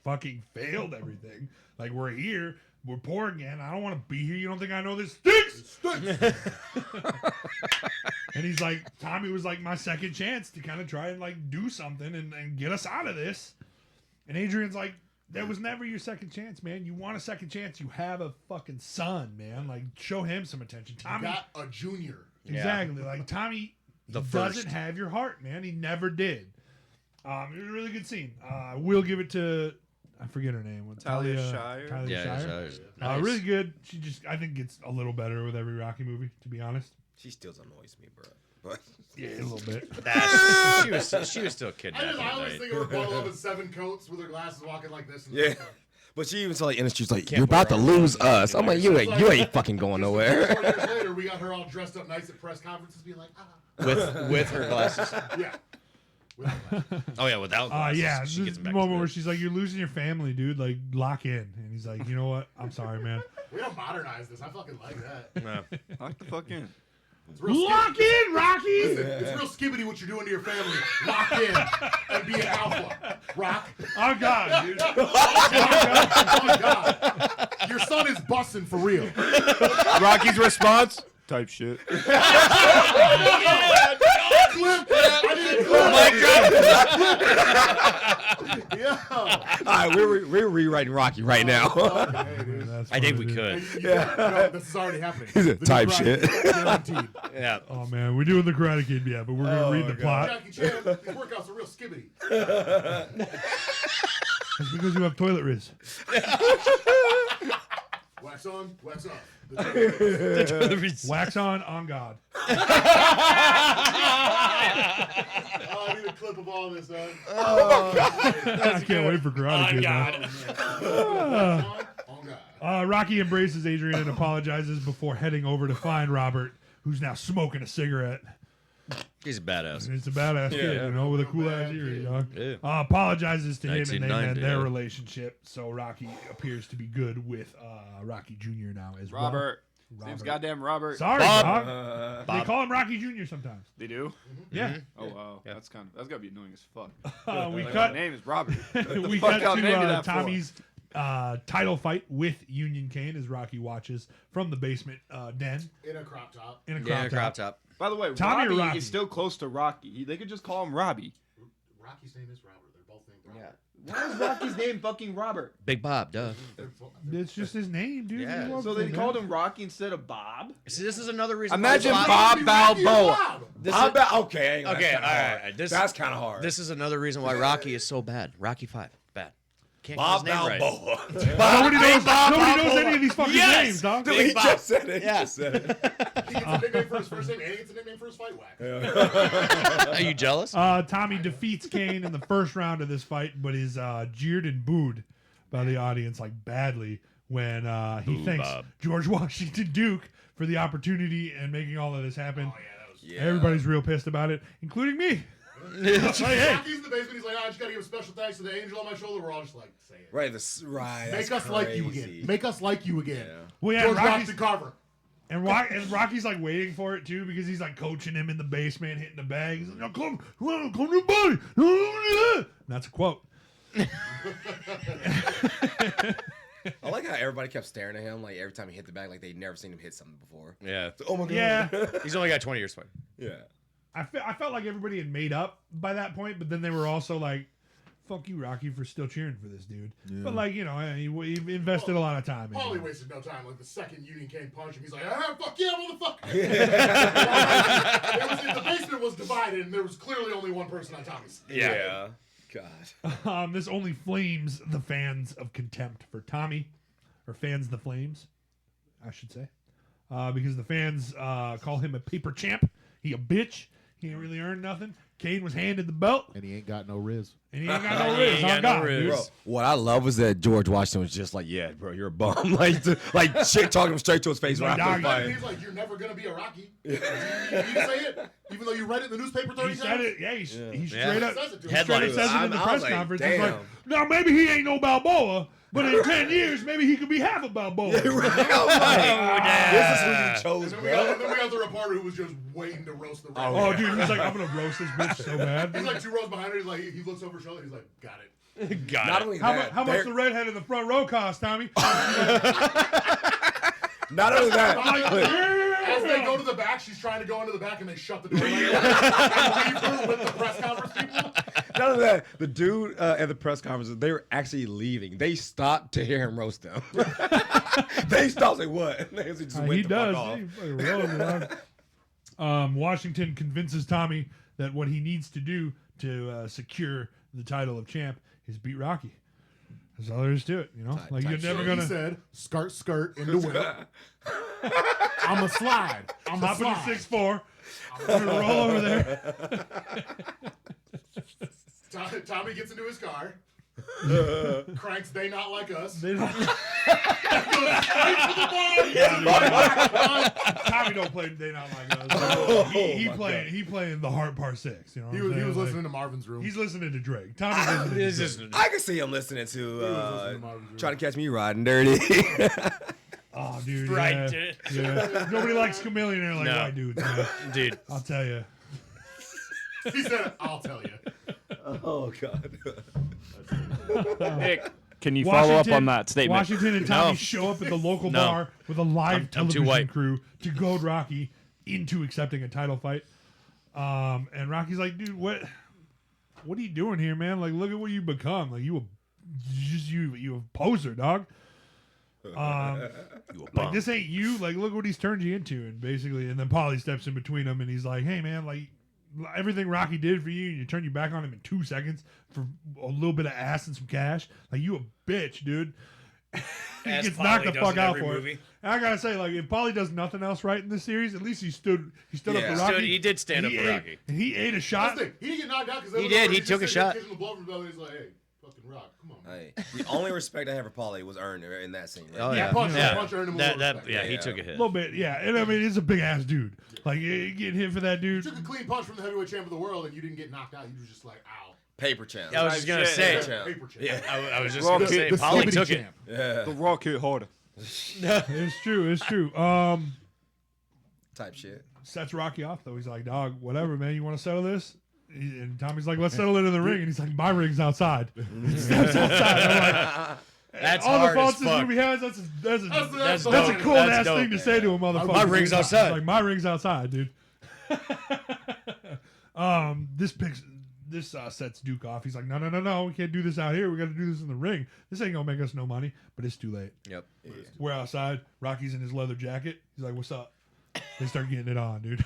[SPEAKER 2] fucking failed everything. Like we're here, we're poor again. I don't want to be here. You don't think I know this stinks? And he's like, Tommy was like my second chance to kind of try and like do something and get us out of this. And Adrian's like, that was never your second chance, man. You want a second chance? You have a fucking son, man. Like show him some attention.
[SPEAKER 3] You
[SPEAKER 2] Tommy
[SPEAKER 3] got a junior.
[SPEAKER 2] Exactly. Like Tommy He doesn't have your heart, man. He never did. It was a really good scene. We'll give it to, I forget her name.
[SPEAKER 6] Talia Shire?
[SPEAKER 2] Talia
[SPEAKER 5] Yeah,
[SPEAKER 2] Shire.
[SPEAKER 5] nice.
[SPEAKER 2] Really good. She just, I think, gets a little better with every Rocky movie, to be honest.
[SPEAKER 1] She still annoys me, bro. But
[SPEAKER 2] Yeah, a little bit.
[SPEAKER 5] She was still
[SPEAKER 3] I
[SPEAKER 5] kidnapped.
[SPEAKER 3] always think of her bundled up in 7 coats with her glasses walking like this. And
[SPEAKER 1] yeah. But she even saw like in the streets like,
[SPEAKER 5] Can't
[SPEAKER 1] you're about to
[SPEAKER 5] wear
[SPEAKER 1] lose
[SPEAKER 5] armor.
[SPEAKER 1] us. I'm like, you ain't fucking going nowhere.
[SPEAKER 3] 4 years later, we got her all dressed up nice at press conferences being like,
[SPEAKER 5] with her glasses.
[SPEAKER 3] Yeah. With her glasses.
[SPEAKER 5] Oh yeah, without glasses.
[SPEAKER 2] Yeah,
[SPEAKER 5] she
[SPEAKER 2] this
[SPEAKER 5] gets
[SPEAKER 2] is the
[SPEAKER 5] back
[SPEAKER 2] moment
[SPEAKER 5] to
[SPEAKER 2] where
[SPEAKER 5] it.
[SPEAKER 2] she's like, "You're losing your family, dude. Like, lock in." And he's like, "You know what? I'm sorry, man.
[SPEAKER 3] We don't modernize this. I fucking like that.
[SPEAKER 5] Yeah.
[SPEAKER 6] Lock the fuck in.
[SPEAKER 3] It's real
[SPEAKER 2] Lock
[SPEAKER 3] skibbity.
[SPEAKER 2] in, Rocky."
[SPEAKER 3] It's real skibbity what you're doing to your family. Lock in and be an alpha. Rock.
[SPEAKER 2] Oh God, dude.
[SPEAKER 3] Oh, God. Your son is busting for real.
[SPEAKER 6] Rocky's response? Type shit.
[SPEAKER 3] Clip. I need a clip.
[SPEAKER 5] Oh
[SPEAKER 3] Yo.
[SPEAKER 1] All right, we're rewriting Rocky right now.
[SPEAKER 3] Okay, dude.
[SPEAKER 2] That's
[SPEAKER 5] I think we
[SPEAKER 2] funny, dude.
[SPEAKER 5] could.
[SPEAKER 3] No, this is already happening.
[SPEAKER 1] He's a
[SPEAKER 3] The
[SPEAKER 1] type
[SPEAKER 3] new
[SPEAKER 1] shit.
[SPEAKER 3] Karate Guarantee.
[SPEAKER 5] Yeah.
[SPEAKER 2] Oh man, we're doing the Karate Kid, yeah, but we're gonna read the plot.
[SPEAKER 3] Jackie Chan, these workouts are real skibbity.
[SPEAKER 2] It's because you have toilet riz.
[SPEAKER 3] Wax on, wax off.
[SPEAKER 2] Wax on God.
[SPEAKER 3] I need a clip of all this, son.
[SPEAKER 2] I can't wait for Karate Kid. Man.
[SPEAKER 3] On God.
[SPEAKER 2] Rocky embraces Adrian and apologizes before heading over to find Robert, who's now smoking a cigarette.
[SPEAKER 5] He's a badass.
[SPEAKER 2] It's a badass kid, you know, with a cool ass ear, dog.
[SPEAKER 5] Yeah.
[SPEAKER 2] Apologizes to him, and they mend
[SPEAKER 5] 1990,
[SPEAKER 2] their
[SPEAKER 5] yeah.
[SPEAKER 2] relationship. So Rocky appears to be good with Rocky Jr. now as
[SPEAKER 6] Robert. His
[SPEAKER 2] Robert.
[SPEAKER 6] name's goddamn Robert.
[SPEAKER 2] Sorry,
[SPEAKER 5] Bob.
[SPEAKER 2] dog. They call him Rocky Jr. sometimes.
[SPEAKER 6] They do?
[SPEAKER 2] Yeah.
[SPEAKER 6] Oh wow.
[SPEAKER 5] Yeah.
[SPEAKER 6] That's gotta be annoying as fuck.
[SPEAKER 2] We
[SPEAKER 6] Like,
[SPEAKER 2] cut.
[SPEAKER 6] my name is Robert.
[SPEAKER 2] We
[SPEAKER 6] fuck
[SPEAKER 2] cut
[SPEAKER 6] y'all named me
[SPEAKER 2] to
[SPEAKER 6] that for?
[SPEAKER 2] Tommy's title fight with Union Kane as Rocky watches from the basement den
[SPEAKER 3] In a crop top.
[SPEAKER 2] in a crop,
[SPEAKER 5] Yeah,
[SPEAKER 2] top.
[SPEAKER 5] crop top.
[SPEAKER 6] By the way,
[SPEAKER 2] Tommy or
[SPEAKER 6] Robbie
[SPEAKER 2] Rocky?
[SPEAKER 6] is still close to Rocky. They could just call him Robbie.
[SPEAKER 3] Rocky's name is Robert. They're both named Robert.
[SPEAKER 6] Why is Rocky's name fucking Robert?
[SPEAKER 5] Big Bob, duh.
[SPEAKER 2] It's just his name, dude.
[SPEAKER 5] Yeah.
[SPEAKER 2] He loves
[SPEAKER 6] So they
[SPEAKER 2] it, man.
[SPEAKER 6] called him Rocky instead of Bob?
[SPEAKER 5] See, this is another reason.
[SPEAKER 6] Imagine
[SPEAKER 5] why
[SPEAKER 6] Bob Balboa.
[SPEAKER 1] Okay,
[SPEAKER 5] Okay,
[SPEAKER 1] that's kinda
[SPEAKER 5] all
[SPEAKER 1] hard.
[SPEAKER 5] right. This-
[SPEAKER 1] That's kind of hard.
[SPEAKER 5] This is another reason why Rocky is so bad. Rocky 5, bad. Can't get
[SPEAKER 1] Bob
[SPEAKER 5] his name right.
[SPEAKER 1] Balboa.
[SPEAKER 2] Nobody knows any of these fucking
[SPEAKER 5] Yes!
[SPEAKER 2] names, dog.
[SPEAKER 1] Dude, he just said it. He
[SPEAKER 5] Yeah.
[SPEAKER 1] just said it.
[SPEAKER 3] He gets a nickname for his first name and he gets a nickname for his fight whack.
[SPEAKER 5] Are you jealous?
[SPEAKER 2] Tommy defeats Kane in the first round of this fight, but is jeered and booed by the audience like badly when he
[SPEAKER 5] Boo,
[SPEAKER 2] thanks
[SPEAKER 5] Bob.
[SPEAKER 2] George Washington Duke for the opportunity and making all of this happen.
[SPEAKER 3] Oh, yeah, that was.
[SPEAKER 1] Yeah.
[SPEAKER 2] Everybody's real pissed about it, including me.
[SPEAKER 3] Rocky's in the basement. He's like, I just gotta give a special thanks to the angel on my shoulder. We're all just like, say it.
[SPEAKER 1] Right, right.
[SPEAKER 3] Make
[SPEAKER 1] that's
[SPEAKER 3] us like you
[SPEAKER 1] crazy.
[SPEAKER 3] again. Make us like you again.
[SPEAKER 1] Yeah.
[SPEAKER 2] Well, yeah,
[SPEAKER 3] George
[SPEAKER 2] Rocky's,
[SPEAKER 3] Washington Carver.
[SPEAKER 2] and Rocky's like waiting for it too because he's like coaching him in the basement, hitting the bag. He's like, "Now come to the body." And that's a quote.
[SPEAKER 1] I like how everybody kept staring at him like every time he hit the bag, like they'd never seen him hit something before.
[SPEAKER 5] Yeah.
[SPEAKER 1] Oh my god.
[SPEAKER 2] Yeah.
[SPEAKER 5] He's only got 20 years fight.
[SPEAKER 1] Yeah.
[SPEAKER 2] I felt like everybody had made up by that point, but then they were also like, "Fuck you, Rocky, for still cheering for this dude." But like, you know, he invested a lot of time.
[SPEAKER 3] Paulie
[SPEAKER 2] into it.
[SPEAKER 3] wasted no time. Like the second Union Kane punched him, he's like, ah, fuck yeah, motherfucker. The basement was divided, and there was clearly only one person on Tommy's.
[SPEAKER 1] Yeah. God.
[SPEAKER 2] This only flames the fans of contempt for Tommy, or fans the flames, I should say, because the fans call him a paper champ. He a bitch. He ain't really earned nothing. Kane was handed the belt,
[SPEAKER 8] And he ain't got no riz.
[SPEAKER 2] and he ain't got no riz.
[SPEAKER 5] ain't
[SPEAKER 2] On
[SPEAKER 5] got no
[SPEAKER 2] God,
[SPEAKER 5] riz.
[SPEAKER 2] dude.
[SPEAKER 1] Bro, what I love was that George Washington was just like, "Yeah, bro, you're a bum." like shit, talking him straight to his face.
[SPEAKER 2] He's like,
[SPEAKER 1] right after the
[SPEAKER 2] "Dog,
[SPEAKER 1] fight.
[SPEAKER 3] He's like, you're never gonna be a Rocky. You didn't say it, even though you read it in the newspaper 30
[SPEAKER 2] He
[SPEAKER 3] times.
[SPEAKER 2] said it. Yeah, he straight
[SPEAKER 5] Yeah.
[SPEAKER 2] up.
[SPEAKER 3] He says it to him.
[SPEAKER 2] Straight up
[SPEAKER 5] Headlines.
[SPEAKER 2] says it in the
[SPEAKER 1] I
[SPEAKER 2] press
[SPEAKER 1] was like,
[SPEAKER 2] conference. He's like,
[SPEAKER 1] damn.
[SPEAKER 2] "Now maybe he ain't no Balboa, but in 10 years, maybe he could be half a Balboa."
[SPEAKER 1] Right. I'm like, this is who you chose,
[SPEAKER 3] And
[SPEAKER 1] bro.
[SPEAKER 3] then we got the reporter who was just waiting to roast the red.
[SPEAKER 2] Oh, dude, he's like, "I'm gonna roast this bitch so bad."
[SPEAKER 3] He's like 2 rows behind her. He's like, he looks over his shoulder. He's like, got it.
[SPEAKER 5] Got
[SPEAKER 1] Not
[SPEAKER 5] it.
[SPEAKER 1] only
[SPEAKER 2] How,
[SPEAKER 1] that,
[SPEAKER 2] how much
[SPEAKER 1] they're-
[SPEAKER 2] the redhead in the front row cost, Tommy?
[SPEAKER 1] not only that,
[SPEAKER 3] As they go to the back, she's trying to go into the back, and they shut the door. And leave her with the press conference people.
[SPEAKER 1] not only that, the dude at the press conference, they were actually leaving. They stopped to hear him roast them. They stopped, like, what? They just went
[SPEAKER 2] He
[SPEAKER 1] the
[SPEAKER 2] does.
[SPEAKER 1] fuck off.
[SPEAKER 2] He fucking rolls, dog. Washington convinces Tommy that what he needs to do to secure the title of champ is beat Rocky. That's all there is to it, you know. Like you're never
[SPEAKER 3] He
[SPEAKER 2] gonna
[SPEAKER 3] said, skirt into whip. I'm a slide. I'm a
[SPEAKER 2] hop in
[SPEAKER 3] slide.
[SPEAKER 2] the 6'4". I'm gonna roll over there.
[SPEAKER 3] Tommy gets into his car. Cranks They Not Like Us.
[SPEAKER 2] They don't-
[SPEAKER 3] Goes straight to the bar.
[SPEAKER 2] Tommy don't play They Not Like Us. He playing the Heart Part 6. You know, what
[SPEAKER 3] He
[SPEAKER 2] I'm
[SPEAKER 3] was
[SPEAKER 2] saying?
[SPEAKER 3] listening
[SPEAKER 2] Like,
[SPEAKER 3] to Marvin's Room.
[SPEAKER 2] He's listening to Drake. Tommy's listening to Drake.
[SPEAKER 1] I can see him listening to
[SPEAKER 3] listening to Marvin's Room.
[SPEAKER 1] trying to catch me riding dirty.
[SPEAKER 2] Oh, dude.
[SPEAKER 5] Right,
[SPEAKER 2] Yeah.
[SPEAKER 5] dude.
[SPEAKER 2] Yeah. Nobody likes Chameleon like
[SPEAKER 5] No.
[SPEAKER 2] white dudes, man.
[SPEAKER 5] Dude.
[SPEAKER 2] I'll tell you.
[SPEAKER 3] He said, I'll tell you.
[SPEAKER 1] Oh god.
[SPEAKER 6] Nick, can you follow up on that statement?
[SPEAKER 2] Washington and Tommy
[SPEAKER 5] No.
[SPEAKER 2] show up at the local
[SPEAKER 5] No.
[SPEAKER 2] bar with a live
[SPEAKER 5] I'm too
[SPEAKER 2] television
[SPEAKER 5] white.
[SPEAKER 2] crew to goad Rocky into accepting a title fight. And Rocky's like, dude, what are you doing here, man? Like, look at what you've become. Like, you a poser, dog. Like, this ain't you. Like, look what he's turned you into. And basically, and then Paulie steps in between them and he's like, hey, man, like, everything Rocky did for you, and you turn your back on him in 2 seconds for a little bit of ass and some cash. Like, you a bitch, dude. He
[SPEAKER 5] As
[SPEAKER 2] gets knocked
[SPEAKER 5] Paulie
[SPEAKER 2] the
[SPEAKER 5] does
[SPEAKER 2] fuck
[SPEAKER 5] in
[SPEAKER 2] out
[SPEAKER 5] every
[SPEAKER 2] for
[SPEAKER 5] movie.
[SPEAKER 2] it. And I gotta say, like, if Paulie does nothing else right in this series, at least he stood up
[SPEAKER 1] Yeah.
[SPEAKER 2] for Rocky.
[SPEAKER 5] He did stand up
[SPEAKER 2] He
[SPEAKER 5] for
[SPEAKER 2] ate-
[SPEAKER 5] Rocky.
[SPEAKER 2] And he ate a shot.
[SPEAKER 3] That's the thing. He didn't get knocked out because
[SPEAKER 5] He did. He took a shot.
[SPEAKER 3] He's like, hey, fucking Rock, come on. Man.
[SPEAKER 1] Hey, the only respect I have for Paulie was earned in that scene. Right?
[SPEAKER 5] Oh,
[SPEAKER 3] Yeah,
[SPEAKER 5] yeah.
[SPEAKER 3] punch
[SPEAKER 5] yeah.
[SPEAKER 3] earned him a
[SPEAKER 5] That,
[SPEAKER 3] little
[SPEAKER 5] that,
[SPEAKER 3] respect.
[SPEAKER 5] yeah, he
[SPEAKER 1] Yeah.
[SPEAKER 5] took a hit.
[SPEAKER 2] A little bit, yeah. And I mean, he's a big ass dude. Like, getting hit for that dude.
[SPEAKER 3] Took a clean punch from the heavyweight champ of the world, and you didn't get knocked out. You were just like, ow.
[SPEAKER 1] Paper champ.
[SPEAKER 5] I was just going to say.
[SPEAKER 1] Champ.
[SPEAKER 3] Paper champ.
[SPEAKER 1] Yeah.
[SPEAKER 5] I was just
[SPEAKER 6] Well,
[SPEAKER 5] going to say.
[SPEAKER 3] The
[SPEAKER 5] Paulie
[SPEAKER 3] skibbity
[SPEAKER 5] took
[SPEAKER 3] champ.
[SPEAKER 1] Yeah.
[SPEAKER 6] The Rock hit harder.
[SPEAKER 2] It's true. It's true.
[SPEAKER 1] Type shit.
[SPEAKER 2] Sets Rocky off though. He's like, dog, whatever, man. You want to settle this? And Tommy's like, let's settle it in the ring. And he's like, my ring's outside. He steps outside. I'm like,
[SPEAKER 5] That's
[SPEAKER 2] all the
[SPEAKER 5] hard as
[SPEAKER 2] faults this
[SPEAKER 5] fuck.
[SPEAKER 2] movie has. That's
[SPEAKER 3] That's
[SPEAKER 2] a
[SPEAKER 5] dope.
[SPEAKER 2] cool
[SPEAKER 5] That's
[SPEAKER 2] ass
[SPEAKER 5] dope.
[SPEAKER 2] thing to say to a motherfucker.
[SPEAKER 5] My ring's
[SPEAKER 2] He's
[SPEAKER 5] outside.
[SPEAKER 2] like, my ring's outside, dude. This sets Duke off. He's like, no, we can't do this out here. We got to do this in the ring. This ain't gonna make us no money. But it's too late.
[SPEAKER 5] Yep.
[SPEAKER 2] We're outside. Rocky's in his leather jacket. He's like, what's up? They start getting it on, dude.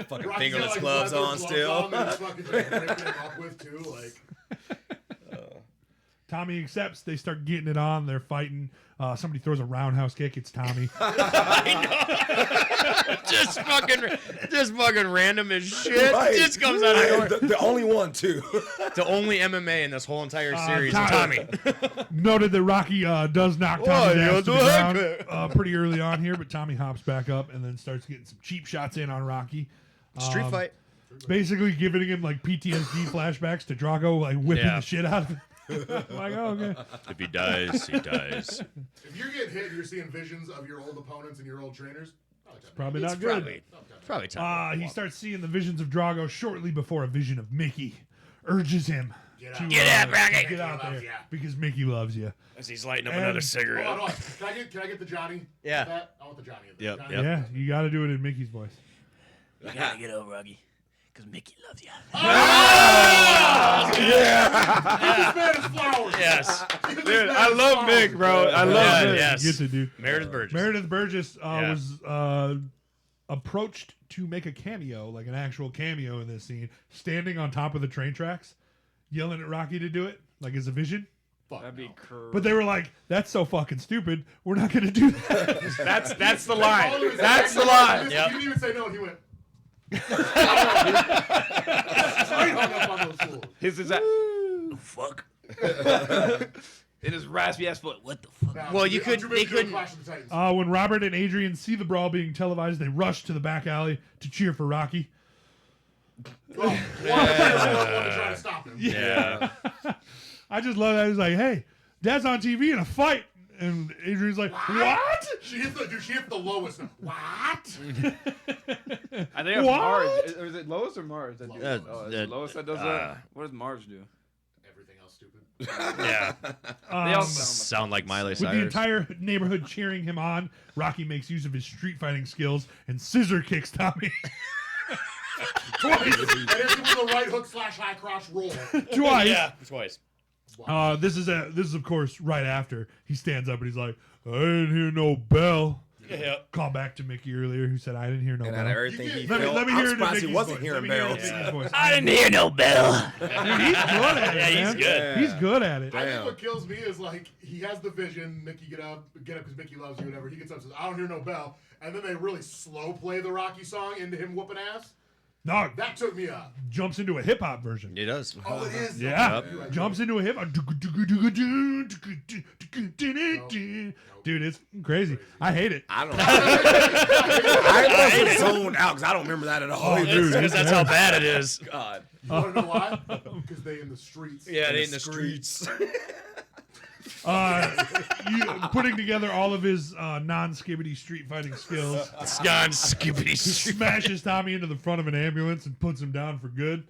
[SPEAKER 1] Fucking
[SPEAKER 3] Rocky's
[SPEAKER 1] fingerless
[SPEAKER 3] got, like,
[SPEAKER 1] gloves
[SPEAKER 3] leather
[SPEAKER 1] on still.
[SPEAKER 3] that he's fucking like, breaking him up with too. Like,
[SPEAKER 2] Tommy accepts. They start getting it on. They're fighting. Somebody throws a roundhouse kick. It's Tommy.
[SPEAKER 5] just fucking random as shit.
[SPEAKER 1] Right.
[SPEAKER 5] Just comes out of nowhere.
[SPEAKER 1] The only one too.
[SPEAKER 5] The only MMA in this whole entire series is Tommy.
[SPEAKER 2] Noted that Rocky does knock Tommy's ass to the ground pretty early on here, but Tommy hops back up and then starts getting some cheap shots in on Rocky.
[SPEAKER 5] Street fight.
[SPEAKER 2] Basically giving him like PTSD flashbacks to Drago, like whipping
[SPEAKER 5] Yeah.
[SPEAKER 2] the shit out of him. Like, oh, okay.
[SPEAKER 5] If he dies, he dies.
[SPEAKER 3] if you're getting hit and you're seeing visions of your old opponents and your old trainers,
[SPEAKER 2] Probably not
[SPEAKER 5] It's
[SPEAKER 2] good.
[SPEAKER 5] probably Tommy.
[SPEAKER 2] He starts seeing the visions of Drago shortly before a vision of Mickey urges him
[SPEAKER 3] Get
[SPEAKER 2] to
[SPEAKER 3] out.
[SPEAKER 7] Get out, Rocky.
[SPEAKER 2] get out there
[SPEAKER 3] Yeah.
[SPEAKER 2] because Mickey loves you.
[SPEAKER 5] As he's lighting up
[SPEAKER 2] And-
[SPEAKER 5] another
[SPEAKER 3] Hold
[SPEAKER 5] cigarette.
[SPEAKER 3] on. Can I get the Johnny?
[SPEAKER 5] Yeah.
[SPEAKER 3] That? I want the Johnny.
[SPEAKER 5] Yep,
[SPEAKER 3] Johnny.
[SPEAKER 5] yep.
[SPEAKER 2] Yeah, you got to do it in Mickey's voice.
[SPEAKER 7] You gotta get over, Rocky. Because Mickey loves you.
[SPEAKER 3] Give this man his flowers.
[SPEAKER 5] Yes.
[SPEAKER 3] Give this
[SPEAKER 6] Dude,
[SPEAKER 3] man
[SPEAKER 6] I
[SPEAKER 3] his
[SPEAKER 6] love
[SPEAKER 3] flowers.
[SPEAKER 6] Mick, bro. I love
[SPEAKER 5] Yeah,
[SPEAKER 6] Mick.
[SPEAKER 5] yes.
[SPEAKER 2] Gets it, dude.
[SPEAKER 5] Meredith Burgess.
[SPEAKER 2] Meredith Burgess
[SPEAKER 5] Yeah.
[SPEAKER 2] was approached to make a cameo, like an actual cameo in this scene, standing on top of the train tracks, yelling at Rocky to do it, like as a vision.
[SPEAKER 3] Fuck
[SPEAKER 6] That'd be
[SPEAKER 3] no.
[SPEAKER 6] curved.
[SPEAKER 2] But they were like, "That's so fucking stupid. We're not going to do that."
[SPEAKER 6] That's the
[SPEAKER 3] They called
[SPEAKER 6] line.
[SPEAKER 3] him his
[SPEAKER 6] That's the
[SPEAKER 3] name.
[SPEAKER 6] line.
[SPEAKER 5] Yep.
[SPEAKER 3] He didn't even say no, and he went. Straight hung up on those fools.
[SPEAKER 6] His is that
[SPEAKER 7] Fuck.
[SPEAKER 6] in his raspy ass foot.
[SPEAKER 7] What the fuck?
[SPEAKER 3] Now,
[SPEAKER 5] Well, you
[SPEAKER 3] I'm
[SPEAKER 5] could-
[SPEAKER 3] too
[SPEAKER 5] they
[SPEAKER 3] busy doing
[SPEAKER 5] couldn't-
[SPEAKER 3] Clash of the Titans.
[SPEAKER 2] When Robert and Adrian see the brawl being televised, they rush to the back alley to cheer for Rocky.
[SPEAKER 3] Well, one to try to stop him.
[SPEAKER 5] Yeah.
[SPEAKER 2] I just love that. He's like, "Hey, Dad's on TV in a fight," and Adrian's like, "What?"
[SPEAKER 3] She hit the lowest. What?
[SPEAKER 6] I think it's
[SPEAKER 2] What?
[SPEAKER 6] Mars. Or is it Lois or Mars that do that? Oh, it's
[SPEAKER 5] uh,
[SPEAKER 6] Lois that does that. What does Mars do?
[SPEAKER 3] Everything else stupid.
[SPEAKER 5] Yeah.
[SPEAKER 6] They all
[SPEAKER 5] Sound like Miley
[SPEAKER 2] With the
[SPEAKER 5] Cyrus.
[SPEAKER 2] entire neighborhood cheering him on, Rocky makes use of his street fighting skills and scissor kicks Tommy
[SPEAKER 3] And it's with a right hook / high crotch roll.
[SPEAKER 2] twice.
[SPEAKER 5] Yeah. Twice.
[SPEAKER 2] This is of course right after he stands up and he's like, "I didn't hear no bell." Call back to Mickey earlier, who said I didn't hear no
[SPEAKER 1] And
[SPEAKER 2] bell.
[SPEAKER 1] out of everything he
[SPEAKER 2] Let me
[SPEAKER 1] felt,
[SPEAKER 2] hear
[SPEAKER 1] I'm
[SPEAKER 2] it in
[SPEAKER 1] surprised
[SPEAKER 2] Mickey's
[SPEAKER 1] he wasn't
[SPEAKER 2] voice.
[SPEAKER 1] hearing
[SPEAKER 2] Let me hear it in
[SPEAKER 1] bells.
[SPEAKER 2] Mickey's voice.
[SPEAKER 7] I didn't hear no bell.
[SPEAKER 2] Dude, he's good at it.
[SPEAKER 7] Yeah, he's
[SPEAKER 2] man.
[SPEAKER 7] good.
[SPEAKER 2] He's good at it.
[SPEAKER 3] I think
[SPEAKER 1] Damn.
[SPEAKER 3] what kills me is like he has the vision. Mickey get up because Mickey loves you. Whatever. He gets up and says, "I don't hear no bell," and then they really slow play the Rocky song into him whooping ass.
[SPEAKER 2] No,
[SPEAKER 3] That took me up.
[SPEAKER 2] jumps into a hip hop version.
[SPEAKER 5] It does.
[SPEAKER 3] Oh, it is.
[SPEAKER 2] Yeah,
[SPEAKER 3] You're right.
[SPEAKER 2] jumps into a hip hop. Dude, it's crazy. I hate it.
[SPEAKER 1] I don't know. I was zoned out because I don't remember that at all.
[SPEAKER 2] Oh, dude,
[SPEAKER 5] Because that's how bad it is.
[SPEAKER 1] God.
[SPEAKER 3] You want to know why? Because they in the streets.
[SPEAKER 5] Yeah, it ain't in the streets.
[SPEAKER 2] Putting together all of his non-skibbity street fighting skills,
[SPEAKER 5] Scan skippity.
[SPEAKER 2] smashes Tommy into the front of an ambulance and puts him down for good.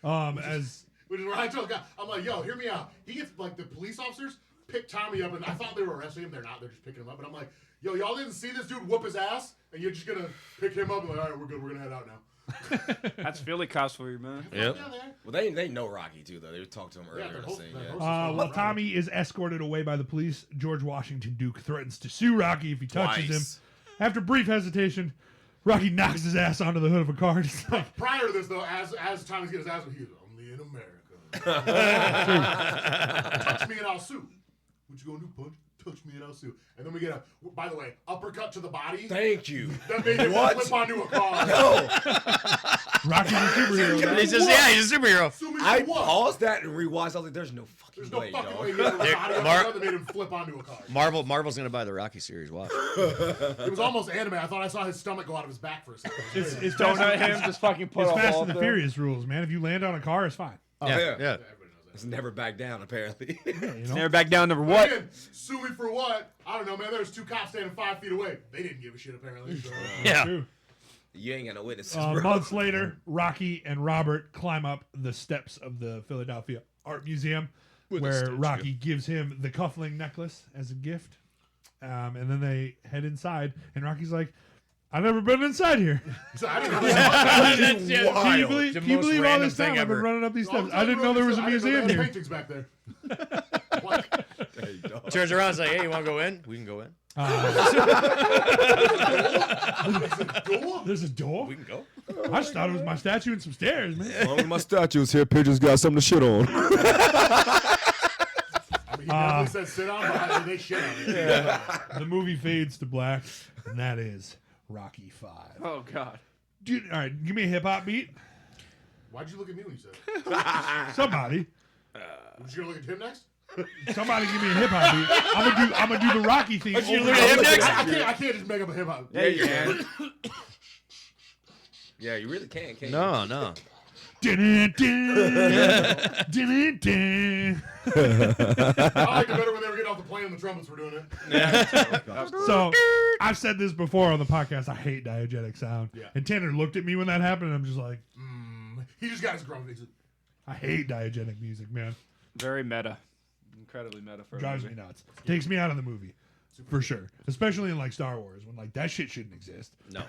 [SPEAKER 2] As
[SPEAKER 3] Which is where I told guy, I'm like, yo, hear me out. He gets like the police officers pick Tommy up, and I thought they were arresting him. They're not. They're just picking him up. And I'm like, yo, y'all didn't see this dude whoop his ass, and you're just gonna pick him up and like, all right, we're good. We're gonna head out now.
[SPEAKER 6] That's Philly cops for you, man.
[SPEAKER 5] Yep.
[SPEAKER 3] Yeah, there.
[SPEAKER 1] Well, they know Rocky too, though. They talked to him earlier.
[SPEAKER 3] they're
[SPEAKER 1] to
[SPEAKER 3] both-
[SPEAKER 1] say,
[SPEAKER 3] they're
[SPEAKER 1] yeah.
[SPEAKER 3] both-
[SPEAKER 2] while Tommy is escorted away by the police, George Washington Duke threatens to sue Rocky if he touches
[SPEAKER 1] Twice.
[SPEAKER 2] him. After brief hesitation, Rocky knocks his ass onto the hood of a car. He's like,
[SPEAKER 3] Prior to this, though, as Tommy's getting his ass, he's only in America. Touch me and I'll sue. What you gonna do, Punch? Touch me and I'll sue. And then we get a, by the way, uppercut to the body.
[SPEAKER 1] Thank you.
[SPEAKER 3] That made him
[SPEAKER 1] What?
[SPEAKER 3] flip onto a car.
[SPEAKER 2] Rocky's a superhero. man.
[SPEAKER 5] He says, yeah, he's a superhero.
[SPEAKER 3] Sue me for
[SPEAKER 1] I
[SPEAKER 3] what?
[SPEAKER 1] paused that and rewatched. I was like, "There's no fucking
[SPEAKER 3] There's no
[SPEAKER 1] way,
[SPEAKER 3] fucking
[SPEAKER 1] dog."
[SPEAKER 3] way he hit a body
[SPEAKER 5] Mar-
[SPEAKER 3] uppercut that made him flip onto a car.
[SPEAKER 5] Marvel's gonna buy the Rocky series. Watch.
[SPEAKER 3] It was almost anime. I thought I saw his stomach go out of his back for a second.
[SPEAKER 2] It's
[SPEAKER 6] Don't
[SPEAKER 2] Fast,
[SPEAKER 6] let him just fucking put
[SPEAKER 2] it's
[SPEAKER 6] a
[SPEAKER 2] Fast
[SPEAKER 6] wall
[SPEAKER 2] and the
[SPEAKER 6] through.
[SPEAKER 2] Furious rules, man. If you land on a car, it's fine.
[SPEAKER 1] Oh,
[SPEAKER 5] yeah.
[SPEAKER 3] Everybody knows that.
[SPEAKER 1] It's never back down, apparently.
[SPEAKER 2] You know?
[SPEAKER 6] Never back down. Number what?
[SPEAKER 3] Again, sue me for what? I don't know, man. There's two cops standing 5 feet away. They didn't give a shit, apparently. So.
[SPEAKER 5] Yeah.
[SPEAKER 2] True.
[SPEAKER 1] You ain't got no witnesses, bro.
[SPEAKER 2] Months later, Rocky and Robert climb up the steps of the Philadelphia Art Museum, where Rocky gives him the cuffling necklace as a gift. And then they head inside, and Rocky's like, I've never been inside here.
[SPEAKER 3] So I didn't know that.
[SPEAKER 2] Can you
[SPEAKER 1] Wild.
[SPEAKER 2] believe,
[SPEAKER 5] The
[SPEAKER 2] can you
[SPEAKER 5] most
[SPEAKER 2] believe all
[SPEAKER 5] random
[SPEAKER 2] this time
[SPEAKER 5] thing
[SPEAKER 2] I've been
[SPEAKER 5] ever.
[SPEAKER 2] running up these steps?
[SPEAKER 3] I'll
[SPEAKER 2] I didn't know there was a
[SPEAKER 3] I didn't know
[SPEAKER 2] museum
[SPEAKER 3] there
[SPEAKER 2] here.
[SPEAKER 3] was paintings back there. What?
[SPEAKER 1] There you go.
[SPEAKER 5] Turns around and is like, hey, you want to go in? We can go in.
[SPEAKER 2] There's a door?
[SPEAKER 5] We can go.
[SPEAKER 2] I just thought it was my statue and some stairs, man.
[SPEAKER 1] As long as my statue's here, Pigeon's got something to shit on.
[SPEAKER 3] I mean, he definitely said sit down, but they shit on it.
[SPEAKER 2] The movie fades to black, and that is Rocky 5.
[SPEAKER 6] Oh God.
[SPEAKER 2] Dude, all right, give me a hip hop beat.
[SPEAKER 3] Why'd you look at me when you said it?
[SPEAKER 2] Somebody.
[SPEAKER 3] Was you gonna look at him next?
[SPEAKER 2] Somebody give me a hip hop beat. I'm gonna do the Rocky theme.
[SPEAKER 5] you
[SPEAKER 2] over
[SPEAKER 5] look
[SPEAKER 2] and
[SPEAKER 5] at him
[SPEAKER 2] over.
[SPEAKER 5] next?
[SPEAKER 3] I can't just make up a hip hop.
[SPEAKER 1] Yeah, you can. Yeah, you really can, can't you?
[SPEAKER 5] No, no.
[SPEAKER 2] Dun, dun, dun, dun.
[SPEAKER 3] I liked it better when they were getting off the plane and the trumpets were doing it.
[SPEAKER 2] So I've said this before on the podcast. I hate diegetic sound.
[SPEAKER 3] Yeah.
[SPEAKER 2] And Tanner looked at me when that happened, and I'm just like,
[SPEAKER 3] He just got his grumpy. He said,
[SPEAKER 2] I hate diegetic music, man.
[SPEAKER 6] Very meta. Incredibly meta for a
[SPEAKER 2] Drives
[SPEAKER 6] movie.
[SPEAKER 2] me nuts. Takes me out of the movie. For sure. Especially in like Star Wars, when like that shit shouldn't exist.
[SPEAKER 5] No.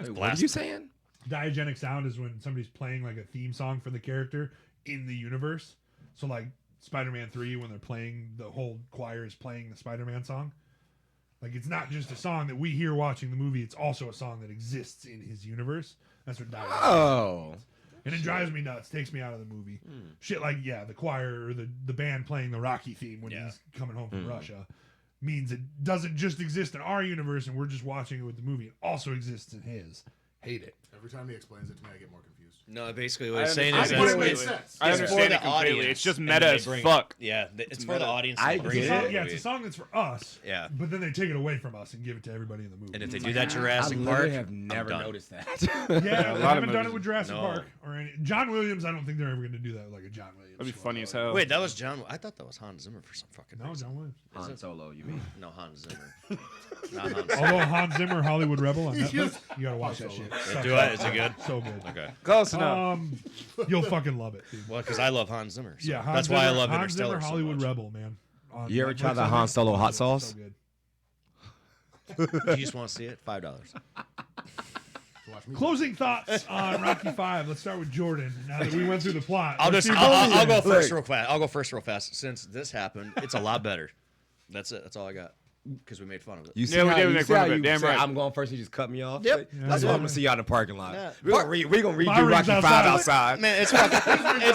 [SPEAKER 1] Wait, what are you saying?
[SPEAKER 2] Diegetic sound is when somebody's playing like a theme song for the character in the universe. So like Spider-Man 3, when they're playing, the whole choir is playing the Spider-Man song. Like it's not just a song that we hear watching the movie, it's also a song that exists in his universe. That's what diegetic
[SPEAKER 1] Oh.
[SPEAKER 2] and it drives me nuts, takes me out of the movie. Shit like, yeah, the choir or the band playing the Rocky theme when he's coming home from Russia means it doesn't just exist in our universe and we're just watching it with the movie. It also exists in his. Hate it.
[SPEAKER 3] every time he explains it to me, I get more confused.
[SPEAKER 5] No, basically what he's saying
[SPEAKER 6] I
[SPEAKER 5] is
[SPEAKER 3] But it
[SPEAKER 6] understand.
[SPEAKER 3] makes
[SPEAKER 5] it's,
[SPEAKER 3] sense.
[SPEAKER 6] I
[SPEAKER 5] it's for
[SPEAKER 6] understand
[SPEAKER 5] the
[SPEAKER 6] it completely.
[SPEAKER 5] audience.
[SPEAKER 6] It's just
[SPEAKER 5] and
[SPEAKER 6] meta
[SPEAKER 5] they
[SPEAKER 6] as
[SPEAKER 5] bring-
[SPEAKER 6] fuck.
[SPEAKER 5] Yeah, it's for
[SPEAKER 6] meta.
[SPEAKER 5] the audience.
[SPEAKER 1] I
[SPEAKER 5] and they bring
[SPEAKER 1] get
[SPEAKER 5] it
[SPEAKER 2] It's
[SPEAKER 5] in
[SPEAKER 2] a
[SPEAKER 5] the
[SPEAKER 2] song, it's
[SPEAKER 5] movie.
[SPEAKER 2] a song that's for us.
[SPEAKER 5] Yeah.
[SPEAKER 2] But then they take it away from us and give it to everybody in the movie.
[SPEAKER 5] And if they
[SPEAKER 2] It's
[SPEAKER 5] do
[SPEAKER 2] like,
[SPEAKER 5] that
[SPEAKER 1] I
[SPEAKER 5] Jurassic
[SPEAKER 1] literally
[SPEAKER 5] Park,
[SPEAKER 1] have
[SPEAKER 5] I'm
[SPEAKER 1] never
[SPEAKER 5] done.
[SPEAKER 1] noticed that.
[SPEAKER 2] yeah,
[SPEAKER 6] a
[SPEAKER 2] they
[SPEAKER 6] lot
[SPEAKER 2] haven't
[SPEAKER 6] of
[SPEAKER 2] done it
[SPEAKER 6] movies-
[SPEAKER 2] with Jurassic
[SPEAKER 5] No.
[SPEAKER 2] Park or any. John Williams, I don't think they're ever going to do that with like a John Williams.
[SPEAKER 6] That'd be
[SPEAKER 2] score.
[SPEAKER 6] funny as hell.
[SPEAKER 5] Wait, that was John. I thought that was Hans Zimmer for some fucking
[SPEAKER 2] No,
[SPEAKER 5] reason.
[SPEAKER 2] John Williams.
[SPEAKER 1] Han Solo, you mean?
[SPEAKER 5] No, Hans Zimmer. Not Hans Zimmer.
[SPEAKER 2] Although Hans Zimmer, Hollywood Rebel on Netflix, you got to watch that shit.
[SPEAKER 5] Do it. Is it good?
[SPEAKER 2] So good.
[SPEAKER 5] Okay.
[SPEAKER 6] Close enough.
[SPEAKER 2] You'll fucking love it, dude.
[SPEAKER 5] Well, because I love Hans Zimmer. So
[SPEAKER 2] Yeah, Hans
[SPEAKER 5] that's
[SPEAKER 2] Zimmer,
[SPEAKER 5] why I love
[SPEAKER 2] Hans Zimmer,
[SPEAKER 5] Interstellar so
[SPEAKER 2] Hollywood
[SPEAKER 5] much.
[SPEAKER 2] Rebel, man. On
[SPEAKER 1] You ever
[SPEAKER 2] Netflix,
[SPEAKER 1] try the
[SPEAKER 2] I
[SPEAKER 1] Han
[SPEAKER 2] think.
[SPEAKER 1] Solo hot
[SPEAKER 2] So
[SPEAKER 1] sauce?
[SPEAKER 2] good.
[SPEAKER 5] You just want to see it? $5.
[SPEAKER 3] Watch me.
[SPEAKER 2] Closing thoughts on Rocky 5. Let's start with Jordan. Now that we went through the plot,
[SPEAKER 5] I'll
[SPEAKER 2] Let's
[SPEAKER 5] just
[SPEAKER 2] see both of
[SPEAKER 5] I'll
[SPEAKER 2] you.
[SPEAKER 5] go first real fast. I'll go first real fast. Since this happened, it's a lot better. That's it. That's all I got. because we made fun of it.
[SPEAKER 1] You see
[SPEAKER 6] Yeah, we
[SPEAKER 1] how
[SPEAKER 6] did
[SPEAKER 1] you
[SPEAKER 6] make
[SPEAKER 1] see
[SPEAKER 6] fun
[SPEAKER 1] how
[SPEAKER 6] of it.
[SPEAKER 1] you
[SPEAKER 6] Damn
[SPEAKER 1] say
[SPEAKER 6] right.
[SPEAKER 1] I'm going first. You just cut me off.
[SPEAKER 5] Yep.
[SPEAKER 1] Like, that's what I'm gonna see you out in the parking lot.
[SPEAKER 5] Yeah.
[SPEAKER 1] We're gonna redo
[SPEAKER 2] My ring's
[SPEAKER 1] Rocky
[SPEAKER 2] outside.
[SPEAKER 1] 5 outside.
[SPEAKER 5] Man, it's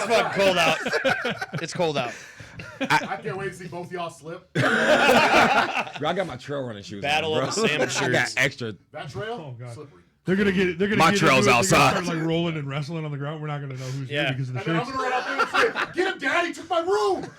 [SPEAKER 5] fucking cold out. It's cold out.
[SPEAKER 3] I can't wait to see both y'all slip.
[SPEAKER 1] Bro, I got my trail running shoes.
[SPEAKER 5] Battle
[SPEAKER 1] on,
[SPEAKER 5] of
[SPEAKER 1] bro.
[SPEAKER 5] the salmon
[SPEAKER 1] I got
[SPEAKER 5] shoes.
[SPEAKER 1] extra.
[SPEAKER 3] That trail,
[SPEAKER 2] Oh, God.
[SPEAKER 3] slippery.
[SPEAKER 2] They're gonna get. They're gonna
[SPEAKER 1] My
[SPEAKER 2] get
[SPEAKER 1] trail's
[SPEAKER 2] into it. They're gonna
[SPEAKER 1] outside.
[SPEAKER 2] start like rolling and wrestling on the ground. We're not gonna know who's
[SPEAKER 5] Yeah.
[SPEAKER 2] who because of the
[SPEAKER 3] And then I'm
[SPEAKER 2] shirts.
[SPEAKER 3] gonna run out there and say, "Get him, Dad! He took my room."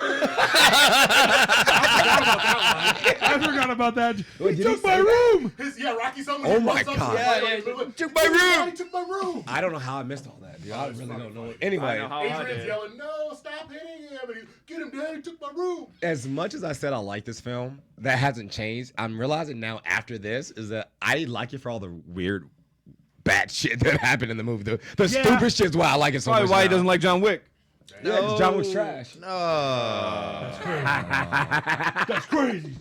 [SPEAKER 2] I forgot about that.
[SPEAKER 1] Wait,
[SPEAKER 2] He
[SPEAKER 1] did he
[SPEAKER 2] took my
[SPEAKER 1] say that?
[SPEAKER 2] room.
[SPEAKER 3] Rocky something.
[SPEAKER 1] Oh my God.
[SPEAKER 3] Took my room. Daddy took my room.
[SPEAKER 1] I don't know how I missed all that, dude. I
[SPEAKER 3] it's
[SPEAKER 1] really
[SPEAKER 3] fucking
[SPEAKER 1] don't know.
[SPEAKER 3] funny.
[SPEAKER 1] Anyway,
[SPEAKER 6] I know how I
[SPEAKER 3] Adrian's
[SPEAKER 6] did.
[SPEAKER 3] yelling, "No! Stop hitting him!" And he's, "Get him, Daddy! Took my room."
[SPEAKER 1] as much as I said I like this film, that hasn't changed. I'm realizing now after this is that I like it for all the weird, bad shit that happened in the movie. The
[SPEAKER 2] Yeah.
[SPEAKER 1] stupid shit's why I like it so
[SPEAKER 6] Probably
[SPEAKER 1] much.
[SPEAKER 6] why he
[SPEAKER 1] now.
[SPEAKER 6] doesn't like John Wick.
[SPEAKER 1] Yeah, 'cause John Wick's trash.
[SPEAKER 5] No.
[SPEAKER 2] That's crazy. That's crazy.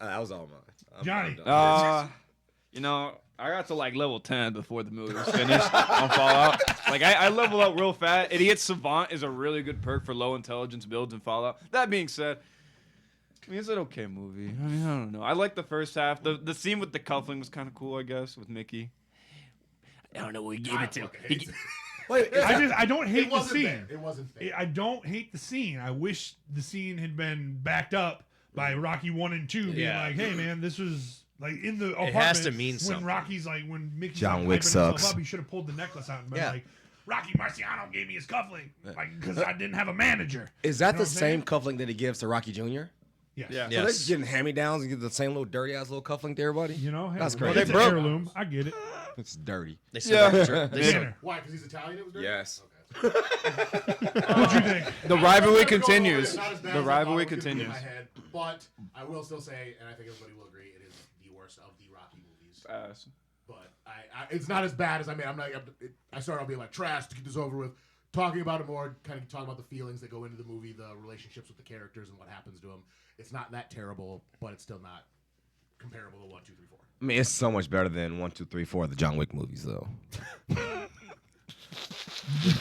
[SPEAKER 1] That was all mine.
[SPEAKER 2] Johnny.
[SPEAKER 1] done.
[SPEAKER 6] You know, I got to like level 10 before the movie was finished on Fallout. Like I leveled up real fast. Idiot Savant is a really good perk for low intelligence builds in Fallout. That being said, I mean, it's an okay movie. I mean, I don't know. I like the first half. The scene with the cuffling was kind of cool, I guess, with Mickey.
[SPEAKER 7] I don't know what he gave it to.
[SPEAKER 3] fucking
[SPEAKER 7] He
[SPEAKER 3] hate
[SPEAKER 7] g-
[SPEAKER 3] it.
[SPEAKER 1] Wait,
[SPEAKER 2] I don't hate
[SPEAKER 3] It
[SPEAKER 2] the
[SPEAKER 3] wasn't
[SPEAKER 2] scene.
[SPEAKER 3] there. It wasn't there.
[SPEAKER 2] I don't hate the scene. I wish the scene had been backed up by Rocky 1 and 2 being
[SPEAKER 5] Yeah.
[SPEAKER 2] like, hey man, this was like in the apartment.
[SPEAKER 5] has to mean
[SPEAKER 2] when
[SPEAKER 5] something.
[SPEAKER 2] Rocky's like when Mickey's
[SPEAKER 1] John
[SPEAKER 2] like,
[SPEAKER 1] Wick
[SPEAKER 2] hyping himself
[SPEAKER 1] sucks.
[SPEAKER 2] Up, he should have pulled the necklace out and been
[SPEAKER 5] Yeah.
[SPEAKER 2] like, Rocky Marciano gave me his cufflink, like because I didn't have a manager.
[SPEAKER 1] is that
[SPEAKER 2] You know
[SPEAKER 1] the
[SPEAKER 2] what I'm
[SPEAKER 1] same
[SPEAKER 2] saying?
[SPEAKER 1] cufflink that he gives to Rocky Jr.?
[SPEAKER 2] Yes.
[SPEAKER 6] Yeah.
[SPEAKER 1] So
[SPEAKER 5] Yes.
[SPEAKER 1] they're getting hand-me-downs and get the same little dirty-ass little cufflink to everybody?
[SPEAKER 2] You know, hey,
[SPEAKER 1] That's
[SPEAKER 2] well,
[SPEAKER 1] crazy.
[SPEAKER 2] it's
[SPEAKER 5] They
[SPEAKER 2] an
[SPEAKER 5] broke.
[SPEAKER 2] heirloom. I get it.
[SPEAKER 1] It's dirty.
[SPEAKER 5] They
[SPEAKER 6] Yeah.
[SPEAKER 5] said they said-
[SPEAKER 2] Tanner,
[SPEAKER 3] Why? Because he's Italian. It was dirty?
[SPEAKER 1] Yes.
[SPEAKER 3] Okay.
[SPEAKER 2] what'd you think?
[SPEAKER 6] The rivalry
[SPEAKER 3] I'm gonna go
[SPEAKER 6] continues.
[SPEAKER 3] with it. Not as bad
[SPEAKER 6] The
[SPEAKER 3] as I thought
[SPEAKER 6] rivalry
[SPEAKER 3] it was gonna be in
[SPEAKER 6] continues.
[SPEAKER 3] my head, but I will still say, and I think everybody will agree, it is the worst of the Rocky movies.
[SPEAKER 6] Ass.
[SPEAKER 3] But it's not as bad as I mean. I started out being like trash to get this over with. Talking about it more, kind of talking about the feelings that go into the movie, the relationships with the characters, and what happens to them. It's not that terrible, but it's still not comparable to 1, 2, 3, 4.
[SPEAKER 1] I mean, it's so much better than 1, 2, 3, 4, the John Wick movies, though.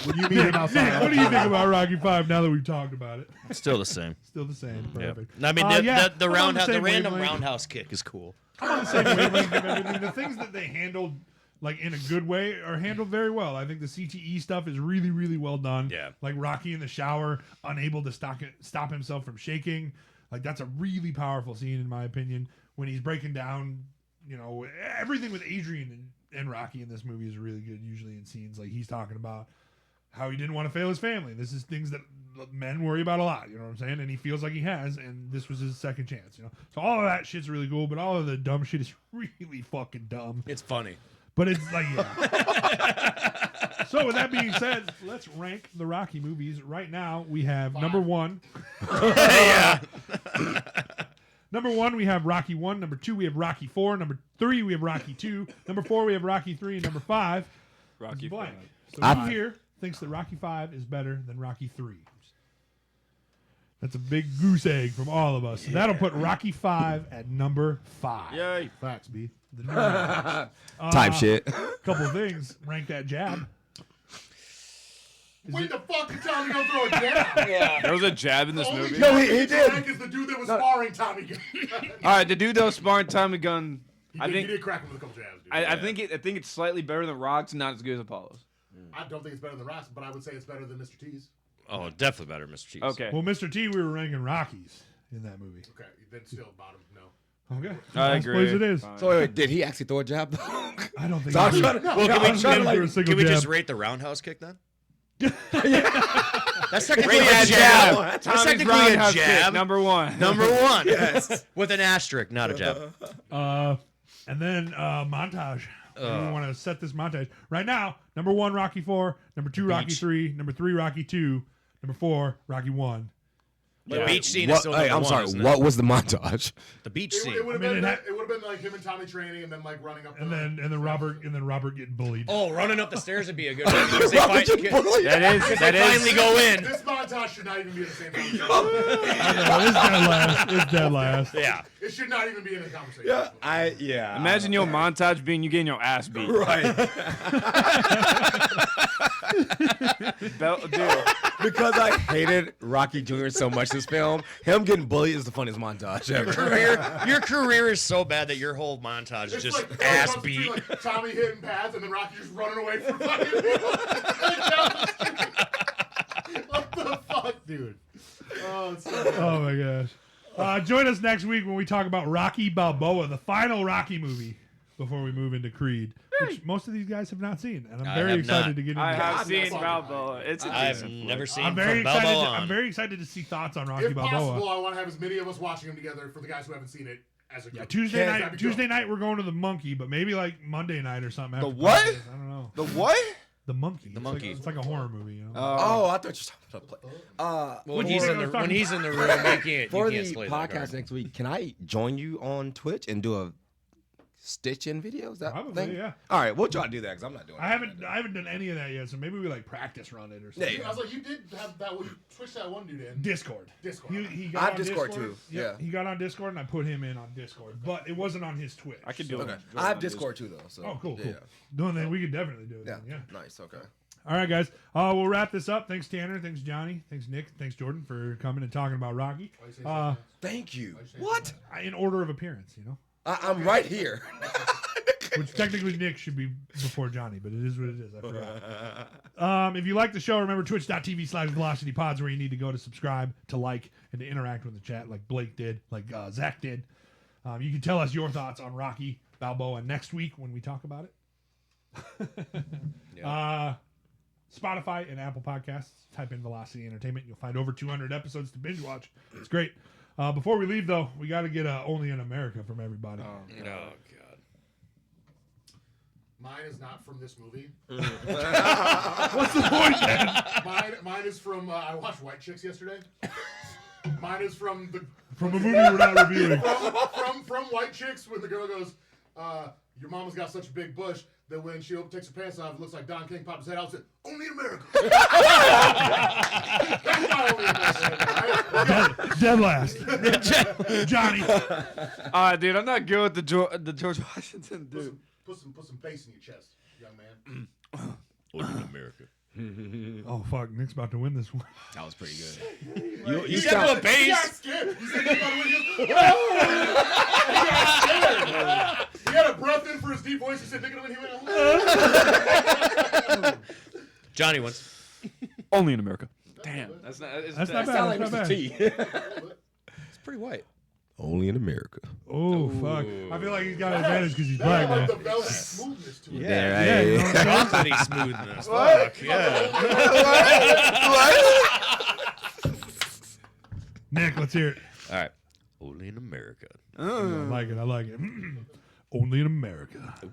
[SPEAKER 3] When you meet him
[SPEAKER 2] Nick,
[SPEAKER 3] outside,
[SPEAKER 2] what do you think about Rocky 5 now that we've talked about it?
[SPEAKER 5] Still the same.
[SPEAKER 2] Still the same.
[SPEAKER 5] Yeah.
[SPEAKER 2] Perfect.
[SPEAKER 5] I mean,
[SPEAKER 2] Yeah,
[SPEAKER 5] the
[SPEAKER 2] I'm on
[SPEAKER 5] roundhouse, the
[SPEAKER 2] same
[SPEAKER 5] random
[SPEAKER 2] wavelength.
[SPEAKER 5] roundhouse kick is cool.
[SPEAKER 2] I'm on the same wavelength of everything. The things that they handled, like in a good way, are handled very well. I think the CTE stuff is really, really well done.
[SPEAKER 5] Yeah.
[SPEAKER 2] Like Rocky in the shower, unable to stop himself from shaking. Like that's a really powerful scene in my opinion. When he's breaking down, you know, everything with Adrian and Rocky in this movie is really good. Usually in scenes like he's talking about how he didn't want to fail his family. This is things that men worry about a lot, you know what I'm saying? And he feels like he has, and this was his second chance, you know? So all of that shit's really cool, but all of the dumb shit is really fucking dumb.
[SPEAKER 5] It's funny.
[SPEAKER 2] But it's like, yeah. So with that being said, let's rank the Rocky movies. Right now, we have number 1. Number 1, we have Rocky 1. Number 2, we have Rocky 4. Number 3, we have Rocky 2. Number 4, we have Rocky 3. And number 5
[SPEAKER 6] Rocky
[SPEAKER 2] is blank.
[SPEAKER 6] V.
[SPEAKER 2] So who here thinks that Rocky 5 is better than Rocky 3? That's a big goose egg from all of us. So that'll put Rocky 5 at number 5.
[SPEAKER 6] Yay.
[SPEAKER 3] facts, B.
[SPEAKER 2] The new match.
[SPEAKER 1] Type shit.
[SPEAKER 2] Couple things. Rank that jab.
[SPEAKER 3] When the fuck did Tommy Gunn throw a jab?
[SPEAKER 6] There was a jab in this
[SPEAKER 3] Only
[SPEAKER 6] movie.
[SPEAKER 1] No,
[SPEAKER 3] jab
[SPEAKER 1] he
[SPEAKER 3] you
[SPEAKER 1] did.
[SPEAKER 3] rank is the dude that was sparring Tommy Gunn.
[SPEAKER 6] All right, the dude that was sparring Tommy Gunn. I
[SPEAKER 3] he
[SPEAKER 6] think
[SPEAKER 3] did crack him with a couple jabs, dude.
[SPEAKER 6] I think it's slightly better than Rock's, not as good as Apollo's.
[SPEAKER 3] I don't think it's better than Ross, but I would say it's better than Mr. T's.
[SPEAKER 5] Oh, definitely better, Mr. Cheese.
[SPEAKER 6] Okay.
[SPEAKER 2] Well, Mr. T, we were ranking Rockies in that movie.
[SPEAKER 3] Okay, then still bottom, no.
[SPEAKER 2] Okay.
[SPEAKER 6] I
[SPEAKER 2] I
[SPEAKER 6] agree.
[SPEAKER 2] suppose it is.
[SPEAKER 6] Fine.
[SPEAKER 1] So wait, did he actually throw a jab? though?
[SPEAKER 2] I don't think
[SPEAKER 1] So I'm
[SPEAKER 2] he
[SPEAKER 1] trying
[SPEAKER 2] did.
[SPEAKER 1] to,
[SPEAKER 5] Well, can we-
[SPEAKER 1] I'm trying to
[SPEAKER 2] Never
[SPEAKER 1] like,
[SPEAKER 2] a single
[SPEAKER 5] Can we just
[SPEAKER 2] jab.
[SPEAKER 5] rate the roundhouse kick then?
[SPEAKER 6] That's
[SPEAKER 5] That's technically
[SPEAKER 6] a
[SPEAKER 5] a
[SPEAKER 6] jab.
[SPEAKER 5] jab. That's
[SPEAKER 6] Tommy's
[SPEAKER 5] technically a
[SPEAKER 6] roundhouse kick,
[SPEAKER 5] jab.
[SPEAKER 6] number 1.
[SPEAKER 5] Number 1. Yes. With an asterisk, not a jab.
[SPEAKER 2] And then montage. We want to set this montage right now. Number 1, Rocky 4. Number 2, Rocky
[SPEAKER 5] beach.
[SPEAKER 2] 3. Number 3, Rocky 2. Number 4, Rocky 1.
[SPEAKER 5] The beach scene is
[SPEAKER 1] what,
[SPEAKER 5] still
[SPEAKER 1] hey,
[SPEAKER 5] number
[SPEAKER 1] I'm
[SPEAKER 5] 1,
[SPEAKER 1] sorry.
[SPEAKER 5] isn't it?
[SPEAKER 1] What was the montage?
[SPEAKER 5] The beach
[SPEAKER 3] It,
[SPEAKER 5] scene.
[SPEAKER 3] it would have
[SPEAKER 2] I mean,
[SPEAKER 3] been,
[SPEAKER 2] it
[SPEAKER 3] it would have been like him and Tommy training, and then like running up.
[SPEAKER 2] And then Robert getting bullied.
[SPEAKER 5] Oh, running up the stairs would be a good one. Because they find,
[SPEAKER 6] That is.
[SPEAKER 5] finally go in.
[SPEAKER 3] This montage should not even be in the same conversation.
[SPEAKER 2] It's dead last. It's dead last.
[SPEAKER 5] Yeah.
[SPEAKER 3] It should not even be in the conversation.
[SPEAKER 1] Yeah.
[SPEAKER 6] Imagine your montage being you getting your ass beat.
[SPEAKER 1] Right.
[SPEAKER 6] Dude,
[SPEAKER 1] Because I hated Rocky Jr. so much this film. Him getting bullied is the funniest montage ever.
[SPEAKER 5] Your career is so bad that your whole montage is
[SPEAKER 3] It's
[SPEAKER 5] just
[SPEAKER 3] like
[SPEAKER 5] ass
[SPEAKER 3] between,
[SPEAKER 5] beat.
[SPEAKER 3] like Tommy hitting pads and then Rocky just running away from fucking people. Like, down the street. What the fuck, dude? Oh, it's so bad.
[SPEAKER 2] Oh my gosh. Join us next week when we talk about Rocky Balboa, the final Rocky movie, before we move into Creed, which most of these guys have not seen, and I'm
[SPEAKER 5] I
[SPEAKER 2] very
[SPEAKER 5] have
[SPEAKER 2] excited
[SPEAKER 5] not.
[SPEAKER 2] to get into.
[SPEAKER 6] I
[SPEAKER 2] it.
[SPEAKER 6] have
[SPEAKER 3] God,
[SPEAKER 6] seen
[SPEAKER 3] that's
[SPEAKER 6] Balboa. It's a
[SPEAKER 5] I've
[SPEAKER 6] decent flick.
[SPEAKER 5] never seen
[SPEAKER 2] I'm very
[SPEAKER 5] from
[SPEAKER 2] excited.
[SPEAKER 5] Balboa
[SPEAKER 2] I'm
[SPEAKER 5] on.
[SPEAKER 2] very excited to see thoughts on Rocky
[SPEAKER 3] If
[SPEAKER 2] Balboa.
[SPEAKER 3] possible, I want to have as many of us watching them together for the guys who haven't seen it as a group.
[SPEAKER 2] Tuesday
[SPEAKER 3] That'd
[SPEAKER 2] night.
[SPEAKER 3] be
[SPEAKER 2] Tuesday
[SPEAKER 3] good.
[SPEAKER 2] night we're going to the Monkey, but maybe like Monday night or something.
[SPEAKER 4] The
[SPEAKER 2] after
[SPEAKER 4] what?
[SPEAKER 2] podcast. I don't know.
[SPEAKER 4] The what?
[SPEAKER 2] The Monkey.
[SPEAKER 5] The
[SPEAKER 2] It's
[SPEAKER 5] Monkey.
[SPEAKER 2] Like, it's like a horror movie, you know.
[SPEAKER 1] Oh, I thought you were talking about play.
[SPEAKER 5] When
[SPEAKER 2] Well,
[SPEAKER 5] he's
[SPEAKER 2] we're
[SPEAKER 5] in the
[SPEAKER 2] talking-
[SPEAKER 5] when he's in the room, you
[SPEAKER 1] For
[SPEAKER 5] can't
[SPEAKER 1] the
[SPEAKER 5] play that
[SPEAKER 1] podcast
[SPEAKER 5] card.
[SPEAKER 1] next week, can I join you on Twitch and do a stitch-in video? Is that
[SPEAKER 2] Probably,
[SPEAKER 1] thing?
[SPEAKER 2] yeah.
[SPEAKER 1] All right, we'll try to do that because I'm not doing.
[SPEAKER 2] I haven't done any of that yet, so maybe we like practice run it or something.
[SPEAKER 1] Yeah,
[SPEAKER 3] I was like, you did have that. You switched that one dude in.
[SPEAKER 2] Discord.
[SPEAKER 3] Discord.
[SPEAKER 2] He got
[SPEAKER 1] I have
[SPEAKER 2] on
[SPEAKER 1] Discord, too.
[SPEAKER 2] Yep,
[SPEAKER 1] Yeah.
[SPEAKER 2] he got on Discord, and I put him in on Discord, but it wasn't on his Twitch.
[SPEAKER 6] I could
[SPEAKER 2] so-
[SPEAKER 6] do
[SPEAKER 1] Okay,
[SPEAKER 6] it.
[SPEAKER 1] I have Discord too though. So.
[SPEAKER 2] Oh, cool.
[SPEAKER 1] Yeah.
[SPEAKER 2] No, then we could definitely do it.
[SPEAKER 1] Yeah.
[SPEAKER 2] then, yeah.
[SPEAKER 1] Nice. Okay.
[SPEAKER 2] All right, guys. We'll wrap this up. Thanks, Tanner. Thanks, Johnny. Thanks, Nick. Thanks, Jordan, for coming and talking about Rocky.
[SPEAKER 3] Why you say
[SPEAKER 2] Uh,
[SPEAKER 1] Thank you.
[SPEAKER 3] say
[SPEAKER 1] What?
[SPEAKER 2] in order of appearance, you know.
[SPEAKER 1] I'm right here.
[SPEAKER 2] Which technically Nick should be before Johnny, but it is what it is. I forgot. If you like the show, remember twitch.tv/VelocityPods, where you need to go to subscribe, to like, and to interact with the chat like Blake did, like Zach did. You can tell us your thoughts on Rocky Balboa next week when we talk about it. Spotify and Apple Podcasts. Type in Velocity Entertainment. You'll find over 200 episodes to binge watch. It's great. Before we leave, though, we got to get Only in America from everybody.
[SPEAKER 5] Oh god.
[SPEAKER 3] Mine is not from this movie.
[SPEAKER 2] What's the point, then?
[SPEAKER 3] Mine is from. I watched White Chicks yesterday. Mine is from the
[SPEAKER 2] From a movie we're not reviewing.
[SPEAKER 3] from White Chicks when the girl goes, "Your mama's got such a big bush that when she takes her pants off, it looks like Don King popped his head out and said, 'Only in America.'" That's my Only in America. Right?
[SPEAKER 2] Dead last. Johnny.
[SPEAKER 6] Dude, I'm not good with the George Washington dude.
[SPEAKER 3] Put some bass in your chest, young man.
[SPEAKER 5] America.
[SPEAKER 2] Oh, fuck. Nick's about to win this one.
[SPEAKER 1] That was pretty good.
[SPEAKER 5] You got a
[SPEAKER 3] He got
[SPEAKER 5] base.
[SPEAKER 3] scared. He said he got scared. He had a breath in for his deep voice. He said, "Nigga," when he went.
[SPEAKER 5] Johnny wins.
[SPEAKER 6] Only in America. Damn, that's not.
[SPEAKER 2] That's not bad.
[SPEAKER 1] Sound like
[SPEAKER 2] That's not
[SPEAKER 1] Mr.
[SPEAKER 2] bad.
[SPEAKER 1] T. It's pretty white. Only in America.
[SPEAKER 2] Oh, fuck. I feel like he's got an advantage because he's black
[SPEAKER 3] Like
[SPEAKER 2] now.
[SPEAKER 3] the velvet smoothness to it.
[SPEAKER 2] Yeah, you know what I'm saying?
[SPEAKER 5] Pretty smoothness. Fuck yeah.
[SPEAKER 2] Nick, let's hear it.
[SPEAKER 5] All right. Only in America.
[SPEAKER 2] I like it. I like it. Only in America. I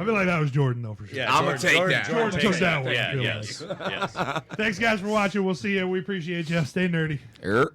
[SPEAKER 2] feel like that was Jordan, though, for sure.
[SPEAKER 5] Yeah,
[SPEAKER 1] I'ma take that.
[SPEAKER 2] Jordan took that one. I
[SPEAKER 5] Yeah.
[SPEAKER 2] feel
[SPEAKER 5] Yes. Yes.
[SPEAKER 2] Thanks, guys, for watching. We'll see you. We appreciate you. Stay nerdy.
[SPEAKER 1] Er.